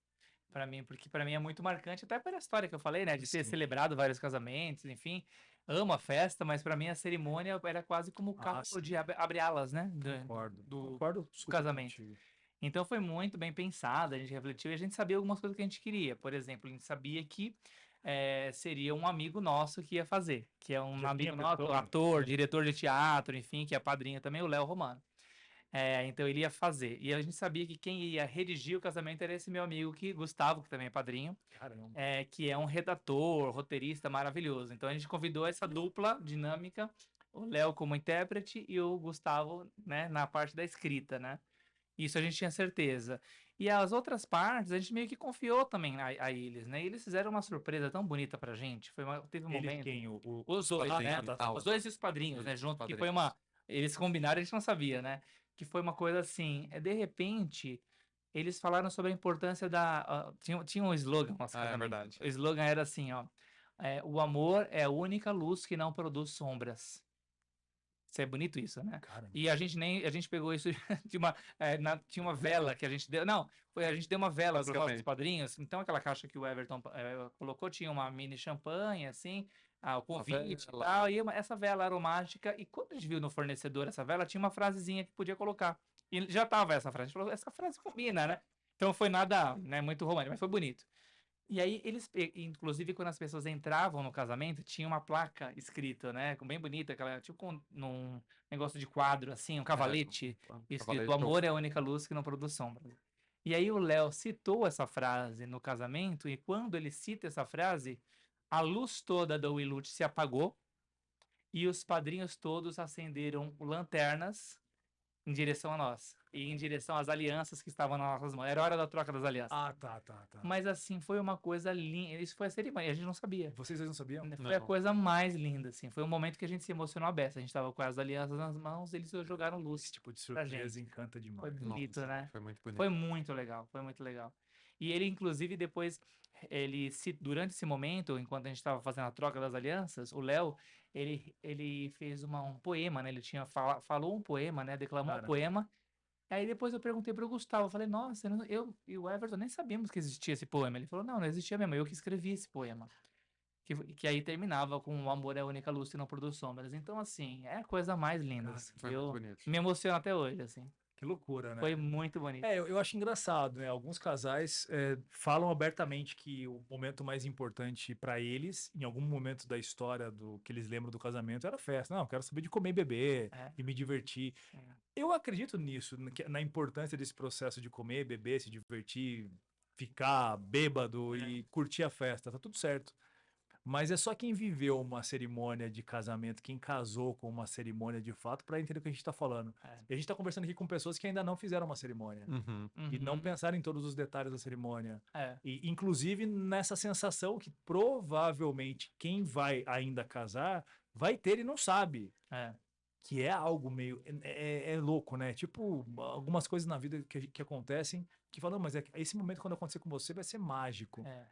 Pra mim, porque pra mim é muito marcante, até pela história que eu falei, né? De ter Sim. celebrado vários casamentos, enfim. Amo a festa, mas pra mim a cerimônia era quase como o calo sim. de abre alas, né? Concordo Do super casamento. contigo. Então foi muito bem pensado, a gente refletiu e a gente sabia algumas coisas que a gente queria. Por exemplo, a gente sabia que seria um amigo nosso que ia fazer, que é um Já tinha amigo nosso, pessoa? ator, diretor de teatro, enfim, que é padrinho também, o Léo Romano. Então ele ia fazer. E a gente sabia que quem ia redigir o casamento era esse meu amigo Gustavo, que também é padrinho, Caramba. que é um redator, roteirista maravilhoso. Então a gente convidou essa dupla dinâmica, o Léo como intérprete e o Gustavo, né, na parte da escrita, né? Isso a gente tinha certeza. E as outras partes, a gente meio que confiou também a eles, né? E eles fizeram uma surpresa tão bonita pra gente. Teve um Eles momento. quem? Os dois, né? Tá. Os dois e os padrinhos, né? Isso, Junto, que foi padrinhos. Eles combinaram, a gente não sabia, né? Que foi uma coisa assim. De repente, eles falaram sobre a importância tinha um slogan no nosso É casamento. verdade. O slogan era assim, ó. O amor é a única luz que não produz sombras. Isso é bonito isso, né? Caramba. E a gente pegou isso tinha uma vela que a gente deu, não, a gente deu uma vela para os nossos Basicamente. padrinhos, então aquela caixa que o Everton colocou tinha uma mini champanhe, assim, o convite e vela. tal, e essa vela aromática, e quando a gente viu no fornecedor essa vela, tinha uma frasezinha que podia colocar, e já tava essa frase, a gente falou, essa frase combina, né? Então foi nada, né, muito romântico, mas foi bonito. E aí, inclusive, quando as pessoas entravam no casamento, tinha uma placa escrita, né? Bem bonita, tipo num negócio de quadro, assim, um cavalete, escrito: O amor é a única luz que não produz sombra. E aí, o Léo citou essa frase no casamento, e quando ele cita essa frase, a luz toda da Willute se apagou e os padrinhos todos acenderam lanternas em direção a nós e em direção às alianças que estavam nas nossas mãos. Era hora da troca das alianças. Ah, tá. Mas assim, foi uma coisa linda. Isso foi a cerimônia, a gente não sabia. Vocês dois não sabiam? Foi a Não. coisa mais linda, assim. Foi um momento que a gente se emocionou a beça. A gente tava com as alianças nas mãos, eles jogaram Esse luz tipo de pra surpresa gente. encanta Foi demais. bonito, Nossa, né? foi muito bonito. Foi muito legal, foi muito legal. E ele, inclusive, depois, durante esse momento, enquanto a gente estava fazendo a troca das alianças, o Léo, ele fez um poema, né? Ele falou um poema, né? Declamou um Cara, poema. Aí depois eu perguntei pro Gustavo, eu falei, nossa, eu e o Everton nem sabíamos que existia esse poema. Ele falou, não existia mesmo, eu que escrevi esse poema. Que aí terminava com o amor é a única luz que não produz sombras. Então, assim, é a coisa mais linda. Cara, Assim. Foi muito bonito. Me emociono até hoje, assim. que loucura, né? Foi muito bonito. Eu acho engraçado, né? Alguns casais falam abertamente que o momento mais importante para eles, em algum momento da história do que eles lembram do casamento, era a festa. Não, eu quero saber de comer e beber e me divertir. Eu acredito nisso, na importância desse processo de comer, beber, se divertir, ficar bêbado e curtir a festa. Tá tudo certo. Mas é só quem viveu uma cerimônia de casamento, quem casou com uma cerimônia de fato, para entender o que a gente está falando. E a gente está conversando aqui com pessoas que ainda não fizeram uma cerimônia. Uhum. E não pensaram em todos os detalhes da cerimônia. É. E, inclusive, nessa sensação que provavelmente quem vai ainda casar vai ter e não sabe. Que é algo meio... É louco, né? Tipo, algumas coisas na vida que acontecem que fala, "Não, mas esse momento quando acontecer com você vai ser mágico. É.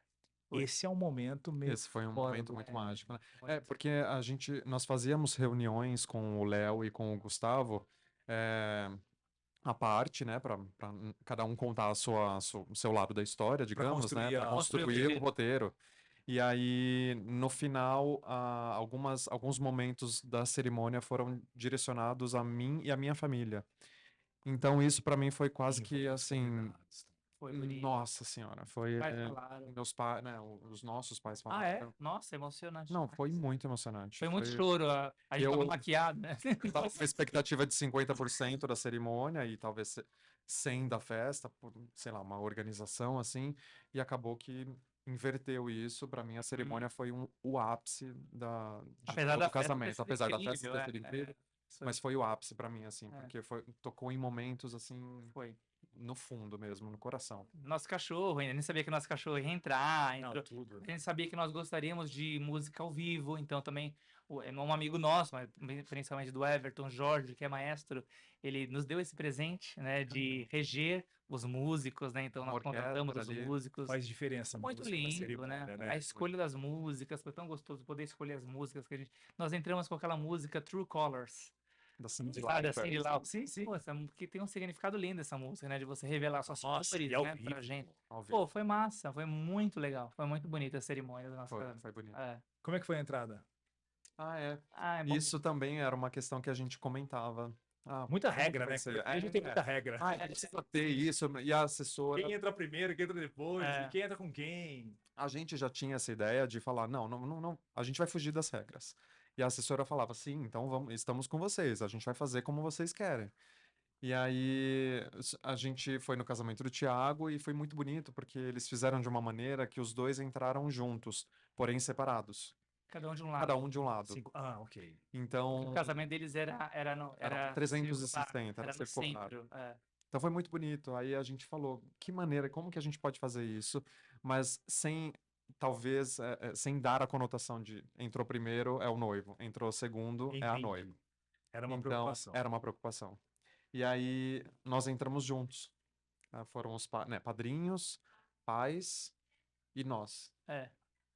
Foi. Esse é um momento meio Esse foi um fora momento do- muito É, mágico, né? muito. Porque nós fazíamos reuniões com o Léo e com o Gustavo, é, à parte, né, para cada um contar o seu lado da história, pra digamos, né, construir para a... Construir o construir o roteiro. roteiro. E aí, no final, alguns momentos da cerimônia foram direcionados a mim e a minha família. Então, isso para mim foi quase que assim, Foi bonito. nossa senhora, foi Pais falaram. meus pais, né, os nossos pais Ah, é? falaram. Nossa, emocionante Não, demais. foi muito emocionante. Foi muito choro. A gente tava Eu maquiado, né? tava com uma expectativa de 50% da cerimônia e talvez 100 da festa, por, sei lá, uma organização assim, e acabou que inverteu isso. Para mim, a cerimônia foi o ápice de Apesar todo da o festa ter casamento. sido Apesar da festa incrível, ter sido incrível, Foi, mas foi o ápice para mim, assim, É. porque tocou em momentos assim, foi. no fundo mesmo, no coração. Nosso cachorro, ainda nem sabia que nosso cachorro ia entrar. Não, Entrou. tudo. A gente sabia que nós gostaríamos de música ao vivo, então também um amigo nosso, mas principalmente do Everton, Jorge, que é maestro, ele nos deu esse presente, né, de reger os músicos, né? Então Uma nós contratamos orquestra os ali. músicos. Faz diferença. Muito música na lindo, cerimônia, né? A escolha das músicas, foi tão gostoso poder escolher as músicas que a gente. Nós entramos com aquela música True Colors. Da Cindy Sabe, Lauper. assim, lá. Sim, sim. Pô, que tem um significado lindo essa música, né? De você revelar suas Nossa, cores, e ao né, pra vivo. gente. Ao vivo. Pô, foi massa, foi muito legal. Foi muito bonita a cerimônia do nosso Foi, casamento. foi bonito. É. Como é que foi a entrada? Ah, é bom. Isso também era uma questão que a gente comentava. Muita como que regra, vai né? ser? A gente tem muita regra. Precisa ter isso. E a assessora, Quem entra primeiro, quem entra depois, É. e quem entra com quem. a gente já tinha essa ideia de falar, não, a gente vai fugir das regras. E a assessora falava, sim, então estamos com vocês, a gente vai fazer como vocês querem. E aí a gente foi no casamento do Tiago e foi muito bonito, porque eles fizeram de uma maneira que os dois entraram juntos, porém separados. Cada um de um lado. Cada um de um lado. Ok. Então, O casamento deles era 360, era era no circular. centro. É. Então foi muito bonito. Aí a gente falou, que maneira, como que a gente pode fazer isso, mas sem, talvez, sem dar a conotação de entrou primeiro é o noivo, entrou segundo é a Entendi. noiva. Era uma Então, preocupação. era uma preocupação. E aí nós entramos juntos. Foram os padrinhos, pais e nós. É.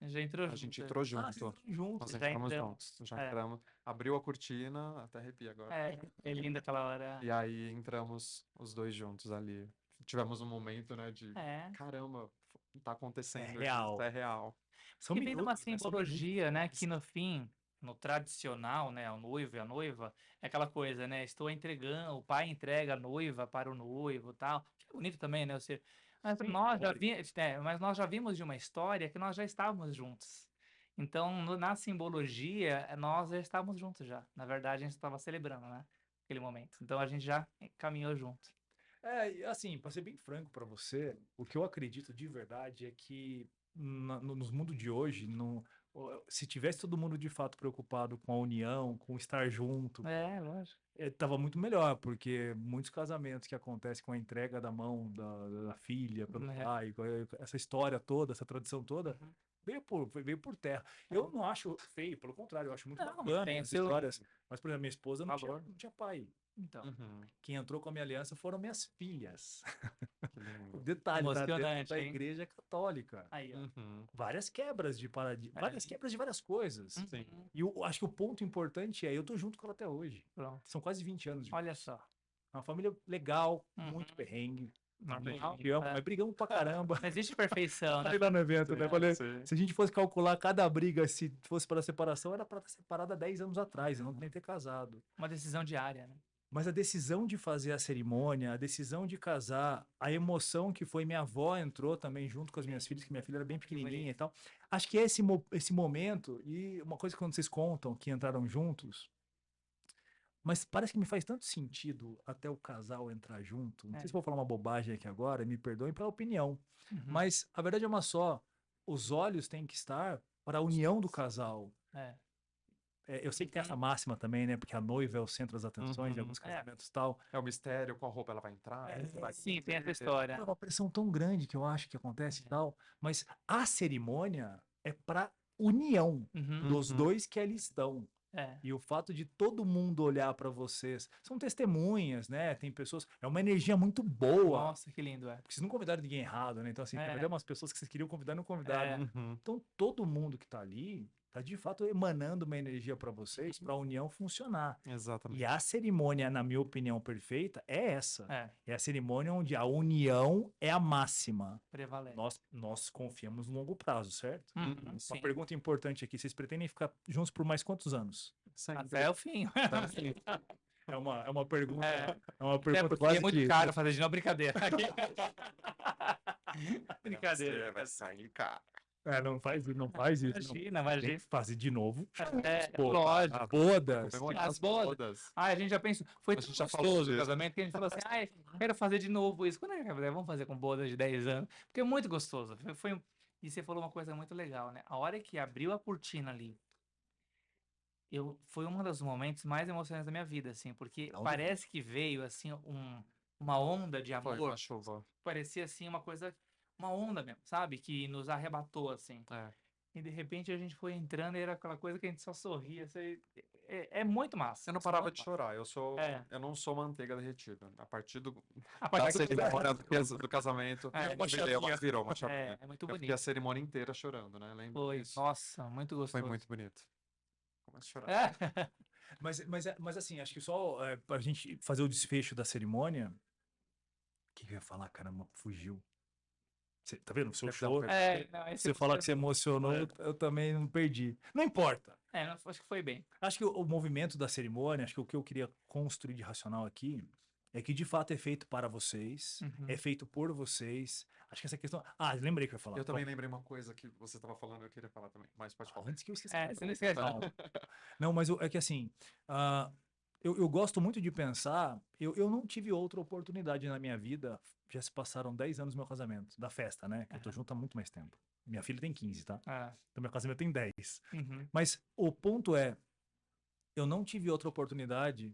Já entrou A junto. gente entrou junto. vocês entraram juntos. Nós já entramos entramos. juntos. Já É. entramos. Abriu a cortina, até arrepia agora. É linda aquela hora. E aí entramos os dois juntos ali. Tivemos um momento, né, de É. caramba, tá acontecendo, real. isso é real. São Que vem de uma minutos, né? São simbologia, né? minutos. Que no fim, no tradicional, né? O noivo e a noiva, é aquela coisa, né? Estou entregando, o pai entrega a noiva para o noivo e tal. Que é bonito também, né? Você, mas Sim, mas nós já vimos de uma história que nós já estávamos juntos. Então, na simbologia, nós já estávamos juntos já. Na verdade, a gente estava celebrando, né? Aquele momento. Então, a gente já caminhou junto. E assim, para ser bem franco para você, o que eu acredito de verdade é que nos mundos de hoje, se tivesse todo mundo de fato preocupado com a união, com estar junto, É, lógico. tava muito melhor, porque muitos casamentos que acontecem com a entrega da mão da filha pelo É. pai, essa história toda, essa tradição toda, Uhum. veio por terra. Eu não acho feio, pelo contrário, eu acho muito Não, bacana tem essas seu histórias. Mas, por exemplo, minha esposa valor. não tinha pai. Então, Quem entrou com a minha aliança foram minhas filhas. Que lindo. O detalhe, tá dentro Emocionante, da hein? igreja católica. aí, ó. Várias quebras de paradigma, É. várias quebras de várias coisas. Sim. Uhum. E eu acho que o ponto importante é, eu tô junto com ela até hoje. Pronto. São quase 20 anos. Olha só. É uma família legal, Uhum. muito perrengue. Normal. Que ama, É. mas brigamos pra caramba. Não existe perfeição, né? Falei lá no evento, né? Sim, Falei, sim. se a gente fosse calcular cada briga, se fosse para separação, era para estar separada há 10 anos atrás, eu não nem ter casado. Uma decisão diária, né? Mas a decisão de fazer a cerimônia, a decisão de casar, a emoção que foi, minha avó entrou também junto com as minhas filhas, que minha filha era bem pequenininha e tal. Acho que é esse momento, e uma coisa que quando vocês contam que entraram juntos, mas parece que me faz tanto sentido até o casal entrar junto. Não sei se vou falar uma bobagem aqui agora, me perdoem pela opinião. Uhum. Mas a verdade é uma só, os olhos têm que estar para a união do casal. É. Eu sei que tem essa máxima também, né? Porque a noiva é o centro das atenções de alguns casamentos e tal. É o mistério, qual roupa ela vai entrar. Sim, tem essa história. É uma pressão tão grande que eu acho que acontece e tal. Mas a cerimônia é para união dos dois que ali estão. É. E o fato de todo mundo olhar para vocês, são testemunhas, né? Tem pessoas, é uma energia muito boa. Nossa, que lindo, é. Porque vocês não convidaram ninguém errado, né? Então, assim, na É. verdade, é umas pessoas que vocês queriam convidar e não convidaram. É. Uhum. Então, todo mundo que tá ali, tá de fato emanando uma energia para vocês, para a união funcionar. Exatamente. E a cerimônia, na minha opinião, perfeita é essa. É, É a cerimônia onde a união é a máxima. prevalece. Nós confiamos no longo prazo, certo? Uhum, sim. Uma pergunta importante aqui: vocês pretendem ficar juntos por mais quantos anos? Sempre. Até o fim. É uma pergunta. É. É uma Até pergunta porque quase é muito que. caro fazer de novo, brincadeira. Brincadeira. Vai sair, cara. É, não faz isso. Não. Imagina, Tem imagina. que fazer de novo. É, Pô, lógico. bodas. Comemorar As bodas. Ah, a gente já pensou. Foi A tão gente já falou gostoso o disso. casamento que a gente falou assim: ah, quero fazer de novo isso. Quando é que vai fazer? Vamos fazer com bodas de 10 anos. Porque é muito gostoso. E você falou uma coisa muito legal, né? A hora que abriu a cortina ali, foi um dos momentos mais emocionantes da minha vida, assim, porque Não parece que veio, assim, uma onda de Foi amor. uma chuva. Parecia, assim, uma coisa, uma onda mesmo, sabe? Que nos arrebatou, assim. É. E de repente a gente foi entrando e era aquela coisa que a gente só sorria. É muito massa. Eu não Isso é parava muito de massa. chorar. É. Eu não sou manteiga derretida. A partir A da partir do cerimônia do casamento, É, virou uma chapinha. é muito Eu fiquei bonito. a cerimônia inteira chorando, né? Lembro Foi. disso. Nossa, muito Foi gostoso. muito bonito. Começo a chorar. É. Mas assim, acho que só pra gente fazer o desfecho da cerimônia. O que eu ia falar, caramba? Fugiu. Tá vendo? O seu Quer dar um choro. Não, esse Você falar que você emocionou, É. eu também não perdi. Não importa. acho que foi bem. Acho que o movimento da cerimônia, acho que o que eu queria construir de racional aqui é que de fato é feito para vocês, Uhum. é feito por vocês. Acho que essa questão. Ah, lembrei que eu ia falar. Eu também lembrei uma coisa que você estava falando, eu queria falar também. Mas pode falar. Antes que eu esqueça. Você não esquece, não. Não, mas é que assim, eu gosto muito de pensar, eu não tive outra oportunidade na minha vida, já se passaram 10 anos do meu casamento, da festa, né? Que eu tô junto há muito mais tempo. Minha filha tem 15, tá? Então meu casamento tem 10. Uhum. Mas o ponto é, eu não tive outra oportunidade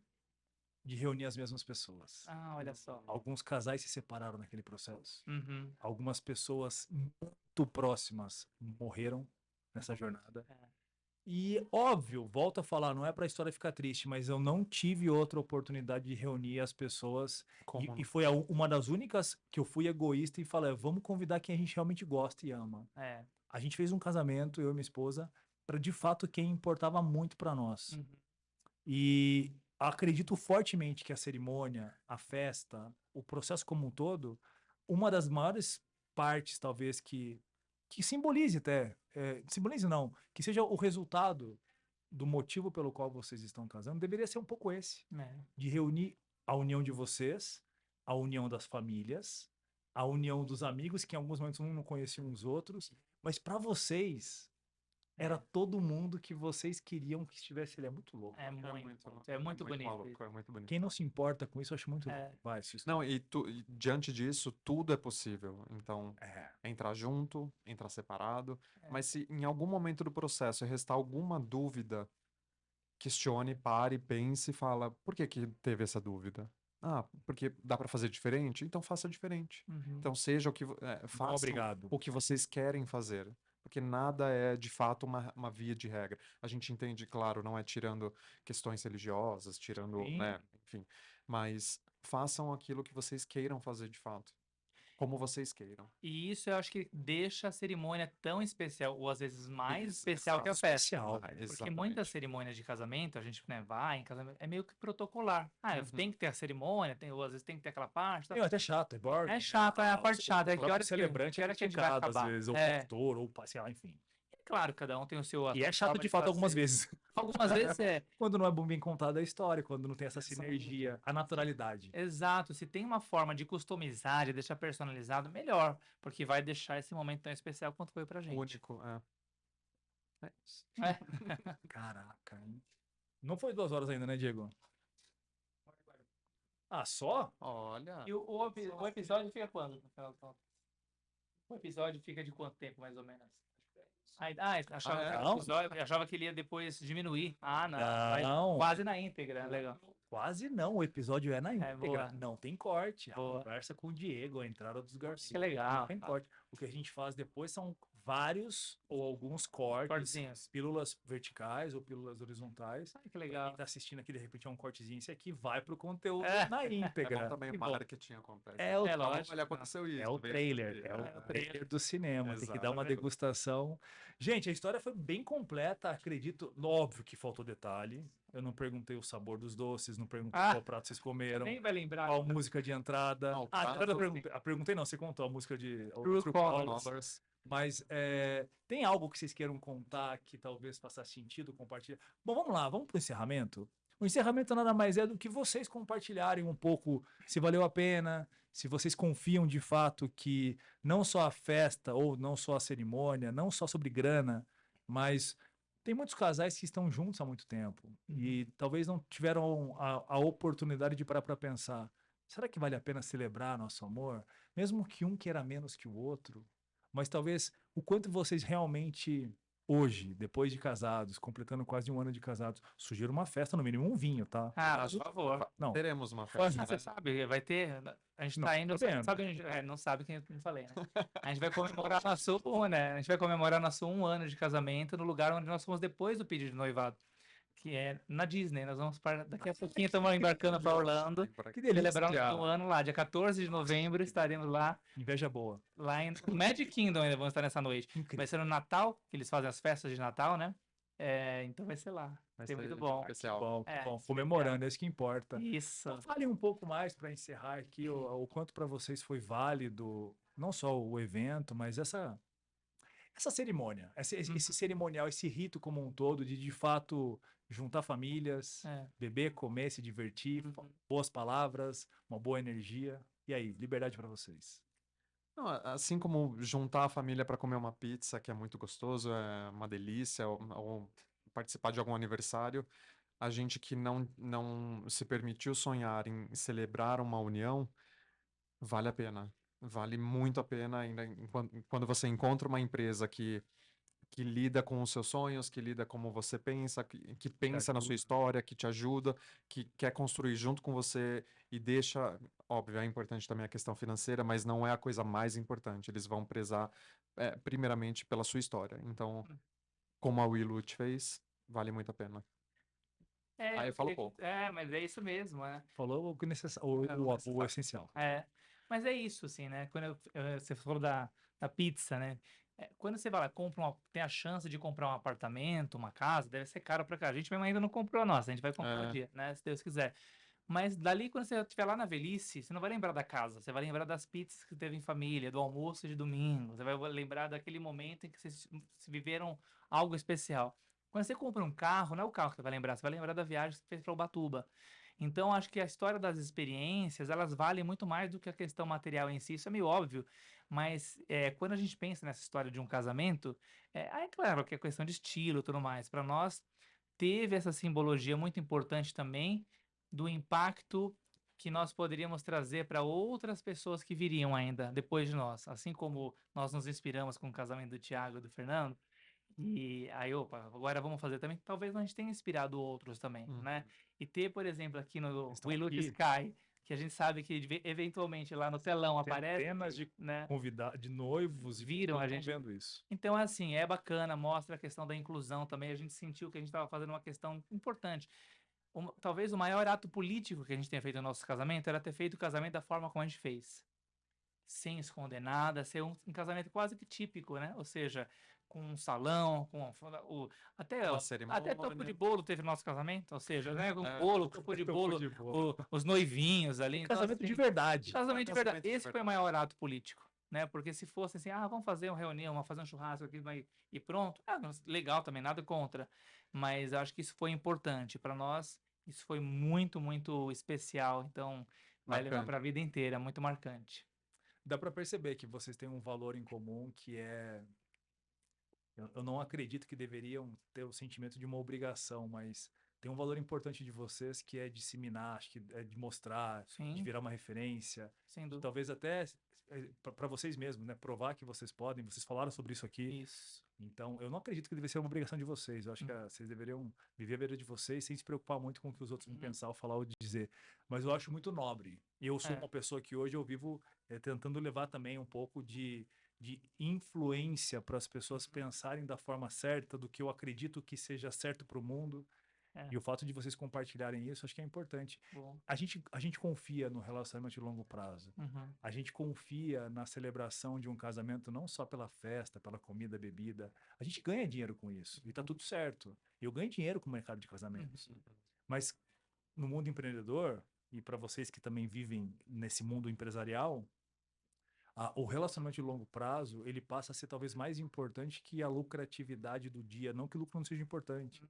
de reunir as mesmas pessoas. Ah, olha só. Alguns casais se separaram naquele processo. Uhum. Algumas pessoas muito próximas morreram nessa jornada. E, óbvio, volto a falar, não é pra história ficar triste, mas eu não tive outra oportunidade de reunir as pessoas. Como E foi uma das únicas que eu fui egoísta e falei, vamos convidar quem a gente realmente gosta e ama. A gente fez um casamento, eu e minha esposa, para de fato quem importava muito para nós. Uhum. E acredito fortemente que a cerimônia, a festa, o processo como um todo, uma das maiores partes, talvez, que simbolize até, simbolize não, que seja o resultado do motivo pelo qual vocês estão casando, deveria ser um pouco esse, de reunir a união de vocês, a união das famílias, a união dos amigos, que em alguns momentos um não conhecia uns outros, mas para vocês era todo mundo que vocês queriam que estivesse ali. É muito louco. É muito bonito. Maluco, é muito bonito. Quem não se importa com isso, eu acho muito louco. Vai, Não, e diante disso, tudo é possível. Então, entrar junto, entrar separado. Mas se em algum momento do processo restar alguma dúvida, questione, pare, pense e fala, por que que teve essa dúvida? Ah, porque dá para fazer diferente? Então faça diferente. Uhum. Então seja o que faça obrigado. o que vocês querem fazer. Porque nada é, de fato, uma via de regra. A gente entende, claro, não é tirando questões religiosas, tirando, né, enfim. Mas façam aquilo que vocês queiram fazer de fato. Como vocês queiram. E isso eu acho que deixa a cerimônia tão especial, ou às vezes mais especial que a festa. Porque muitas cerimônias de casamento, a gente vai em casamento, é meio que protocolar. Tem que ter a cerimônia, ou às vezes tem que ter aquela parte. É até chato, é chato, é a parte chata. É que hora celebrante que hora que a gente vai acabar. às vezes, ou pastor, ou sei lá, enfim. Claro, cada um tem o seu... E é chato de fato algumas vezes. Algumas vezes é. Quando não é bem contada a história, quando não tem essa sinergia, a naturalidade. Exato. Se tem uma forma de customizar, de deixar personalizado, melhor. Porque vai deixar esse momento tão especial quanto foi pra gente. Único, é isso. Caraca, hein? Não foi 2 horas ainda, né, Diego? Ah, só? Olha. E o episódio fica quando? O episódio fica de quanto tempo, mais ou menos? Achava que ele ia depois diminuir. Não. Não. Quase na íntegra. Legal. Quase não, o episódio é na íntegra. boa. Não tem corte. A Boa. conversa com o Diego, a entrada dos Que Garcia. legal. Não tem corte. O que a gente faz depois são vários ou alguns cortes, Cortezinhos. pílulas verticais ou pílulas horizontais. Ai, que Quem legal. tá assistindo aqui, de repente, é um cortezinho. Esse aqui vai pro conteúdo É. na É bom íntegra. também Que o bom. marketing acontece. É o, É Fala, lógico. olha, aconteceu isso. é o veio trailer, isso é aqui. o trailer do cinema. Tem que dar uma Exato. degustação. Gente, a história foi bem completa, acredito. Óbvio que faltou detalhe. Eu não perguntei o sabor dos doces, não perguntei Ah, qual prato vocês comeram. Nem vai lembrar. Qual música de entrada? Não, o A entrada eu prato- perguntei não, você contou a música de True Colors. Colors. Mas tem algo que vocês queiram contar que talvez faça sentido compartilhar? Bom, vamos lá, vamos para o encerramento? O encerramento nada mais é do que vocês compartilharem um pouco se valeu a pena, se vocês confiam de fato que não só a festa ou não só a cerimônia, não só sobre grana, mas tem muitos casais que estão juntos há muito tempo e talvez não tiveram a oportunidade de parar para pensar: será que vale a pena celebrar nosso amor? Mesmo que um queira menos que o outro, mas talvez o quanto vocês realmente, hoje, depois de casados, completando quase um ano de casados, sugiram uma festa, no mínimo um vinho, tá? Ah, por favor. Não, Teremos uma Faz- festa, Ah, você né? sabe, vai ter. A gente Não, tá indo. sabendo. Sabe, não sabe quem eu falei, né? A gente vai comemorar né? A gente vai comemorar nosso 1 ano de casamento no lugar onde nós fomos depois do pedido de noivado, que é na Disney. Nós vamos para. Daqui a pouquinho estamos embarcando para Orlando. que delícia. Celebrar o nosso 1 ano lá, dia 14 de novembro, estaremos Inveja boa. lá em Magic Kingdom, ainda vamos estar nessa noite. Incrível. Vai ser no Natal, que eles fazem as festas de Natal, né? Então vai ser lá. Vai Ser ser muito bom. especial. Bom, É, bom, comemorando, é isso que importa. Isso. Então, fale um pouco mais para encerrar aqui o quanto para vocês foi válido, não só o evento, mas essa cerimônia, esse cerimonial, esse rito como um todo, de fato juntar famílias, É. beber, comer, se divertir, Uhum. boas palavras, uma boa energia. E aí, liberdade para vocês. Não, assim como juntar a família para comer uma pizza, que é muito gostoso, é uma delícia, ou participar de algum aniversário, a gente que não se permitiu sonhar em celebrar uma união, vale a pena. Vale muito a pena ainda quando você encontra uma empresa que lida com os seus sonhos, que lida como você pensa, que pensa na sua ajuda. história, que te ajuda, que quer construir junto com você e deixa, óbvio, é importante também a questão financeira, mas não é a coisa mais importante. Eles vão prezar, primeiramente pela sua história. Então, como a Willwood fez, vale muito a pena. Aí eu falo pouco. Mas é isso mesmo, né? Falou o que necessário, o essencial. Mas é isso, assim, né? Quando você falou da pizza, né? Quando você vai lá, tem a chance de comprar um apartamento, uma casa, deve ser caro pra cá. A gente mesmo ainda não comprou a nossa, a gente vai comprar um dia, né? Se Deus quiser. Mas dali, quando você estiver lá na velhice, você não vai lembrar da casa, você vai lembrar das pizzas que teve em família, do almoço de domingo, você vai lembrar daquele momento em que vocês viveram algo especial. Quando você compra um carro, não é o carro que você vai lembrar, você vai lembrar da viagem que você fez para Ubatuba. Então, acho que a história das experiências, elas valem muito mais do que a questão material em si, isso é meio óbvio, mas quando a gente pensa nessa história de um casamento, aí é claro que é questão de estilo e tudo mais. Para nós, teve essa simbologia muito importante também do impacto que nós poderíamos trazer para outras pessoas que viriam ainda depois de nós. Assim como nós nos inspiramos com o casamento do Tiago e do Fernando, e aí, opa, agora vamos fazer também. Talvez a gente tenha inspirado outros também, né? E ter, por exemplo, aqui no Estão We Look aqui. Sky, que a gente sabe que eventualmente lá no telão aparece, Centenas de né? convidados, de noivos, e Viram a estão gente. vendo isso. Então, assim, é bacana, mostra a questão da inclusão também. A gente sentiu que a gente estava fazendo uma questão importante. Talvez o maior ato político que a gente tenha feito no nosso casamento era ter feito o casamento da forma como a gente fez. Sem esconder nada, ser um casamento quase que típico, né? Ou seja, com um salão, até Uma topo cerimônia. de bolo teve no nosso casamento, ou seja, né? Com É. bolo, topo de Topo bolo, de bolo. os noivinhos ali. Então, Casamento de assim, verdade. casamento de verdade. Casamento de Esse foi o maior ato político, né? Porque se fosse assim, vamos fazer uma reunião, vamos fazer um churrasco aqui e pronto, legal também, nada contra. Mas eu acho que isso foi importante para nós. Isso foi muito, muito especial. Então, vai levar Marcante. para a vida inteira, muito marcante. Dá para perceber que vocês têm um valor em comum que é. Eu não acredito que deveriam ter o sentimento de uma obrigação, mas tem um valor importante de vocês que é disseminar, acho que é de mostrar, de Sim, virar uma referência, sem de dúvida. talvez até para vocês mesmos, né? Provar que vocês podem. Vocês falaram sobre isso aqui. Isso. Então, eu não acredito que deve ser uma obrigação de vocês. Eu acho que vocês deveriam viver a vida de vocês sem se preocupar muito com o que os outros vão pensar ou falar ou dizer. Mas eu acho muito nobre. Eu sou uma pessoa que hoje eu vivo tentando levar também um pouco de influência para as pessoas pensarem da forma certa, do que eu acredito que seja certo para o mundo. E o fato de vocês compartilharem isso, acho que é importante. Bom. A gente confia no relacionamento de longo prazo. A gente confia na celebração de um casamento não só pela festa, pela comida, bebida. A gente ganha dinheiro com isso. E tá tudo certo. Eu ganho dinheiro com o mercado de casamentos. Mas no mundo empreendedor, e para vocês que também vivem nesse mundo empresarial, o relacionamento de longo prazo, ele passa a ser talvez mais importante que a lucratividade do dia. Não que o lucro não seja importante,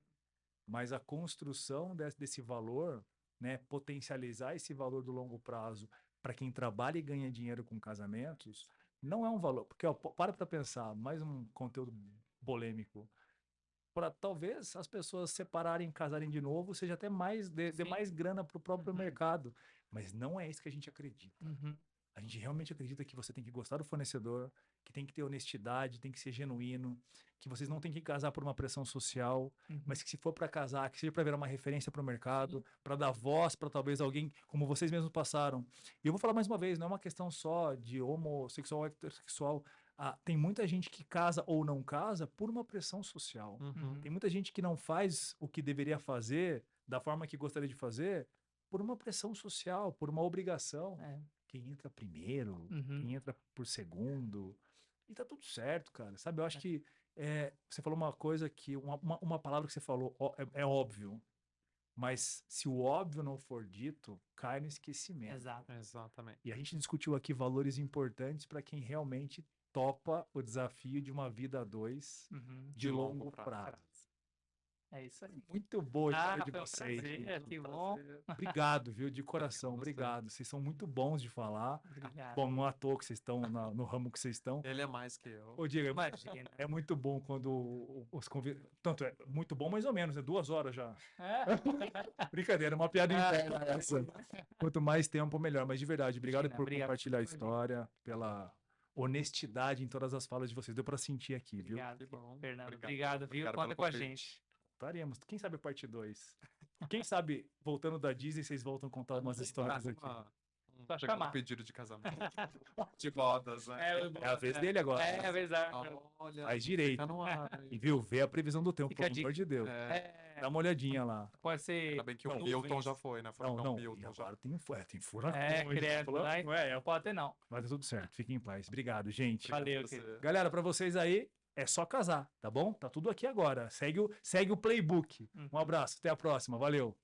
mas a construção desse valor, né, potencializar esse valor do longo prazo para quem trabalha e ganha dinheiro com casamentos, não é um valor. Porque, ó, para pensar, mais um conteúdo polêmico. Para talvez as pessoas separarem e casarem de novo, seja até mais dê mais grana para o próprio mercado. Mas não é isso que a gente acredita. A gente realmente acredita que você tem que gostar do fornecedor, que tem que ter honestidade, tem que ser genuíno, que vocês não têm que casar por uma pressão social, mas que se for para casar, que seja para virar uma referência para o mercado, para dar voz para talvez alguém como vocês mesmos passaram. E eu vou falar mais uma vez, não é uma questão só de homossexual ou heterossexual. Tem muita gente que casa ou não casa por uma pressão social. Tem muita gente que não faz o que deveria fazer da forma que gostaria de fazer por uma pressão social, por uma obrigação. Quem entra primeiro, quem entra por segundo. E tá tudo certo, cara. Sabe, eu acho que você falou uma coisa que... Uma palavra que você falou é óbvio. Mas se o óbvio não for dito, cai no esquecimento. Exato. Exatamente. E a gente discutiu aqui valores importantes para quem realmente topa o desafio de uma vida a dois de longo prazo. É isso aí. Muito boa a história de foi um vocês. prazer, que bom. Obrigado, viu? De coração, obrigado. Vocês são muito bons de falar. Obrigado. Bom, não é à toa que vocês estão no ramo que vocês estão. Ele é mais que eu. Ô, Diego, Imagina. é muito bom quando os convidados... Tanto é muito bom mais ou menos, é 2 horas já. Brincadeira, uma piada interna essa. Quanto mais tempo, melhor. Mas de verdade, obrigado por compartilhar a história, pela honestidade em todas as falas de vocês. Deu para sentir aqui, viu? Obrigado, Que bom. Fernando. Obrigado. Obrigado, viu? Obrigado Conta pelo com a convite. gente. Estaremos. Quem sabe a parte 2? Quem sabe, voltando da Disney, vocês voltam a contar umas histórias aqui. Só Chegou chamar. um pedido de casamento. De bodas, né? É a vez dele agora. É a vez da... Olha, Faz direito. fica no ar aí. E viu, vê a previsão do tempo, Fica a pelo amor dica. de Deus. Dá uma olhadinha lá. Pode ser... Ainda bem que o Não, Milton nuvens. já foi, né? Não, Furacão não. E Milton já. agora tem furacão. credo. Não é, Pode ter, não. mas tá tudo certo. Fiquem em paz. Obrigado, gente. Valeu, Você- querido. Galera, pra vocês aí, é só casar, tá bom? Tá tudo aqui agora. Segue o playbook. Um abraço, até a próxima. Valeu.